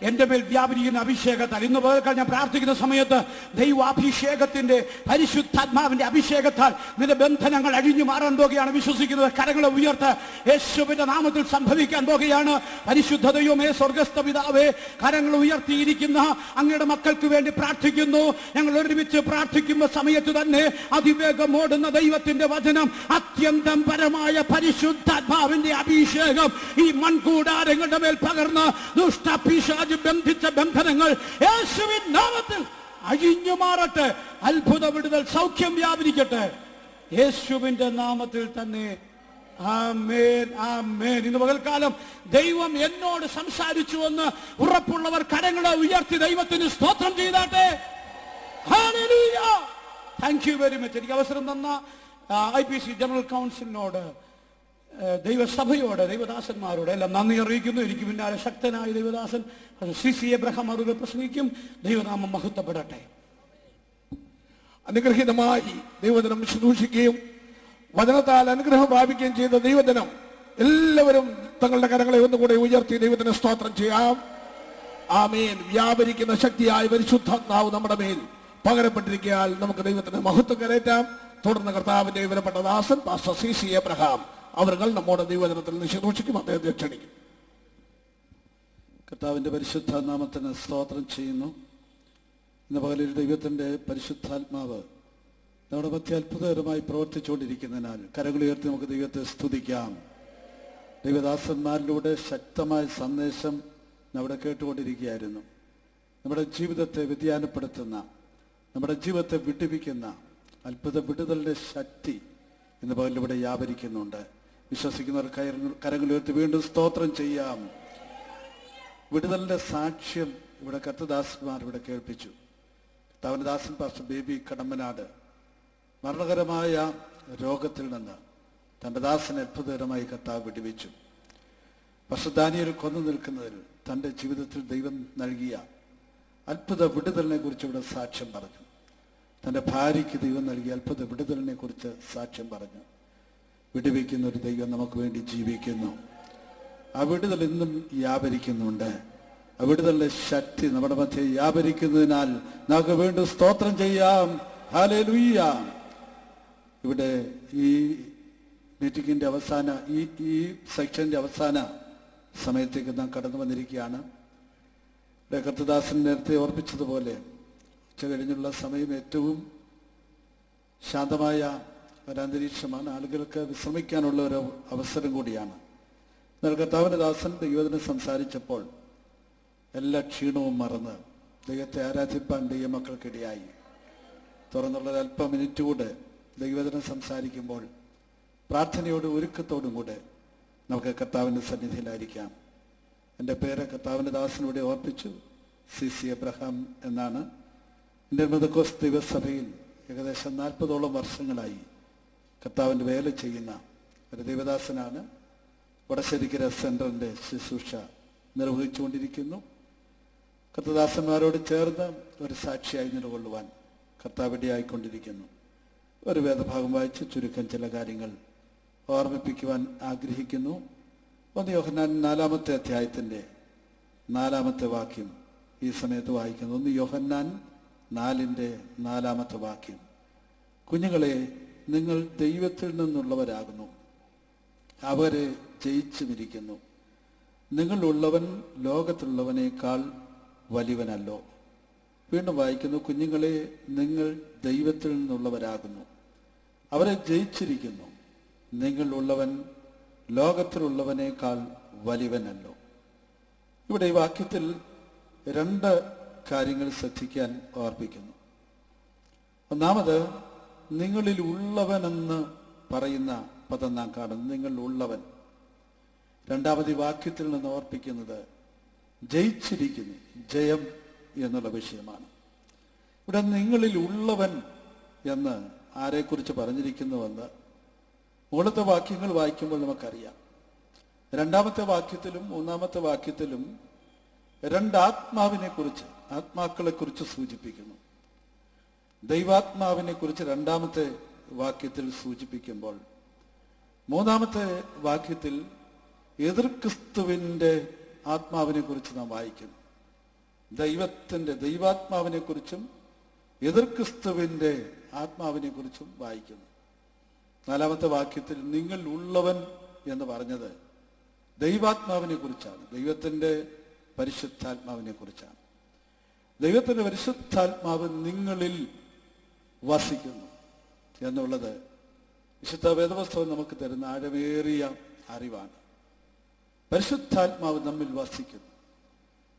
എന്റെ മേൽ വ്യാപരിക്കുന്ന അഭിഷേകത്താൽ ഇന്ന് പകൽക്കാൽ ഞാൻ പ്രാർത്ഥിക്കുന്ന സമയത്ത് ദൈവാഭിഷേകത്തിന്റെ പരിശുദ്ധാത്മാവിന്റെ അഭിഷേകത്താൽ നിന്റെ ബന്ധനങ്ങൾ അഴിഞ്ഞു മാറാൻ പോകുകയാണ്. വിശ്വസിക്കുന്നത് കരങ്ങളെ ഉയർത്ത് യേശുവിന്റെ നാമത്തിൽ സംഭവിക്കാൻ പോകുകയാണ്. പരിശുദ്ധ ദൈവമേ, സ്വർഗസ്ഥ പിതാവേ, കരങ്ങൾ ഉയർത്തിയിരിക്കുന്ന അങ്ങയുടെ മക്കൾക്ക് വേണ്ടി പ്രാർത്ഥിക്കുന്നു. ഞങ്ങൾ ഒരുമിച്ച് പ്രാർത്ഥിക്കുന്ന സമയത്ത് തന്നെ അതിവേഗം ഓടുന്ന ദൈവത്തിന്റെ വചനം, അത്യന്തം പരമായ പരിശുദ്ധാത്മാവിന്റെ അഭിഷേകം ഈ മൺകൂടാരങ്ങളുടെ മേൽ പകർന്ന് ദുഷ്ടപിശാച് ബന്ധിച്ച ബന്ധനങ്ങൾ യേശുവിൻ നാമത്തിൽ അഴിഞ്ഞു മാറട്ടെ. അത്ഭുത വിടുതൽ, സൗഖ്യം വ്യാപരിക്കട്ടെ യേശുവിന്റെ നാമത്തിൽ തന്നെ. ആമേൻ, ആമേൻ. ഇന്ന് പകൽക്കാലം ദൈവം എന്നോട് സംസാരിച്ചു എന്ന് ഉറപ്പുള്ളവർ കരങ്ങളെ ഉയർത്തി ദൈവത്തിന് സ്തോത്രം ചെയ്താട്ടെ. Hallelujah. Thank you very much. എനിക്ക് അവസരം തന്ന IPC ജനറൽ കൗൺസിലിനോട്, ദൈവസഭയോട്, ദൈവദാസന്മാരോട് എല്ലാം നന്ദി അറിയിക്കുന്നു. എനിക്ക് പിന്നാലെ ശക്തനായ ദൈവദാസൻ CC എബ്രഹാം അവരുടെ പ്രസംഗിക്കും. ദൈവനാമം മഹത്വപ്പെടട്ടെ. അനുഗ്രഹീതമായി ദൈവജനം ശുശ്രൂഷിക്കുകയും വചനത്താൽ അനുഗ്രഹം പ്രാപിക്കുകയും ചെയ്ത ദൈവജനം എല്ലാവരും തങ്ങളുടെ കരങ്ങളെ ഒന്നുകൂടെ ഉയർത്തി ദൈവത്തിന് സ്തോത്രം ചെയ്യാം. ആമേൻ. വ്യാപരിക്കുന്ന ശക്തിയായ പരിശുദ്ധാത്മാവ് നമ്മുടെ മേൽ പകരപ്പെട്ടിരിക്കാൻ നമുക്ക് ദൈവത്തിന് മഹത്വം കരയറ്റാം. തുടർന്ന് കർത്താവിന്റെ വിവരപ്പെട്ട ദാസൻ പാസ്റ്റർ CC എബ്രഹാം അവർ നമ്മുടെ ദൈവജനത്തിൽ നിന്ന് ശുശ്രൂഷിക്കും. അദ്ദേഹത്തെ ക്ഷണിക്കും. കർത്താവിൻ്റെ പരിശുദ്ധ നാമത്തിന് സ്തോത്രം ചെയ്യുന്നു. ഇന്ന് പകലിൽ ദൈവത്തിൻ്റെ പരിശുദ്ധാത്മാവ് നമ്മുടെ മധ്യ അത്ഭുതകരമായി പ്രവർത്തിച്ചുകൊണ്ടിരിക്കുന്നതിനാൽ കരങ്ങളുയർത്തി നമുക്ക് ദൈവത്തെ സ്തുതിക്കാം. ദൈവദാസന്മാരിലൂടെ ശക്തമായ സന്ദേശം അവിടെ കേട്ടുകൊണ്ടിരിക്കുകയായിരുന്നു. നമ്മുടെ ജീവിതത്തെ വ്യതിയാനപ്പെടുത്തുന്ന, നമ്മുടെ ജീവിതത്തെ വിടുവിക്കുന്ന അത്ഭുത വിടുതലിൻ്റെ ശക്തി ഇന്ന് പകലിലൂടെ വ്യാപരിക്കുന്നുണ്ട്. വിശ്വസിക്കുന്നവർ കരങ്ങളുയർത്തി വീണ്ടും സ്തോത്രം ചെയ്യാം. വിടുതലിന്റെ സാക്ഷ്യം ഇവിടെ കർത്തദാസന്മാർ ഇവിടെ കേൾപ്പിച്ചു. കർത്താവിന്റെ ദാസൻ പാസ്റ്റർ ബേബി കടമ്പനാട് മരണകരമായ രോഗത്തിൽ നിന്ന് തൻ്റെ ദാസനെ അത്ഭുതകരമായി കർത്താവ് വിടുവിച്ചു. പാസ്റ്റർ ദാനിയേൽ കൊന്നു നിൽക്കുന്നതിൽ തൻ്റെ ജീവിതത്തിൽ ദൈവം നൽകിയ അത്ഭുത വിടുതലിനെ കുറിച്ച് ഇവിടെ സാക്ഷ്യം പറഞ്ഞു. തൻ്റെ ഭാര്യയ്ക്ക് ദൈവം നൽകിയ അത്ഭുത വിടുതലിനെ കുറിച്ച് സാക്ഷ്യം പറഞ്ഞു. വിടുവിക്കുന്ന ഒരു ദൈവം നമുക്ക് വേണ്ടി ജീവിക്കുന്നു. ആ വിടുതൽ ഇന്നും വ്യാപരിക്കുന്നുണ്ട്. ആ വിടുതലിന്റെ ശക്തി നമ്മുടെ മധ്യേ വ്യാപരിക്കുന്നതിനാൽ നമുക്ക് വീണ്ടും സ്തോത്രം ചെയ്യാം. ഹല്ലേലൂയ. ഇവിടെ ഈ മീറ്റിംഗിന്റെ അവസാന ഈ സെക്ഷന്റെ അവസാന സമയത്തേക്ക് നാം കടന്നു വന്നിരിക്കുകയാണ്. ഇവിടെ കർത്തദാസൻ നേരത്തെ ഓർപ്പിച്ചതുപോലെ ഉച്ച കഴിഞ്ഞുള്ള സമയം ഏറ്റവും ശാന്തമായ ഒരന്തരീക്ഷമാണ്. ആളുകൾക്ക് വിശ്രമിക്കാനുള്ള ഒരു അവസരം കൂടിയാണ്. എന്നാൽ കർത്താവിന്റെ ദാസൻ ദൈവത്തിനെ സംസാരിച്ചപ്പോൾ എല്ലാ ക്ഷീണവും മറന്ന് ദൈവത്തെ ആരാധിപ്പാൻ ദൈവമക്കൾക്കിടയായി. തുറന്നുള്ള അല്പം മിനിറ്റ് കൂടെ ദൈവത്തിനെ സംസാരിക്കുമ്പോൾ പ്രാർത്ഥനയോടും ഒരുക്കത്തോടും കൂടെ നമുക്ക് കർത്താവിൻ്റെ സന്നിധിയിലായിരിക്കാം. എൻ്റെ പേര് കർത്താവിൻ്റെ ദാസനോടെ ഓർപ്പിച്ചു, CC എബ്രഹാം എന്നാണ്. ഇന്ത്യൻ പെന്തക്കോസ്ത് ദൈവസഭയിൽ ഏകദേശം 40ഓളം വർഷങ്ങളായി കർത്താവിൻ്റെ വേല ചെയ്യുന്ന ഒരു ദൈവദാസനാണ്. വടശ്ശേരിക്കര സെൻറ്ററിൻ്റെ ശുശ്രൂഷ നിർവഹിച്ചുകൊണ്ടിരിക്കുന്നു. കർത്തദാസന്മാരോട് ചേർന്ന് ഒരു സാക്ഷിയായി നിലകൊള്ളുവാൻ കർത്താവ് ഇടയായിക്കൊണ്ടിരിക്കുന്നു. ഒരു വേദഭാഗം വായിച്ച് ചുരുക്കം ചില കാര്യങ്ങൾ ഓർമ്മിപ്പിക്കുവാൻ ആഗ്രഹിക്കുന്നു. 1 യോഹന്നാൻ 4-ാമത്തെ അധ്യായത്തിൻ്റെ 4-ാമത്തെ വാക്യം ഈ സമയത്ത് വായിക്കുന്നു. 1 യോഹന്നാൻ 4-ന്റെ 4-ാമത്തെ കുഞ്ഞുങ്ങളെ, നിങ്ങൾ ദൈവത്തിൽ നിന്നുള്ളവരാകുന്നു, അവരെ ജയിച്ചുമിരിക്കുന്നു. നിങ്ങളുള്ളവൻ ലോകത്തുള്ളവനേക്കാൾ വലിയവനല്ലോ. വീണ്ടും വായിക്കുന്നു, കുഞ്ഞുങ്ങളെ, നിങ്ങൾ ദൈവത്തിൽ നിന്നുള്ളവരാകുന്നു, അവരെ ജയിച്ചിരിക്കുന്നു. നിങ്ങളുള്ളവൻ ലോകത്തിലുള്ളവനേക്കാൾ വലിയവനല്ലോ. ഇവിടെ ഈ വാക്യത്തിൽ 2 കാര്യങ്ങൾ ശ്രദ്ധിക്കാൻ ഓർപ്പിക്കുന്നു. ഒന്നാമത്, നിങ്ങളിൽ ഉള്ളവനെന്ന് പറയുന്ന പദം നാം കാണുന്നു, നിങ്ങൾ ഉള്ളവൻ. രണ്ടാമത് ഈ വാക്യത്തിൽ നിന്ന് ഓർപ്പിക്കുന്നത് ജയിച്ചിരിക്കുന്നു, ജയം എന്നുള്ള വിഷയമാണ്. ഇവിടെ നിങ്ങളിൽ ഉള്ളവൻ എന്ന് ആരെക്കുറിച്ച് പറഞ്ഞിരിക്കുന്നുവെന്ന് മുകളിലത്തെ വാക്യങ്ങൾ വായിക്കുമ്പോൾ നമുക്കറിയാം. 2-ാമത്തെ വാക്യത്തിലും 3-ാമത്തെ വാക്യത്തിലും 2 ആത്മാക്കളെ കുറിച്ച് സൂചിപ്പിക്കുന്നു. ദൈവാത്മാവിനെ കുറിച്ച് 2-ാമത്തെ വാക്യത്തിൽ സൂചിപ്പിക്കുമ്പോൾ 3-ാമത്തെ വാക്യത്തിൽ എതിർ ക്രിസ്തുവിൻ്റെ ആത്മാവിനെ കുറിച്ച് നാം വായിക്കുന്നു. ദൈവാത്മാവിനെ കുറിച്ചും എതിർ ക്രിസ്തുവിൻ്റെ ആത്മാവിനെ കുറിച്ചും വായിക്കുന്നു. 4-ാമത്തെ വാക്യത്തിൽ നിങ്ങൾ ഉള്ളവൻ എന്ന് പറഞ്ഞത് ദൈവാത്മാവിനെ കുറിച്ചാണ്, ദൈവത്തിൻ്റെ പരിശുദ്ധാത്മാവിനെ കുറിച്ചാണ്. ദൈവത്തിൻ്റെ പരിശുദ്ധാത്മാവ് നിങ്ങളിൽ വസിക്കുന്നു എന്നുള്ളത് വിശുദ്ധ വേദപുസ്തകം നമുക്ക് തരുന്ന ആഴമേറിയ അറിവാണ്. പരിശുദ്ധാത്മാവ് നമ്മിൽ വസിക്കുന്നു.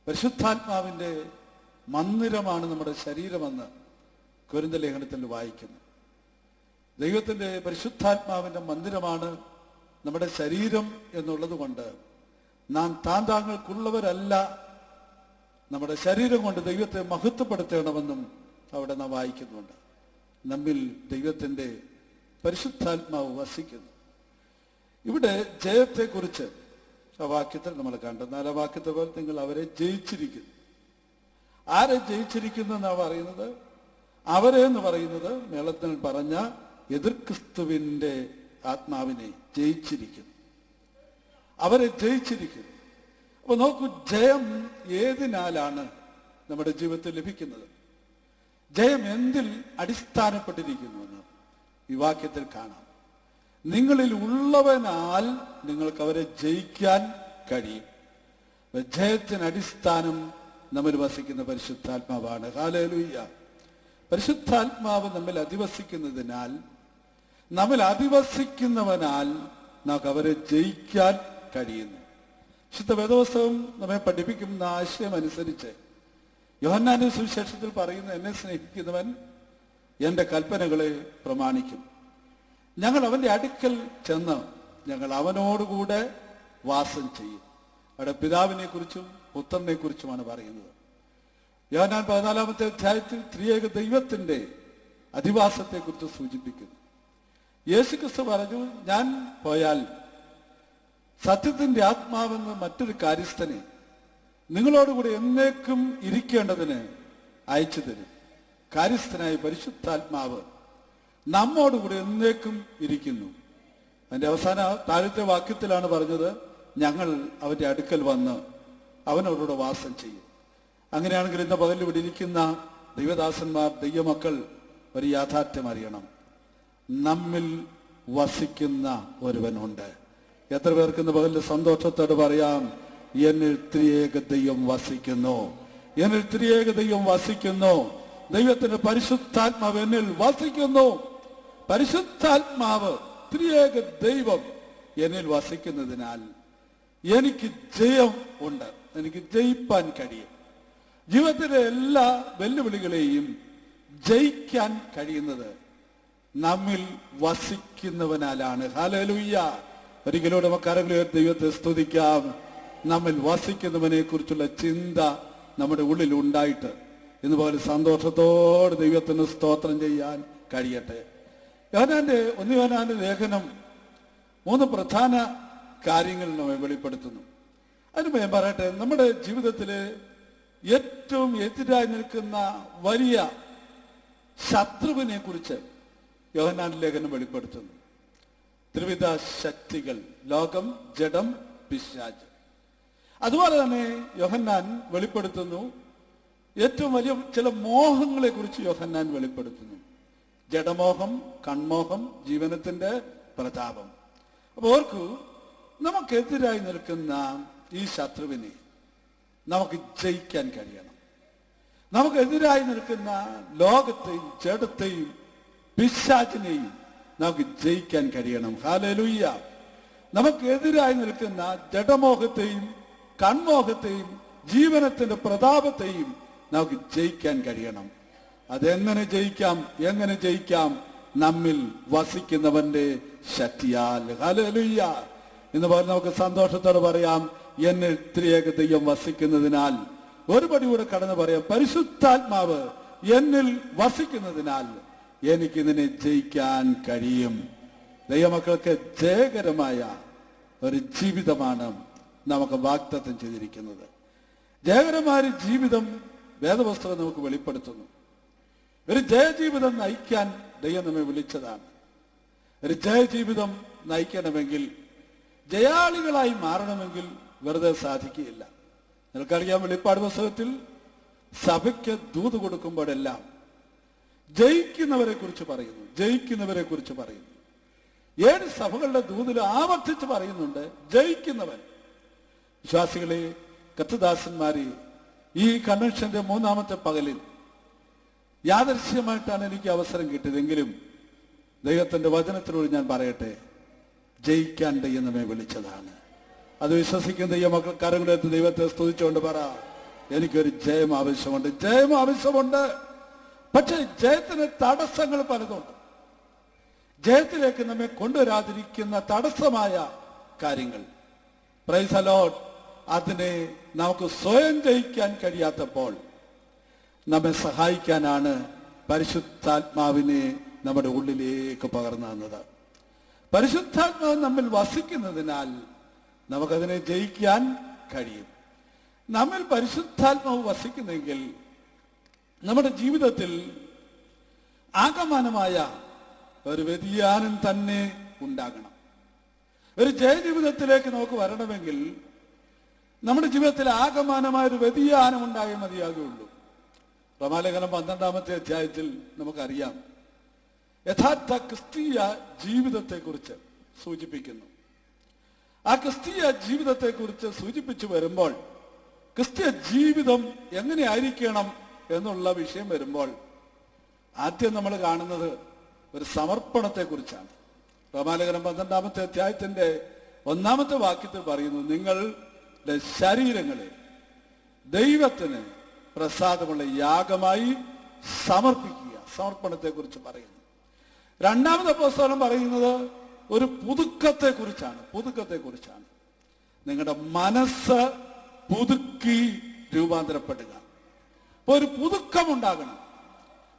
പരിശുദ്ധാത്മാവിൻ്റെ മന്ദിരമാണ് നമ്മുടെ ശരീരമെന്ന് കൊരിന്ത്യർ ലേഖനത്തിൽ വായിക്കുന്നു. ദൈവത്തിൻ്റെ പരിശുദ്ധാത്മാവിൻ്റെ മന്ദിരമാണ് നമ്മുടെ ശരീരം എന്നുള്ളത് കൊണ്ട് നാം താങ്കൾക്കുള്ളവരല്ല, നമ്മുടെ ശരീരം കൊണ്ട് ദൈവത്തെ മഹത്വപ്പെടുത്തണമെന്നും അവിടെ നാം വായിക്കുന്നുണ്ട്. നമ്മിൽ ദൈവത്തിൻ്റെ പരിശുദ്ധാത്മാവ് വസിക്കുന്നു. ഇവിടെ ജയത്തെക്കുറിച്ച് ആ വാക്യത്തിൽ നമ്മൾ കണ്ടു. 4-ാം വാക്യത്തെ പോലെ നിങ്ങൾ അവരെ ജയിച്ചിരിക്കുന്നു. ആരെ ജയിച്ചിരിക്കുന്നു എന്നാണ് പറയുന്നത്? അവരെ എന്ന് പറയുന്നത് മേളത്തിൽ പറഞ്ഞ എതിർ ക്രിസ്തുവിൻ്റെ ആത്മാവിനെ ജയിച്ചിരിക്കുന്നു, അവരെ ജയിച്ചിരിക്കുന്നു. അപ്പൊ നോക്കൂ, ജയം ഏതിനാലാണ് നമ്മുടെ ജീവിതത്തിൽ ലഭിക്കുന്നത്? ജയം എന്തിൽ അടിസ്ഥാനപ്പെട്ടിരിക്കുന്നുവെന്ന് ഈ വാക്യത്തിൽ കാണാം. നിങ്ങളിൽ ഉള്ളവനാൽ നിങ്ങൾക്ക് അവരെ ജയിക്കാൻ കഴിയും. ജയത്തിന് അടിസ്ഥാനം നമ്മിൽ വസിക്കുന്ന പരിശുദ്ധാത്മാവാണ്. ഹല്ലേലൂയ. പരിശുദ്ധാത്മാവ് നമ്മിൽ അധിവസിക്കുന്നതിനാൽ, നമ്മിൽ അധിവസിക്കുന്നവനാൽ നമുക്ക് അവരെ ജയിക്കാൻ കഴിയുന്നു. വിശുദ്ധ വേദപുസ്തകം നമ്മെ പഠിപ്പിക്കുന്ന ആശയം അനുസരിച്ച് യോഹന്നാന്റെ സുവിശേഷത്തിൽ പറയുന്ന, എന്നെ സ്നേഹിക്കുന്നവൻ എൻ്റെ കൽപ്പനകളെ പ്രമാണിക്കും. ഞങ്ങൾ അവൻ്റെ അടുക്കൽ ചെന്ന് ഞങ്ങൾ അവനോടുകൂടെ വാസം ചെയ്യും. അവിടെ പിതാവിനെ കുറിച്ചും പുത്രനെ കുറിച്ചുമാണ് പറയുന്നത്. യോഹന്നാൻ 14-ാമത്തെ അധ്യായത്തിൽ ത്രിയേക ദൈവത്തിൻ്റെ അധിവാസത്തെക്കുറിച്ച് സൂചിപ്പിക്കുന്നു. യേശുക്രിസ്തു പറഞ്ഞു, ഞാൻ പോയാൽ സത്യത്തിൻ്റെ ആത്മാവെന്ന് മറ്റൊരു കാര്യസ്ഥനെ നിങ്ങളോടുകൂടി എന്നേക്കും ഇരിക്കേണ്ടതിന് അയച്ചു തരും. കാര്യസ്ഥനായ പരിശുദ്ധാത്മാവ് നമ്മോടുകൂടി എന്നേക്കും ഇരിക്കുന്നു. അതിൻ്റെ അവസാന താഴത്തെ വാക്യത്തിലാണ് പറഞ്ഞത്, ഞങ്ങൾ അവൻ്റെ അടുക്കൽ വന്ന് അവനോടുകൂടെ വാസം ചെയ്യും. അങ്ങനെയാണെങ്കിൽ ഇന്ന് പകലിൽ ഇവിടെ ഇരിക്കുന്ന ദൈവദാസന്മാർ, ദൈവമക്കൾ ഒരു യാഥാർത്ഥ്യം അറിയണം. നമ്മിൽ വസിക്കുന്ന ഒരുവനുണ്ട്. എത്ര പേർക്ക് ഇന്ന് പകലിൽ സന്തോഷത്തോട് പറയാം, എന്നിൽ ത്രിയേക ദൈവം വസിക്കുന്നു, എന്നിൽ ത്രിയേക ദൈവം വസിക്കുന്നു. ദൈവത്തിന്റെ പരിശുദ്ധാത്മാവ് എന്നിൽ വസിക്കുന്നു. പരിശുദ്ധാത്മാവ്, ത്രിയേക ദൈവം എന്നിൽ വസിക്കുന്നതിനാൽ എനിക്ക് ജയം ഉണ്ട്, എനിക്ക് ജയിപ്പാൻ കഴിയും. ജീവിതത്തിലെ എല്ലാ വെല്ലുവിളികളെയും ജയിക്കാൻ കഴിയുന്നത് നമ്മിൽ വസിക്കുന്നവനാലാണ്. ഹല്ലേലൂയ. ഒരിക്കലും നമുക്ക് കരങ്ങളിൽ ദൈവത്തെ സ്തുതിക്കാം. നമ്മിൽ വസിക്കുന്നവനെ കുറിച്ചുള്ള ചിന്ത നമ്മുടെ ഉള്ളിൽ ഉണ്ടായിട്ട് ഇന്നുപോലെ സന്തോഷത്തോടെ ദൈവത്തിന് സ്തോത്രം ചെയ്യാൻ കഴിയട്ടെ. യോഹന്നാന്റെ ലേഖനം 3 പ്രധാന കാര്യങ്ങൾ നമ്മെ വെളിപ്പെടുത്തുന്നു. അതിന് ഞാൻ പറയട്ടെ, നമ്മുടെ ജീവിതത്തിലെ ഏറ്റവും എതിരായി നിൽക്കുന്ന വലിയ ശത്രുവിനെ കുറിച്ച് യോഹന്നാൻ ലേഖനം വെളിപ്പെടുത്തുന്നു. ത്രിവിധ ശക്തികൾ, ലോകം, ജഡം, പിശാച്. അതുപോലെ തന്നെ യോഹന്നാൻ വെളിപ്പെടുത്തുന്നു ഏറ്റവും വലിയ ചില മോഹങ്ങളെ കുറിച്ച് യോഹന്നാൻ വെളിപ്പെടുത്തുന്നു. ജഡമോഹം, കൺമോഹം, ജീവനത്തിന്റെ പ്രതാപം. അപ്പോൾ ഓർക്കൂ, നമുക്കെതിരായി നിൽക്കുന്ന ഈ ശത്രുവിനെ നമുക്ക് ജയിക്കാൻ കഴിയണം. നമുക്കെതിരായി നിൽക്കുന്ന ലോകത്തെയും ജഡത്തെയും പിശാചിനെയും നമുക്ക് ജയിക്കാൻ കഴിയണം. ഹല്ലേലൂയ. നമുക്കെതിരായി നിൽക്കുന്ന ജഡമോഹത്തെയും കൺമോഹത്തെയും ജീവനത്തിന്റെ പ്രതാപത്തെയും നമുക്ക് ജയിക്കാൻ കഴിയണം. അതെങ്ങനെ ജയിക്കാം? എങ്ങനെ ജയിക്കാം? നമ്മിൽ വസിക്കുന്നവന്റെ ശക്തിയാൽ. ഹല്ലേലൂയ. എന്ന് പറഞ്ഞ് നമുക്ക് സന്തോഷത്തോടെ പറയാം, എന്നിൽ ത്രിയേക ദൈവം വസിക്കുന്നതിനാൽ. ഒരു പടി കൂടെ കടന്ന് പറയാം, പരിശുദ്ധാത്മാവ് എന്നിൽ വസിക്കുന്നതിനാൽ എനിക്ക് ഇതിനെ ജയിക്കാൻ കഴിയും. ദൈവമക്കൾക്ക് ജയകരമായ ഒരു ജീവിതമാണ് നമുക്ക് വാഗ്ദത്തം ചെയ്തിരിക്കുന്നത്. ജയകരമായ ജീവിതം വേദപുസ്തകം നമുക്ക് വെളിപ്പെടുത്തുന്നു. ഒരു ജയജീവിതം നയിക്കാൻ ദൈവം നമ്മെ വിളിച്ചതാണ്. ഒരു ജയജീവിതം നയിക്കണമെങ്കിൽ, ജയാളികളായി മാറണമെങ്കിൽ വെറുതെ സാധിക്കുകയില്ല. നിങ്ങൾക്കറിയാം, വെളിപ്പാട് പുസ്തകത്തിൽ സഭയ്ക്ക് ദൂത് കൊടുക്കുമ്പോഴെല്ലാം ജയിക്കുന്നവരെ കുറിച്ച് പറയുന്നു. ജയിക്കുന്നവരെ കുറിച്ച് പറയുന്നു. 7 സഭകളുടെ ദൂതിൽ ആവർത്തിച്ച് പറയുന്നുണ്ട് ജയിക്കുന്നവൻ. വിശ്വാസികളെ, കർത്തദാസന്മാരെ, ഈ കൺവെൻഷന്റെ 3-ാമത്തെ പകലിൽ യാദൃശ്യമായിട്ടാണ് എനിക്ക് അവസരം കിട്ടിയതെങ്കിലും ദൈവത്തിന്റെ വചനത്തിലൂടെ ഞാൻ പറയട്ടെ, ജയിക്കാൻ ദൈവം നമ്മെ വിളിച്ചതാണ്. അത് വിശ്വസിക്കുന്ന ദൈവമക്കൾ കരങ്ങളെടുത്ത് ദൈവത്തെ സ്തുതിച്ചുകൊണ്ട് പറ, എനിക്കൊരു ജയം ആവശ്യമുണ്ട്. ജയം ആവശ്യമുണ്ട്. പക്ഷെ ജയത്തിന് തടസ്സങ്ങൾ പലതുണ്ട്. ജയത്തിലേക്ക് നമ്മെ കൊണ്ടുവരാതിരിക്കുന്ന തടസ്സമായ കാര്യങ്ങൾ, പ്രൈസ് ദി ലോർഡ്, അതിനെ നമുക്ക് സ്വയം ജയിക്കാൻ കഴിയാത്തപ്പോൾ നമ്മെ സഹായിക്കാനാണ് പരിശുദ്ധാത്മാവിനെ നമ്മുടെ ഉള്ളിലേക്ക് പകർന്നു തന്നത്. പരിശുദ്ധാത്മാവ് നമ്മിൽ വസിക്കുന്നതിനാൽ നമുക്കതിനെ ജയിക്കാൻ കഴിയും. നമ്മിൽ പരിശുദ്ധാത്മാവ് വസിക്കുന്നെങ്കിൽ നമ്മുടെ ജീവിതത്തിൽ ആകമാനമായ ഒരു വ്യതിയാനം തന്നെ ഉണ്ടാകണം. ഒരു ജയജീവിതത്തിലേക്ക് നമുക്ക് വരണമെങ്കിൽ നമ്മുടെ ജീവിതത്തിൽ ആകമാനമായ ഒരു വ്യതിയാനം ഉണ്ടായേ മതിയാകുള്ളൂ. റോമാലേഖനം 12-ാമത്തെ അധ്യായത്തിൽ നമുക്കറിയാം, യഥാർത്ഥ ക്രിസ്തീയ ജീവിതത്തെക്കുറിച്ച് സൂചിപ്പിക്കുന്നു. ആ ക്രിസ്തീയ ജീവിതത്തെക്കുറിച്ച് സൂചിപ്പിച്ചു വരുമ്പോൾ, ക്രിസ്തീയ ജീവിതം എങ്ങനെയായിരിക്കണം എന്നുള്ള വിഷയം വരുമ്പോൾ ആദ്യം നമ്മൾ കാണുന്നത് ഒരു സമർപ്പണത്തെക്കുറിച്ചാണ്. റോമാലേഖനം 12-ാമത്തെ അധ്യായത്തിന്റെ 1-ാമത്തെ വാക്യത്തിൽ പറയുന്നു, നിങ്ങളുടെ ശരീരങ്ങളെ ദൈവത്തിന് പ്രസാദമുള്ള യാഗമായി സമർപ്പിക്കുക. സമർപ്പണത്തെക്കുറിച്ച് പറയുന്നു. 2-ാമത്തെ പുസ്തകം പറയുന്നത് ഒരു പുതുക്കത്തെക്കുറിച്ചാണ്. പുതുക്കത്തെക്കുറിച്ചാണ്. നിങ്ങളുടെ മനസ്സ് പുതുക്കി രൂപാന്തരപ്പെടുക. ഒരു പുതുക്കമുണ്ടാകണം.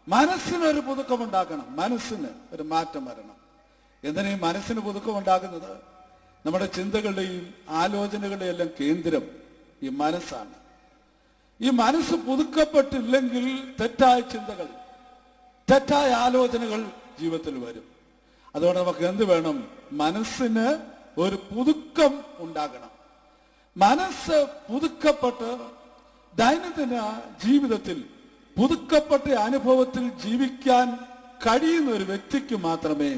മനസ്സിനൊരു പുതുക്കമുണ്ടാകണം. മനസ്സിന് ഒരു മാറ്റം വരണം. എന്തിനാ ഈ മനസ്സിന് പുതുക്കമുണ്ടാകുന്നത്? നമ്മുടെ ചിന്തകളുടെയും ആലോചനകളുടെയും എല്ലാം കേന്ദ്രം ഈ മനസ്സാണ്. ഈ മനസ്സ് പുതുക്കപ്പെട്ടില്ലെങ്കിൽ തെറ്റായ ചിന്തകൾ, തെറ്റായ ആലോചനകൾ ജീവിതത്തിൽ വരും. അതുകൊണ്ട് നമുക്ക് എന്ത് വേണം? മനസ്സിന് ഒരു പുതുക്കം ഉണ്ടാകണം. മനസ്സ് പുതുക്കപ്പെട്ട് ദൈനംദിന ജീവിതത്തിൽ പുതുക്കപ്പെട്ട അനുഭവത്തിൽ ജീവിക്കാൻ കഴിയുന്ന ഒരു വ്യക്തിക്ക് മാത്രമേ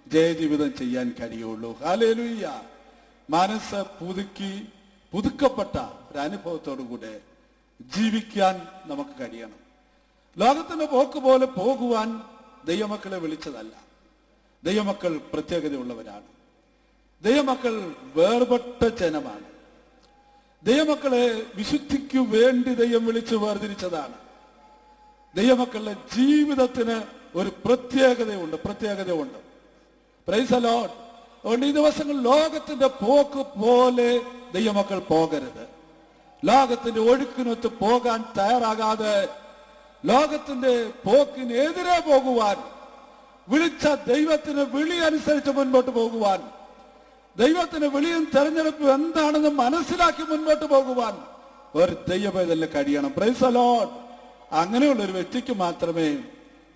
ജയജീവിതം ചെയ്യാൻ കഴിയുള്ളൂ. ഹല്ലേലൂയ. മനസ്സ് പുതുക്കപ്പെട്ട ഒരു അനുഭവത്തോടു കൂടെ ജീവിക്കാൻ നമുക്ക് കഴിയണം. ലോകത്തിന്റെ പോക്ക് പോലെ പോകുവാൻ ദൈവമക്കളെ വിളിച്ചതല്ല. ദൈവമക്കൾ പ്രത്യേകതയുള്ളവരാണ്. ദൈവമക്കൾ വേർപെട്ട ജനമാണ്. ദൈവമക്കളെ വിശുദ്ധിക്കു വേണ്ടി ദൈവം വിളിച്ചു വേർതിരിച്ചതാണ്. ദൈവമക്കളുടെ ജീവിതത്തിന് ഒരു പ്രത്യേകതയുണ്ട്. Price the Lord. അതുകൊണ്ട് ഈ ദിവസങ്ങൾ ലോകത്തിന്റെ പോക്ക് പോലെ ദൈവമക്കൾ പോകരുത്. ലോകത്തിന്റെ ഒഴുക്കിനൊത്ത് പോകാൻ തയ്യാറാകാതെ ലോകത്തിന്റെ പോക്കിനെതിരെ പോകുവാൻ, വിളിച്ച ദൈവത്തിന് വിളി അനുസരിച്ച് മുൻപോട്ട് പോകുവാൻ, ദൈവത്തിന് വിളിയും തെരഞ്ഞെടുപ്പും എന്താണെന്ന് മനസ്സിലാക്കി മുൻപോട്ട് പോകുവാൻ ഒരു ദൈവവേദന കഴിയണം. Price the Lord. അങ്ങനെയുള്ള ഒരു വ്യക്തിക്ക് മാത്രമേ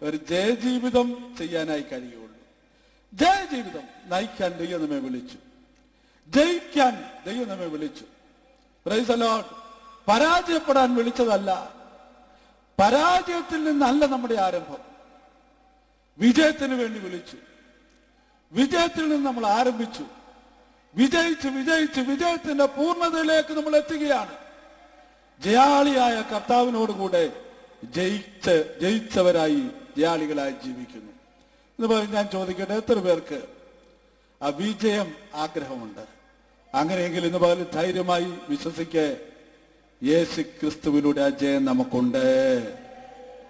ഒരു ജയജീവിതം ചെയ്യാനായി കഴിയുള്ളൂ. ജയജീവിതം നയിക്കാൻ ദൈവം നമ്മെ വിളിച്ചു, ജയിക്കാൻ ദൈവം നമ്മെ വിളിച്ചു. Praise the Lord. പരാജയപ്പെടാൻ വിളിച്ചതല്ല, പരാജയത്തിൽ നിന്നല്ല നമ്മുടെ ആരംഭം. വിജയത്തിന് വേണ്ടി വിളിച്ചു, വിജയത്തിൽ നിന്ന് നമ്മൾ ആരംഭിച്ചു, വിജയിച്ച് വിജയിച്ച് വിജയത്തിന്റെ പൂർണ്ണതയിലേക്ക് നമ്മൾ എത്തുകയാണ്. ജയാളിയായ കർത്താവിനോടുകൂടെ ജയിച്ചവരായി ജയാളികളായി ജീവിക്കുന്നു എന്ന് പറഞ്ഞ് ഞാൻ ചോദിക്കട്ടെ, എത്ര പേർക്ക് ആ വിജയം ആഗ്രഹമുണ്ട്? അങ്ങനെയെങ്കിൽ ഇന്ന് പകൽ ധൈര്യമായി വിശ്വസിക്ക്, യേശു ക്രിസ്തുവിലൂടെ ആ ജയം നമുക്കുണ്ട്.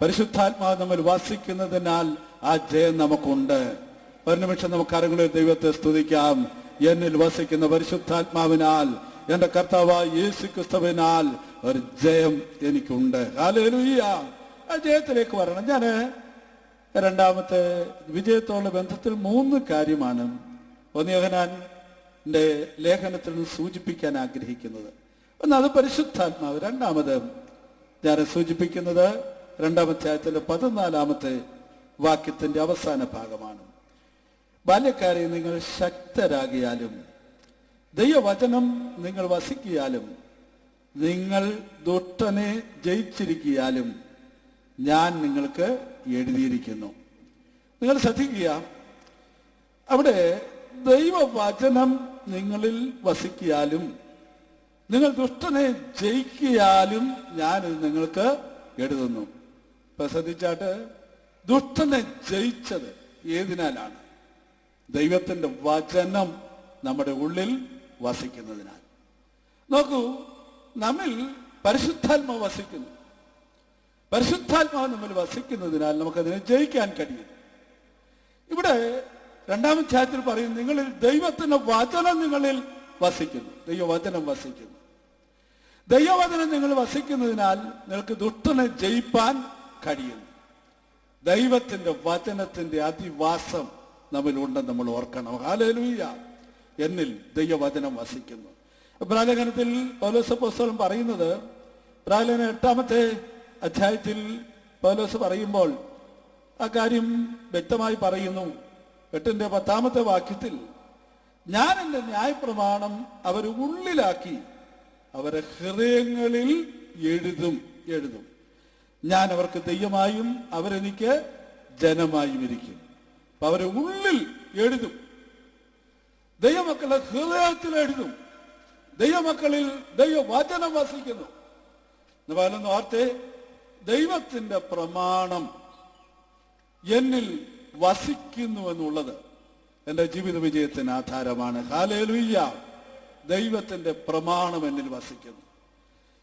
പരിശുദ്ധാത്മാവ് നമ്മൾ വസിക്കുന്നതിനാൽ ആ ജയം നമുക്കുണ്ട്. ഒരു നിമിഷം നമുക്ക് കരങ്ങളിൽ ദൈവത്തെ സ്തുതിക്കാം. എന്നിൽ വസിക്കുന്ന പരിശുദ്ധാത്മാവിനാൽ, എന്റെ കർത്താവായ യേശു ക്രിസ്തുവിനാൽ ഒരു ജയം എനിക്കുണ്ട്. ഹല്ലേലൂയ. ആ ജയത്തിലേക്ക് വരണം. ഞാൻ രണ്ടാമത്തെ വിജയത്തോടുള്ള ബന്ധത്തിൽ 3 കാര്യമാണ് ഒന്ന് യോഹന്നാന്റെ ലേഖനത്തിൽ നിന്ന് സൂചിപ്പിക്കാൻ ആഗ്രഹിക്കുന്നത്. ഒന്ന്, അത് പരിശുദ്ധാത്മാവ്. രണ്ടാമത് ഞാൻ സൂചിപ്പിക്കുന്നത് 2-ാം അധ്യായത്തിലെ 14-ാമത്തെ വാക്യത്തിന്റെ അവസാന ഭാഗമാണ്. ബാല്യക്കാരെ, നിങ്ങൾ ശക്തരാകിയാലും ദൈവവചനം നിങ്ങൾ വസിക്കിയാലും നിങ്ങൾ ദുഷ്ടനെ ജയിച്ചിരിക്കിയാലും ഞാൻ നിങ്ങൾക്ക് എഴുതിയിരിക്കുന്നു. നിങ്ങൾ ശ്രദ്ധിക്കുക, അവിടെ ദൈവവചനം നിങ്ങളിൽ വസിക്കിയാലും നിങ്ങൾ ദുഷ്ടനെ ജയിക്കിയാലും ഞാൻ നിങ്ങൾക്ക് എഴുതുന്നു. ഇപ്പൊ ശ്രദ്ധിച്ചാട്ട്, ദുഷ്ടനെ ജയിച്ചത് ഏതിനാലാണ്? ദൈവത്തിന്റെ വചനം നമ്മുടെ ഉള്ളിൽ വസിക്കുന്നതിനാൽ. നോക്കൂ, നമ്മിൽ പരിശുദ്ധാത്മാവ് വസിക്കുന്നു. പരിശുദ്ധാത്മാവ് നമ്മൾ വസിക്കുന്നതിനാൽ നമുക്കതിനെ ജയിക്കാൻ കഴിയും. ഇവിടെ 2-ാം അധ്യായത്തിൽ പറയും, നിങ്ങളിൽ ദൈവത്തിന്റെ വചനം നിങ്ങളിൽ വസിക്കുന്നു. ദൈവവചനം വസിക്കുന്നു. ദൈവവചനം നിങ്ങൾ വസിക്കുന്നതിനാൽ നിങ്ങൾക്ക് ദുഷ്ടനെ ജയിപ്പാൻ കഴിയുന്നു. ദൈവത്തിന്റെ വചനത്തിന്റെ അതിവാസം നമ്മിലുണ്ടെന്ന് നമ്മൾ ഓർക്കണം. ഹല്ലേലൂയ. എന്നിൽ ദൈവവചനം വസിക്കുന്നു. പ്രലേഖനത്തിൽ പൗലോസ് അപ്പോസ്തലൻ പറയുന്നത്, പ്രലേഖനം 8-ാമത്തെ അധ്യായത്തിൽ പൗലോസ് പറയുമ്പോൾ ആ കാര്യം വ്യക്തമായി പറയുന്നു. 8-ന്റെ 10-ാമത്തെ വാക്യത്തിൽ, ഞാൻ എൻ്റെ ന്യായപ്രമാണം അവർ ഉള്ളിലാക്കി അവരെ ഹൃദയങ്ങളിൽ എഴുതും. ഞാൻ അവർക്ക് ദൈവമായും അവരെനിക്ക് ജനമായും ഇരിക്കും. അപ്പൊ അവരെ ഉള്ളിൽ എഴുതും. ദൈവമക്കളുടെ ഹൃദയത്തിൽ എഴുതും. ദൈവമക്കളിൽ ദൈവവചനം വസിക്കുന്നു. എന്ന് ഓർത്തെ, ദൈവത്തിന്റെ പ്രമാണം എന്നിൽ വസിക്കുന്നു എന്നുള്ളത് എൻ്റെ ജീവിത വിജയത്തിന് ആധാരമാണ്. ഹല്ലേലൂയ. ദൈവത്തിന്റെ പ്രമാണം എന്നിൽ വസിക്കുന്നു.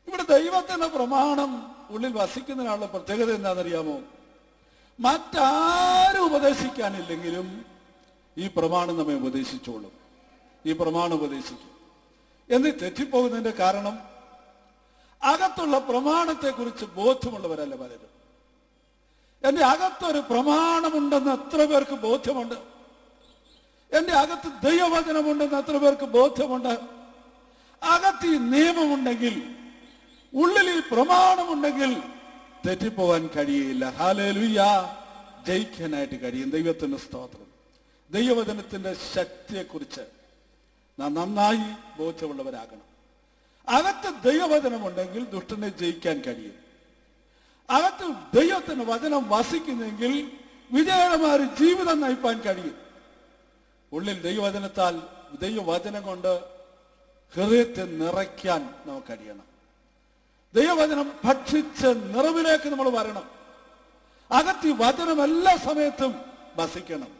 ഇവിടെ ദൈവത്തിന്റെ പ്രമാണം ഉള്ളിൽ വസിക്കുന്നതിനുള്ള പ്രത്യേകത എന്താണെന്നറിയാമോ? മറ്റാരും ഉപദേശിക്കാനില്ലെങ്കിലും ഈ പ്രമാണം നമ്മെ ഉപദേശിച്ചോളും. ഈ പ്രമാണം ഉപദേശിക്കും. എന്ന് തെറ്റിപ്പോകുന്നതിന്റെ കാരണം, അകത്തുള്ള പ്രമാണത്തെക്കുറിച്ച് ബോധ്യമുള്ളവരല്ല പലരും. എന്റെ അകത്തൊരു പ്രമാണമുണ്ടെന്ന് എത്ര പേർക്ക് ബോധ്യമുണ്ട്? എന്റെ അകത്ത് ദൈവവചനമുണ്ടെന്ന് എത്ര പേർക്ക് ബോധ്യമുണ്ട്? അകത്ത് ഈ നിയമമുണ്ടെങ്കിൽ, ഉള്ളിൽ ഈ പ്രമാണമുണ്ടെങ്കിൽ തെറ്റിപ്പോകാൻ കഴിയില്ല. ഹല്ലേലൂയ. ജയിക്കാനായിട്ട് കഴിയും. ദൈവത്തിന്റെ സ്തോത്രം. ദൈവവചനത്തിന്റെ ശക്തിയെക്കുറിച്ച് നാം നന്നായി ബോധ്യമുള്ളവരാകണം. അകത്ത് ദൈവവചനമുണ്ടെങ്കിൽ ദുഷ്ടനെ ജയിക്കാൻ കഴിയും. അകത്ത് ദൈവത്തിന്റെ വചനം വസിക്കുന്നെങ്കിൽ വിജയകരമായ ജീവിതം നയിപ്പാൻ കഴിയും. ഉള്ളിൽ ദൈവവചനത്താൽ, ദൈവവചനം കൊണ്ട് ഹൃദയത്തെ നിറയ്ക്കാൻ നമുക്ക് കഴിയണം. ദൈവവചനം ഭക്ഷിച്ച് നിറവിലേക്ക് നമ്മൾ വരണം. അകത്ത് ഈ വചനം എല്ലാ സമയത്തും വസിക്കണം.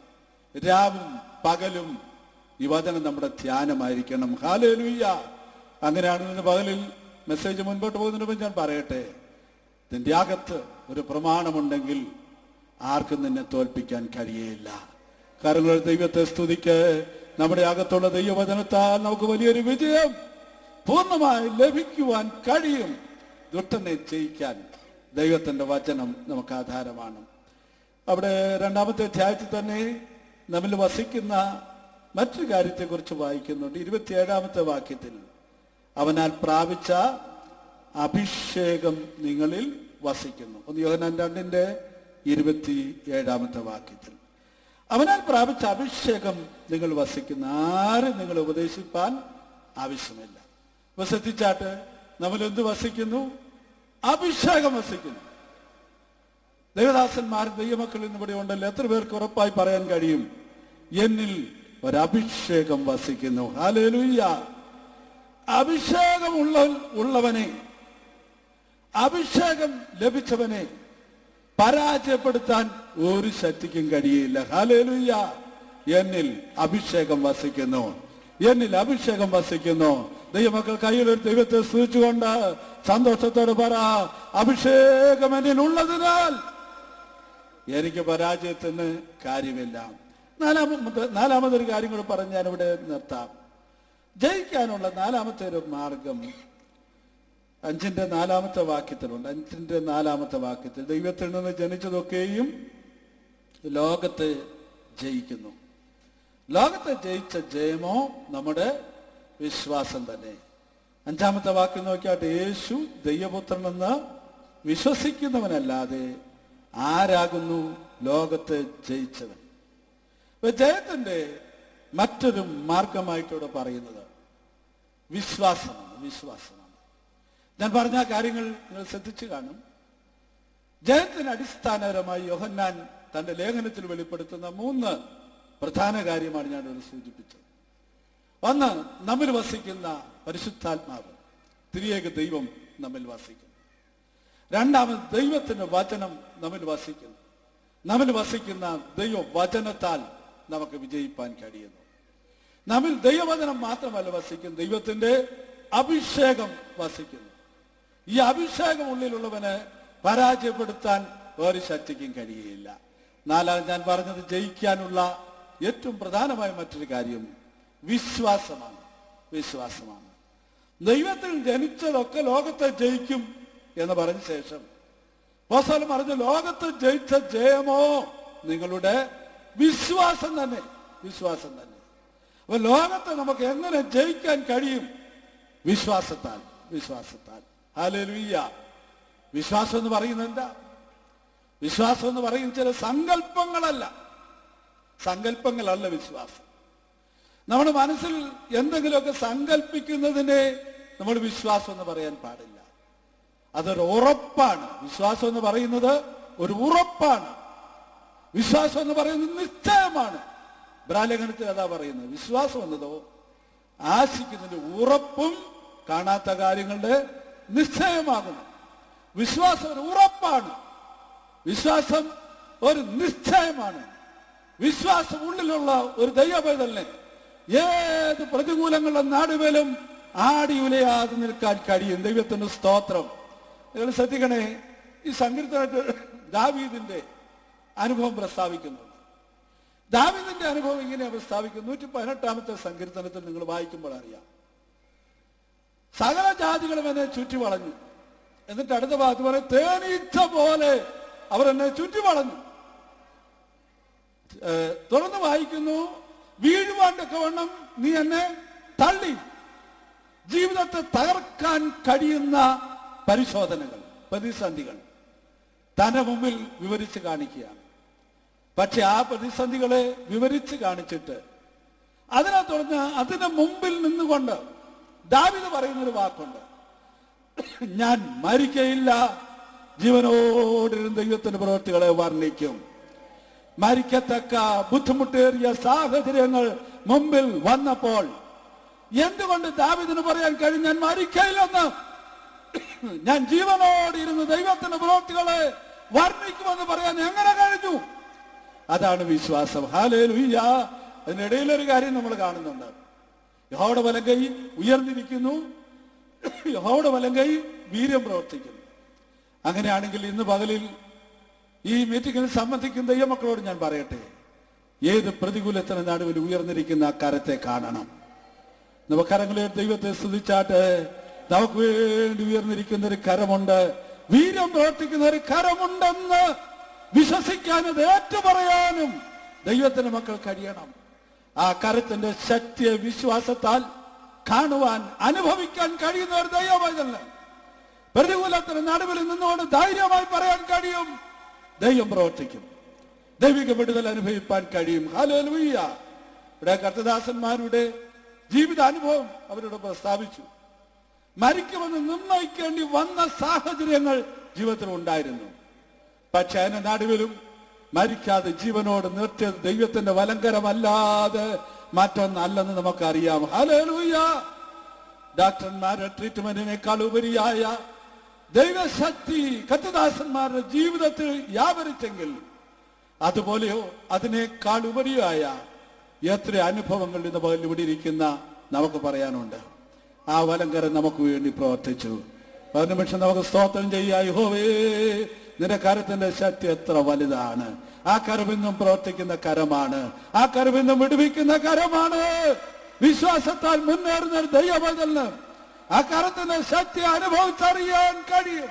രാവും പകലും ഈ വചനം നമ്മുടെ ധ്യാനമായിരിക്കണം. ഹല്ലേലൂയ. അങ്ങനെയാണ് ഇന്ന് പകലിൽ മെസ്സേജ് മുൻപോട്ട് പോകുന്നതിന് മുമ്പ് ഞാൻ പറയട്ടെ, നിന്റെ അകത്ത് ഒരു പ്രമാണമുണ്ടെങ്കിൽ ആർക്കും നിന്നെ തോൽപ്പിക്കാൻ കഴിയില്ല. കാരണം ദൈവത്തെ സ്തുതിക്ക്. നമ്മുടെ അകത്തുള്ള ദൈവവചനത്താൽ നമുക്ക് വലിയൊരു വിജയം പൂർണ്ണമായി ലഭിക്കുവാൻ കഴിയും. ദുഷ്ടനെ ജയിക്കാൻ ദൈവത്തിന്റെ വചനം നമുക്ക് ആധാരമാണ്. അവിടെ 2-ാമത്തെ അധ്യായത്തിൽ തന്നെ നമ്മിൽ വസിക്കുന്ന മറ്റൊരു കാര്യത്തെക്കുറിച്ച് വായിക്കുന്നുണ്ട്. 27-ാമത്തെ വാക്യത്തിൽ, അവനാൽ പ്രാപിച്ച അഭിഷേകം നിങ്ങളിൽ വസിക്കുന്നു. 1 യോഹന്നാൻ 2-ന്റെ 27 വാക്യത്തിൽ. അവനാൽ പ്രാപിച്ച അഭിഷേകം നിങ്ങൾ വസിക്കുന്ന, ആരും നിങ്ങൾ ഉപദേശിപ്പാൻ ആവശ്യമില്ല. ഇപ്പൊ ശ്രദ്ധിച്ചാട്ട്, നമ്മൾ എന്ത് വസിക്കുന്നു? അഭിഷേകം വസിക്കുന്നു. ദൈവദാസന്മാർ, ദൈവമക്കൾ ഇന്നിവിടെ ഉണ്ടല്ലോ, എത്ര പേർക്ക് ഉറപ്പായി പറയാൻ കഴിയും എന്നിൽ ഒരഭിഷേകം വസിക്കുന്നു? ഹല്ലേലൂയ. അഭിഷേകം ഉള്ളവനെ, അഭിഷേകം ലഭിച്ചവനെ പരാജയപ്പെടുത്താൻ ഒരു ശക്തിക്കും കഴിയില്ല. ഹല്ലേലൂയ. എന്നിൽ അഭിഷേകം വസിക്കുന്നു, എന്നിൽ അഭിഷേകം വസിക്കുന്നു. ദൈവമക്കൾ കയ്യിലൊരു ദൈവത്തെ സ്തുതിച്ചുകൊണ്ട് സന്തോഷത്തോടെ പറ, അഭിഷേകം എന്നിലുള്ളതിനാൽ എനിക്ക് പരാജയത്തിന് കാര്യമില്ല. നാലാമതൊരു കാര്യം കൂടെ പറഞ്ഞ് ഞാനിവിടെ നിർത്താം. ജയിക്കാനുള്ള നാലാമത്തെ ഒരു മാർഗം 5-4 വാക്യത്തിലുണ്ട്. 5-4 വാക്യത്തിൽ, ദൈവത്തിൽ നിന്ന് ജനിച്ചതൊക്കെയും ലോകത്തെ ജയിക്കുന്നു. ലോകത്തെ ജയിച്ച ജയമോ നമ്മുടെ വിശ്വാസം തന്നെ. 5 വാക്യം നോക്കിയാട്ട്, യേശു ദൈവപുത്രനെന്ന് വിശ്വസിക്കുന്നവനല്ലാതെ ആരാകുന്നു ലോകത്തെ ജയിച്ചവൻ? ജയത്തിന്റെ മറ്റൊരു മാർഗമായിട്ടൂടെ പറയുന്നത് വിശ്വാസമാണ്. വിശ്വാസമാണ്. ഞാൻ പറഞ്ഞ കാര്യങ്ങൾ നിങ്ങൾ ശ്രദ്ധിച്ചു കാണും. ജയത്തിന് അടിസ്ഥാനപരമായി യോഹന്നാൻ തന്റെ ലേഖനത്തിൽ വെളിപ്പെടുത്തുന്ന 3 പ്രധാന കാര്യമാണ് ഞാനിവിടെ സൂചിപ്പിച്ചത്. ഒന്ന്, നമ്മിൽ വസിക്കുന്ന പരിശുദ്ധാത്മാവ്, ത്രിയേക ദൈവം നമ്മിൽ വസിക്കുന്നു. രണ്ടാമത്, ദൈവത്തിന്റെ വചനം നമ്മിൽ വസിക്കുന്നു. നമ്മിൽ വസിക്കുന്ന ദൈവവചനത്താൽ നമുക്ക് വിജയിപ്പാൻ കഴിയുന്നു. നമ്മിൽ ദൈവവചനം മാത്രമല്ല വസിക്കുന്നു, ദൈവത്തിന്റെ അഭിഷേകം വസിക്കുന്നു. ഈ അഭിഷേകം ഉള്ളിലുള്ളവന് പരാജയപ്പെടുത്താൻ ഒരു ശക്തിക്കും കഴിയുകയില്ല. നാലാമത് ഞാൻ പറഞ്ഞത്, ജയിക്കാനുള്ള ഏറ്റവും പ്രധാനമായ മറ്റൊരു കാര്യം വിശ്വാസമാണ്. വിശ്വാസമാണ്. ദൈവത്തിൽ ജനിച്ചതൊക്കെ ലോകത്തെ ജയിക്കും എന്ന് പറഞ്ഞ ശേഷം അപ്പോസ്തലൻ പറഞ്ഞു, ലോകത്തെ ജയിച്ച ജയമോ നിങ്ങളുടെ വിശ്വാസം തന്നെ. വിശ്വാസം തന്നെ. അപ്പൊ ലോകത്തെ നമുക്ക് എങ്ങനെ ജയിക്കാൻ കഴിയും? വിശ്വാസത്താൽ. വിശ്വാസത്താൽ. ഹല്ലേലൂയ. വിശ്വാസം എന്ന് പറയുന്നത് എന്താ? വിശ്വാസം എന്ന് പറയുന്നത് ചില സങ്കല്പങ്ങളല്ല. സങ്കല്പങ്ങളല്ല വിശ്വാസം. നമ്മുടെ മനസ്സിൽ എന്തെങ്കിലുമൊക്കെ സങ്കല്പിക്കുന്നതിനെ നമ്മൾ വിശ്വാസം എന്ന് പറയാൻ പാടില്ല. അതൊരു ഉറപ്പാണ്. വിശ്വാസം എന്ന് പറയുന്നത് ഒരു ഉറപ്പാണ്. വിശ്വാസം എന്ന് പറയുന്നത് നിശ്ചയമാണ്. ബ്രാലേഖനത്തിൽ അതാ പറയുന്നത്. വിശ്വാസം എന്നതോ ആശിക്കുന്നതിന്റെ ഉറപ്പും കാണാത്ത കാര്യങ്ങളുടെ നിശ്ചയമാകുന്നു. വിശ്വാസം ഒരു ഉറപ്പാണ്. വിശ്വാസം ഒരു നിശ്ചയമാണ്. വിശ്വാസം ഉള്ളിലുള്ള ഒരു ദൈവപൈതലിനെ ഏത് പ്രതികൂലങ്ങളുടെ നടുവിലും ആടി ഉലയാതെ നിൽക്കാൻ കഴിയും. ദൈവത്തിന്റെ സ്തോത്രം. നിങ്ങൾ ശ്രദ്ധിക്കണേ, ഈ സങ്കീർത്തനത്തിൽ ദാവീദിന്റെ അനുഭവം പ്രസ്താവിക്കുന്നുണ്ട്. ദാവീദിന്റെ അനുഭവം ഇങ്ങനെ പ്രസ്താവിക്കുന്നു. 118 സങ്കീർത്തനത്തിൽ നിങ്ങൾ വായിക്കുമ്പോൾ അറിയാം, സകല ജാതികളും എന്നെ ചുറ്റി വളഞ്ഞു. എന്നിട്ട് അടുത്ത ഭാഗത്ത് പറയും, തേനീച്ച പോലെ അവർ എന്നെ ചുറ്റി വളഞ്ഞു. തുടർന്ന് വായിക്കുന്നു, വീഴുവാണ്ടൊക്കെ വണ്ണം നീ എന്നെ തള്ളി. ജീവിതത്തെ തകർക്കാൻ കഴിയുന്ന പരിശോധനകൾ, പ്രതിസന്ധികൾ തന്റെ മുമ്പിൽ വിവരിച്ച് കാണിക്കുകയാണ്. പക്ഷെ ആ പ്രതിസന്ധികളെ വിവരിച്ച് കാണിച്ചിട്ട് അതിനെ തുടർന്ന് അതിന്റെ മുമ്പിൽ നിന്നുകൊണ്ട് ദാവീദ് പറയുന്നൊരു വാക്കുണ്ട്, ഞാൻ മരിക്കയില്ല, ജീവനോടിരുന്ന ദൈവത്തിന്റെ പ്രവൃത്തികളെ വർണ്ണിക്കും. മരിക്കത്തക്ക ബുദ്ധിമുട്ടേറിയ സാഹചര്യങ്ങൾ മുമ്പിൽ വന്നപ്പോൾ എന്തുകൊണ്ട് ദാവീദിന് പറയാൻ കഴിയും, ഞാൻ മരിക്കയില്ലെന്ന്? ഞാൻ ജീവനോടിരുന്ന് ദൈവത്തിന്റെ പ്രവൃത്തികളെ വർണ്ണിക്കുമെന്ന് പറയാൻ എങ്ങനെ കഴിഞ്ഞു? അതാണ് വിശ്വാസം. ഹല്ലേലൂയ. അതിനിടയിലൊരു കാര്യം നമ്മൾ കാണുന്നുണ്ട്. യഹോവയുടെ വലങ്കൈ ഉയർന്നിരിക്കുന്നു, യഹോവയുടെ വലങ്കൈ വീര്യം പ്രവർത്തിക്കുന്നു. അങ്ങനെയാണെങ്കിൽ ഇന്ന് പകലിൽ ഈ മീറ്റിംഗിൽ സംബന്ധിക്കുന്ന ദൈവമക്കളോട് ഞാൻ പറയട്ടെ, ഏത് പ്രതികൂലത്തിന് നടുവിൽ ഉയർന്നിരിക്കുന്ന ആ കരത്തെ കാണണം. നമുക്കരങ്ങളെ ദൈവത്തെ സ്തുതിച്ചാട്ട്, നമുക്ക് വേണ്ടി ഉയർന്നിരിക്കുന്ന ഒരു കരമുണ്ട്, വീര്യം പ്രവർത്തിക്കുന്ന ഒരു കരമുണ്ടെന്ന് വിശ്വസിക്കാനും ഏറ്റുപറയാനും ദൈവത്തിന്റെ മക്കൾ കഴിയണം. ആ കരത്തിന്റെ ശക്തിയെ വിശ്വാസത്താൽ കാണുവാൻ, അനുഭവിക്കാൻ കഴിയുന്ന ഒരു ദൈവമല്ല. പ്രതികൂലത്തിന് നടുവിൽ നിന്നുകൊണ്ട് ധൈര്യമായി പറയാൻ കഴിയും, ദൈവം പ്രവർത്തിക്കും. ദൈവിക വിടുതൽ അനുഭവിപ്പാൻ കഴിയും. ഹല്ലേലൂയ. ഇവിടെ കർത്തദാസന്മാരുടെ ജീവിതാനുഭവം അവരോട് പ്രസ്താവിച്ചു. മരിക്കുമെന്ന് നിർണയിക്കേണ്ടി വന്ന സാഹചര്യങ്ങൾ ജീവിതത്തിൽ ഉണ്ടായിരുന്നു. പക്ഷെ അതിന്റെ നടുവിലും മരിക്കാതെ ജീവനോട് നിർത്തിയത് ദൈവത്തിന്റെ വലങ്കരമല്ലാതെ മറ്റൊന്നല്ലെന്ന് നമുക്കറിയാം. ഹല്ലേലൂയ. ഡോക്ടർമാരുടെ ട്രീറ്റ്മെന്റിനേക്കാൾ ഉപരിയായ ദൈവശക്തി കർത്തദാസന്മാരുടെ ജീവിതത്തിൽ വ്യാപരിച്ചെങ്കിൽ അതുപോലെയോ അതിനേക്കാൾ ഉപരിയായ എത്ര അനുഭവങ്ങൾ ഇന്ന് പകൽ ഇവിടെ ഇരിക്കുന്ന നമുക്ക് പറയാനുണ്ട്. ആ വലങ്കരൻ നമുക്ക് വേണ്ടി പ്രവർത്തിച്ചു. ഒരു നിമിഷം നമുക്ക് സ്തോത്രം ചെയ്യാം. യഹോവേ, നിന്റെ കരത്തിന്റെ ശക്തി എത്ര വലുതാണ്. ആ കരമെന്നും പ്രവർത്തിക്കുന്ന കരമാണ്. ആ കരമെന്നും വിടുവിക്കുന്ന കരമാണ്. വിശ്വാസത്താൽ മുന്നേറുന്ന ഒരു ദൈവബദലിന് ആ കരത്തിന്റെ ശക്തി അനുഭവിച്ചറിയാൻ കഴിയും.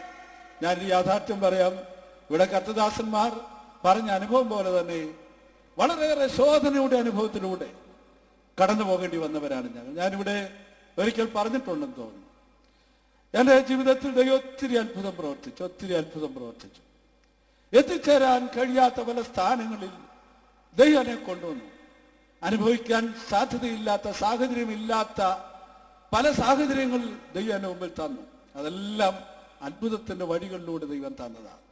ഞാൻ യാഥാർത്ഥ്യം പറയാം. ഇവിടെ കർത്തദാസന്മാർ പറഞ്ഞ അനുഭവം പോലെ തന്നെ വളരെയേറെ ശോധനയുടെ അനുഭവത്തിലൂടെ കടന്നു പോകേണ്ടി വന്നവരാണ് ഞാനിവിടെ ഒരിക്കൽ പറഞ്ഞിട്ടുണ്ടെന്ന് തോന്നുന്നു. എൻ്റെ ജീവിതത്തിൽ ദൈവം ഒത്തിരി അത്ഭുതം പ്രവർത്തിച്ചു. എത്തിച്ചേരാൻ കഴിയാത്ത പല സ്ഥാനങ്ങളിൽ ദൈവം എന്നെ കൊണ്ടുവന്നു. അനുഭവിക്കാൻ സാധ്യതയില്ലാത്ത സാഹചര്യമില്ലാത്ത പല സാഹചര്യങ്ങളിൽ ദൈവം എന്നെ മുമ്പിൽ തന്നു. അതെല്ലാം അത്ഭുതത്തിന്റെ വഴികളിലൂടെ ദൈവം തന്നതാണ്.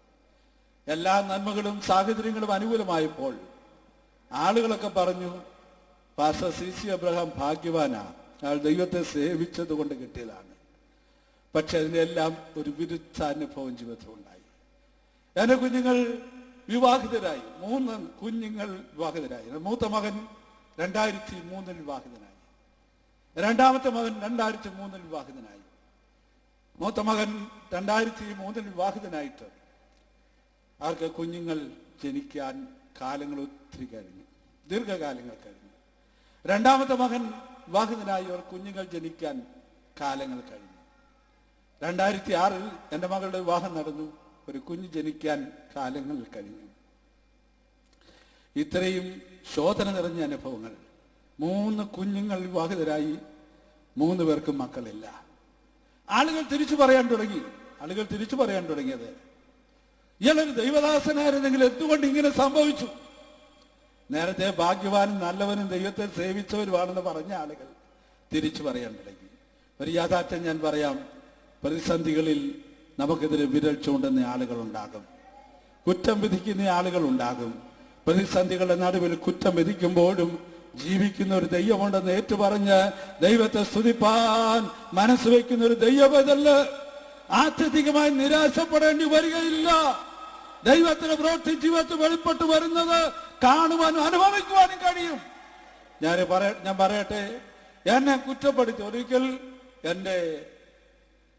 എല്ലാ നന്മകളും സാഹചര്യങ്ങളും അനുകൂലമായപ്പോൾ ആളുകളൊക്കെ പറഞ്ഞു, പാസ്റ്റർ CC അബ്രഹാം ഭാഗ്യവാനാ, അയാൾ ദൈവത്തെ സേവിച്ചത് കൊണ്ട് കിട്ടിയതാണ്. പക്ഷെ അതിനെല്ലാം ഒരു വിരുദ്ധ അനുഭവം ജീവിതത്തിലുണ്ടായി. എൻ്റെ കുഞ്ഞുങ്ങൾ വിവാഹിതരായി. 3 കുഞ്ഞുങ്ങൾ വിവാഹിതരായി. മൂത്ത മകൻ 2003 വിവാഹിതനായി. രണ്ടാമത്തെ മകൻ 2003 വിവാഹിതനായി. മൂത്ത മകൻ 2003 വിവാഹിതനായിട്ട് അവർക്ക് കുഞ്ഞുങ്ങൾ ജനിക്കാൻ കാലങ്ങൾ ഒത്തിരി കഴിഞ്ഞു, ദീർഘകാലങ്ങൾ കഴിഞ്ഞു. രണ്ടാമത്തെ മകൻ വിവാഹിതനായി, അവർ കുഞ്ഞുങ്ങൾ ജനിക്കാൻ കാലങ്ങൾ കഴിഞ്ഞു. 2006 എൻ്റെ മകളുടെ വിവാഹം നടന്നു. ഒരു കുഞ്ഞ് ജനിക്കാൻ കാലങ്ങൾ കഴിഞ്ഞു. ഇത്രയും ശോധന നിറഞ്ഞ അനുഭവങ്ങൾ. 3 കുഞ്ഞുങ്ങൾ വിവാഹിതരായി, 3 പേർക്കും മക്കളില്ല. ആളുകൾ തിരിച്ചു പറയാൻ തുടങ്ങിയത് ഇയാളൊരു ദൈവദാസനായിരുന്നെങ്കിൽ എന്തുകൊണ്ട് ഇങ്ങനെ സംഭവിച്ചു? നേരത്തെ ഭാഗ്യവാനും നല്ലവനും ദൈവത്തെ സേവിച്ചവരുമാണെന്ന് പറഞ്ഞ ആളുകൾ തിരിച്ചു പറയാൻ തുടങ്ങി. ഒരു യാഥാർത്ഥ്യം ഞാൻ പറയാം. പ്രതിസന്ധികളിൽ നമുക്കെതിരെ വിരൽ ചൂണ്ടുന്ന ആളുകളുണ്ടാകും, കുറ്റം വിധിക്കുന്ന ആളുകളുണ്ടാകും. പ്രതിസന്ധികളുടെ നടുവിൽ കുറ്റം വിധിക്കുമ്പോഴും ജീവിക്കുന്ന ഒരു ദൈവമുണ്ടെന്ന് ഏറ്റുപറഞ്ഞ് ദൈവത്തെ സ്തുതിപ്പാൻ മനസ്സ് വയ്ക്കുന്ന ഒരു ദൈവബദല് ആത്യന്തികമായി നിരാശപ്പെടേണ്ടി വരികയില്ല. ദൈവത്തിന്റെ പ്രവൃത്തി ജീവിതത്തിൽ വെളിപ്പെട്ട് വരുന്നത് കാണുവാനും അനുഭവിക്കുവാനും കഴിയും. ഞാൻ പറയട്ടെ, എന്നെ കുറ്റപ്പെടുത്തി ഒരിക്കൽ എൻ്റെ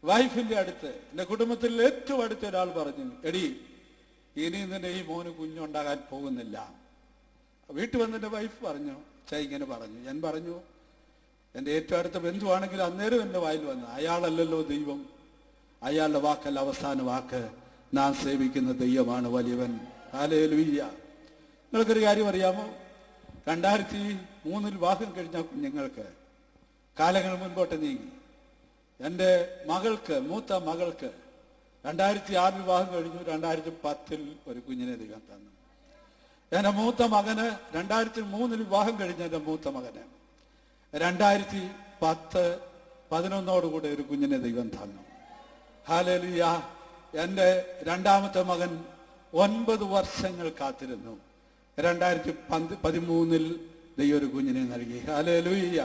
വൈഫിന്റെ അടുത്ത്, എൻ്റെ കുടുംബത്തിൽ ഏറ്റവും അടുത്ത ഒരാൾ പറഞ്ഞു, എടി ഇനി നിന്റെ ഈ മോന് കുഞ്ഞുണ്ടാകാൻ പോകുന്നില്ല. വീട്ടിൽ വന്നെൻ്റെ വൈഫ് പറഞ്ഞു, ഇങ്ങനെ പറഞ്ഞു. ഞാൻ പറഞ്ഞു, എൻ്റെ ഏറ്റവും അടുത്ത ബന്ധുവാണെങ്കിൽ അന്നേരം എൻ്റെ വായിൽ വന്നു, അയാളല്ലല്ലോ ദൈവം, അയാളുടെ വാക്കല്ല അവസാന വാക്ക്, നാം സേവിക്കുന്ന ദൈവമാണ് വലിയവൻ. ഹല്ലേലൂയ. നിങ്ങൾക്കൊരു കാര്യം അറിയാമോ? 2003 വിവാഹം കഴിഞ്ഞ കുഞ്ഞുങ്ങൾക്ക് കാലങ്ങൾ മുൻപോട്ട് നീങ്ങി. എൻ്റെ മകൾക്ക്, മൂത്ത മകൾക്ക് 2006 വിവാഹം കഴിഞ്ഞു. 2010 ഒരു കുഞ്ഞിനെ ദൈവം തന്നു. എൻ്റെ മൂത്ത മകന് 2003 വിവാഹം കഴിഞ്ഞ എൻ്റെ മൂത്ത മകന് 2010-11 ഒരു കുഞ്ഞിനെ ദൈവം തന്നു. ഹല്ലേലൂയ. എൻ്റെ രണ്ടാമത്തെ മകൻ 9 വർഷങ്ങൾ കാത്തിരുന്നു. 2013 ദൈവം ഒരു കുഞ്ഞിനെ നൽകി. ഹല്ലേലൂയ.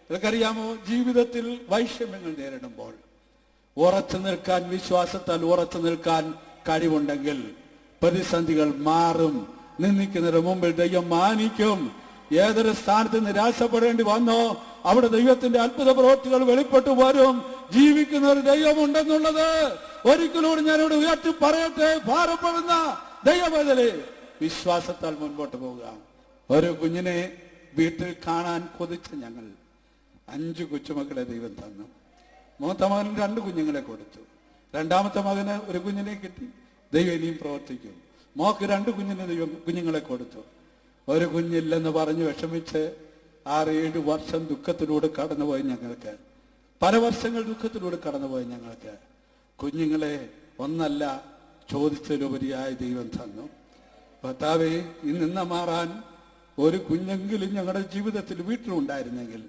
നിങ്ങൾക്കറിയാമോ, ജീവിതത്തിൽ വൈഷമ്യങ്ങൾ നേരിടുമ്പോൾ ഉറച്ചു നിൽക്കാൻ, വിശ്വാസത്താൽ ഉറച്ചു നിൽക്കാൻ കഴിവുണ്ടെങ്കിൽ പ്രതിസന്ധികൾ മാറും. നിന്ദിക്കുന്നതിന് മുമ്പിൽ ദൈവം മാനിക്കും. ഏതൊരു സ്ഥാനത്ത് നിരാശപ്പെടേണ്ടി വന്നോ അവിടെ ദൈവത്തിന്റെ അത്ഭുത പ്രവൃത്തികൾ വെളിപ്പെട്ടു വരും. ജീവിക്കുന്ന ഒരു ദൈവമുണ്ടെന്നുള്ളത് ഒരിക്കലൂടെ ഞാനിവിടെ ഉയർത്തി പറയട്ടെ. ഭാരപ്പെടുന്ന ദൈവബദലേ, വിശ്വാസത്താൽ മുൻപോട്ട് പോവുക. ഒരു കുഞ്ഞിനെ വീട്ടിൽ കാണാൻ കൊതിച്ച ഞങ്ങൾ 5 കൊച്ചുമക്കളെ ദൈവം തന്നു. മൂത്ത മകന് 2 കുഞ്ഞുങ്ങളെ കൊടുത്തു. രണ്ടാമത്തെ മകന് ഒരു കുഞ്ഞിനെ കിട്ടി. ദൈവം ഇനിയും പ്രവർത്തിക്കും. മോക്ക് 2 കുഞ്ഞുങ്ങളെ കൊടുത്തു. ഒരു കുഞ്ഞില്ലെന്ന് പറഞ്ഞ് വിഷമിച്ച് 6-7 വർഷം ദുഃഖത്തിലൂടെ കടന്നുപോയി ഞങ്ങൾക്ക്. പല വർഷങ്ങൾ ദുഃഖത്തിലൂടെ കടന്നുപോയി ഞങ്ങൾക്ക്. കുഞ്ഞുങ്ങളെ 1 അല്ല ചോദിച്ചതിലുപരിയായ ദൈവം തന്നു. കർത്താവേ, ഇന്ന് മാറാൻ ഒരു കുഞ്ഞെങ്കിലും ഞങ്ങളുടെ ജീവിതത്തിൽ വീട്ടിലുണ്ടായിരുന്നെങ്കിൽ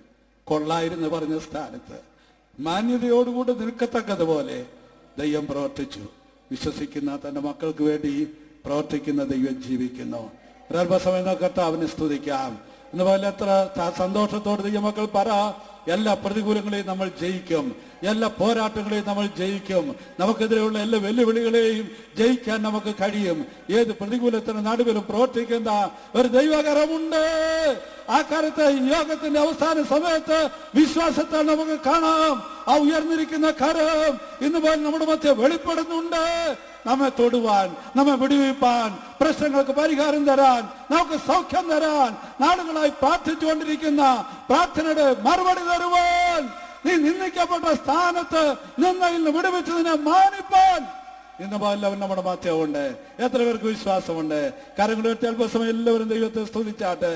കൊള്ളായിരുന്നു പറഞ്ഞ സ്ഥാനത്ത് മാന്യതയോടുകൂടി നിൽക്കത്തക്കതുപോലെ ദൈവം പ്രവർത്തിച്ചു. വിശ്വസിക്കുന്ന തൻ്റെ മക്കൾക്ക് വേണ്ടി പ്രവർത്തിക്കുന്ന ദൈവം ജീവിക്കുന്നു. ഒരല്പസമയം കർത്താവിനെ സ്തുതിക്കാം. ഇന്നുപോലെ എത്ര സന്തോഷത്തോടെ ദൈവമക്കൾ പറ, എല്ലാ പ്രതികൂലങ്ങളെയും നമ്മൾ ജയിക്കും, എല്ലാ പോരാട്ടങ്ങളെയും നമ്മൾ ജയിക്കും, നമുക്കെതിരെയുള്ള എല്ലാ വെല്ലുവിളികളെയും ജയിക്കാൻ നമുക്ക് കഴിയും. ഏത് പ്രതികൂലത്തിന് നടുവിലും പ്രവർത്തിക്കുന്ന ഒരു ദൈവകരമുണ്ട്. ആ കാലത്ത് യോഗത്തിന്റെ അവസാന സമയത്ത് വിശ്വാസത്താൽ നമുക്ക് കാണാം. ആ ഉയർന്നിരിക്കുന്ന കരം ഇന്നുപോലെ നമ്മുടെ മധ്യ വെളിപ്പെടുന്നുണ്ട്. നമ്മെ തൊടുവാൻ, നമ്മെ വിടുവിപ്പാൻ, പ്രശ്നങ്ങൾക്ക് പരിഹാരം തരാൻ, നമുക്ക് സൗഖ്യം തരാൻ, നാളുകളായി പ്രാർത്ഥിച്ചുകൊണ്ടിരിക്കുന്ന പ്രാർത്ഥനയുടെ മറുപടി തരുവാൻ, നീ നിന്ദിക്കപ്പെട്ട സ്ഥാനത്ത് നിന്നതിൽ നിന്ന് വിടുവിച്ചതിനെ മാനിപ്പാൻ ഇന്ന് എല്ലാവരും നമ്മുടെ മധ്യമുണ്ട്. എത്ര പേർക്ക് വിശ്വാസമുണ്ട്? കരങ്ങൾ ഉയർത്തി അല്പസമയം എല്ലാവരും ദൈവത്തെ സ്തുതിച്ചാട്ടെ.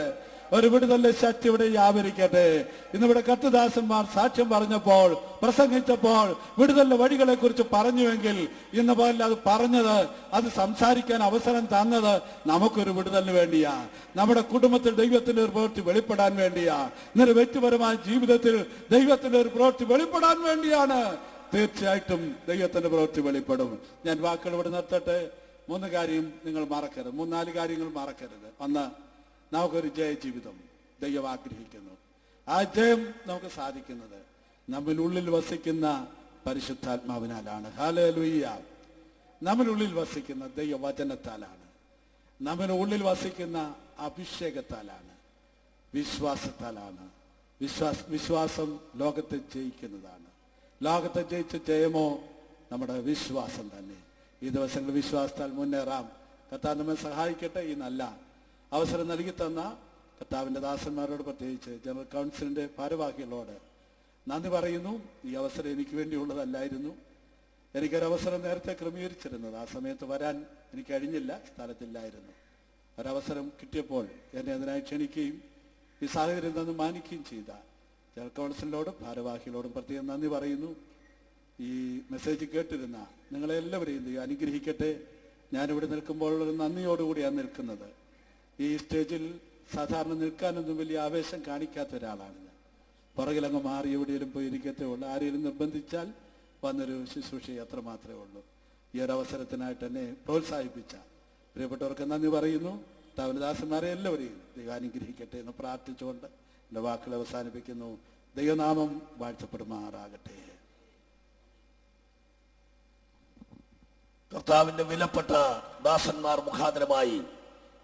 ഒരു വിടുതലിന്റെ ശക്തി ഇവിടെ വ്യാപരിക്കട്ടെ. ഇന്നിവിടെ കർത്തദാസന്മാർ സാക്ഷ്യം പറഞ്ഞപ്പോൾ, പ്രസംഗിച്ചപ്പോൾ വിടുതലിന്റെ വഴികളെ കുറിച്ച് പറഞ്ഞുവെങ്കിൽ ഇന്ന് പോലെ അത് പറഞ്ഞത്, അത് സംസാരിക്കാൻ അവസരം തന്നത് നമുക്കൊരു വിടുതലിന് വേണ്ടിയാ, നമ്മുടെ കുടുംബത്തിൽ ദൈവത്തിന്റെ ഒരു പ്രവൃത്തി വെളിപ്പെടാൻ വേണ്ടിയാ, ഇന്നൊരു വ്യക്തിപരമായ ജീവിതത്തിൽ ദൈവത്തിന്റെ ഒരു പ്രവൃത്തി വെളിപ്പെടാൻ വേണ്ടിയാണ്. തീർച്ചയായിട്ടും ദൈവത്തിന്റെ പ്രവൃത്തി വെളിപ്പെടും. ഞാൻ വാക്കുകൾ ഇവിടെ നിർത്തട്ടെ. 3 കാര്യം നിങ്ങൾ മറക്കരുത്, 3-4 കാര്യങ്ങൾ മറക്കരുത്. ഒന്ന്, നമുക്കൊരു ജയ ജീവിതം ദൈവം ആഗ്രഹിക്കുന്നു. ആ ജയം നമുക്ക് സാധിക്കുന്നത് നമ്മളുള്ളിൽ വസിക്കുന്ന പരിശുദ്ധാത്മാവിനാലാണ്. ഹല്ലേലൂയ. നമ്മളുള്ളിൽ വസിക്കുന്ന ദൈവവചനത്താലാണ്, നമ്മളുള്ളിൽ വസിക്കുന്ന അഭിഷേകത്താലാണ്, വിശ്വാസത്താലാണ്. വിശ്വാസം ലോകത്തെ ജയിക്കുന്നതാണ്. ലോകത്തെ ജയിച്ച ജയമോ നമ്മുടെ വിശ്വാസം തന്നെ. ഈ ദിവസങ്ങളിൽ വിശ്വാസത്താൽ മുന്നേറാം. കർത്താവ് നമ്മെ സഹായിക്കട്ടെ. ഈ നല്ല അവസരം നൽകി തന്ന കർത്താവിൻ്റെ ദാസന്മാരോട്, പ്രത്യേകിച്ച് ജനറൽ കൗൺസിലിൻ്റെ ഭാരവാഹികളോട് നന്ദി പറയുന്നു. ഈ അവസരം എനിക്ക് വേണ്ടിയുള്ളതല്ലായിരുന്നു. എനിക്കൊരവസരം നേരത്തെ ക്രമീകരിച്ചിരുന്നത്. ആ സമയത്ത് വരാൻ എനിക്ക് കഴിഞ്ഞില്ല, സ്ഥലത്തില്ലായിരുന്നു. ഒരവസരം കിട്ടിയപ്പോൾ എന്നെ അതിനായി ക്ഷണിക്കുകയും ഈ സാഹചര്യം തന്ന് മാനിക്കുകയും ചെയ്ത ജനറൽ കൗൺസിലിനോടും ഭാരവാഹികളോടും പ്രത്യേകം നന്ദി പറയുന്നു. ഈ മെസ്സേജ് കേട്ടിരുന്ന നിങ്ങളെല്ലാവരെയും ദൈവം അനുഗ്രഹിക്കട്ടെ. ഞാനിവിടെ നിൽക്കുമ്പോൾ ഒരു നന്ദിയോടുകൂടിയാണ് നിൽക്കുന്നത്. ഈ സ്റ്റേജിൽ സാധാരണ നിൽക്കാനൊന്നും വലിയ ആവേശം കാണിക്കാത്ത ഒരാളാണ് ഞാൻ. പുറകിലങ്ങ് മാറി എവിടെയെങ്കിലും പോയി ഇരിക്കത്തേ ഉള്ളൂ. ആരെങ്കിലും നിർബന്ധിച്ചാൽ വന്നൊരു ശുശ്രൂഷ അത്ര മാത്രമേ ഉള്ളൂ. ഈ ഒരു അവസരത്തിനായിട്ട് എന്നെ പ്രോത്സാഹിപ്പിച്ച പ്രിയപ്പെട്ടവർക്ക് നന്ദി പറയുന്നു. ദാസന്മാരെ എല്ലാവരെയും ദൈവം അനുഗ്രഹിക്കട്ടെ എന്ന് പ്രാർത്ഥിച്ചുകൊണ്ട് എൻ്റെ വാക്കുകൾ അവസാനിപ്പിക്കുന്നു. ദൈവനാമം വാഴ്ത്തപ്പെടുമാറാകട്ടെ. കർത്താവിന്റെ വിലപ്പെട്ട ദാസന്മാർ മുഖാന്തരമായി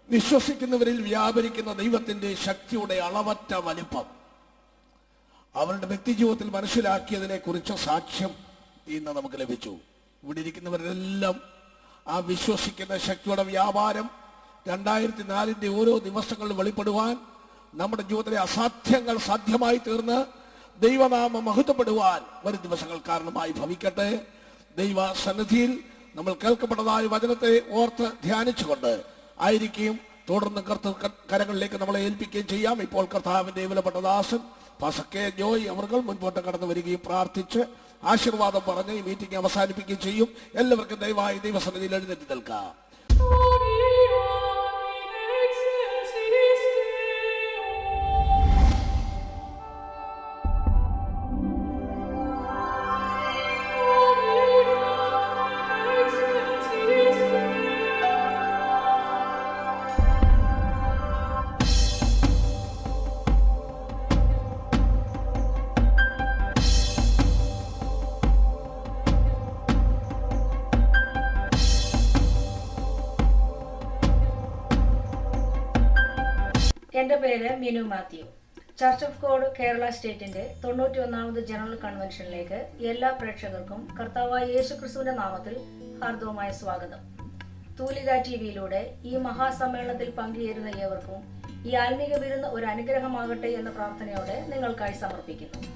വിശ്വസിക്കുന്നവരിൽ വ്യാപരിക്കുന്ന ദൈവത്തിന്റെ ശക്തിയുടെ അളവറ്റ വലിപ്പം അവരുടെ വ്യക്തിജീവിതത്തിൽ മനസ്സിലാക്കിയതിനെ കുറിച്ച് സാക്ഷ്യം ഇന്ന് നമുക്ക് ലഭിച്ചു. ഇവിടെ ഇരിക്കുന്നവരെല്ലാം ആ വിശ്വസിക്കുന്ന ശക്തിയുടെ വ്യാപാരം 2004 ഓരോ ദിവസങ്ങളിലും വെളിപ്പെടുവാൻ, നമ്മുടെ ജീവിതത്തിലെ അസാധ്യങ്ങൾ സാധ്യമായി തീർന്ന് ദൈവനാമം മഹത്വപ്പെടുവാൻ വരും ദിവസങ്ങൾ കാരണമായി ഭവിക്കട്ടെ. ദൈവ സന്നിധിയിൽ നമ്മൾ കേൾക്കപ്പെട്ടതായ വചനത്തെ ഓർത്ത് ധ്യാനിച്ചുകൊണ്ട് ആയിരിക്കും തുടർന്ന് കരങ്ങളിലേക്ക് നമ്മളെ ഏൽപ്പിക്കുകയും ചെയ്യാം. ഇപ്പോൾ കർത്താവിന്റെ വിലപ്പെട്ട ദാസൻ പാസ്റ്റർ ജോയ് അവർ മുൻപോട്ട് കടന്നു വരികയും പ്രാർത്ഥിച്ച് ആശീർവാദം പറഞ്ഞ് ഈ മീറ്റിംഗ് അവസാനിപ്പിക്കുകയും ചെയ്യും. എല്ലാവർക്കും ദയവായി ദൈവസന്നിധിയിൽ എഴുന്നേറ്റ് നിൽക്കാം. എൻ്റെ പേര് Minu Mathew. Church of God Kerala സ്റ്റേറ്റിന്റെ 91ാമത് ജനറൽ കൺവെൻഷനിലേക്ക് എല്ലാ പ്രേക്ഷകർക്കും കർത്താവായ യേശുക്രിസ്തുവിന്റെ നാമത്തിൽ ഹാർദവമായ സ്വാഗതം. തൂലിക ടിവിയിലൂടെ ഈ മഹാസമ്മേളനത്തിൽ പങ്കുചേരുന്ന ഏവർക്കും ഈ ആത്മീക വിരുന്ന് ഒരു അനുഗ്രഹമാകട്ടെ എന്ന പ്രാർത്ഥനയോടെ നിങ്ങൾക്കായി സമർപ്പിക്കുന്നു.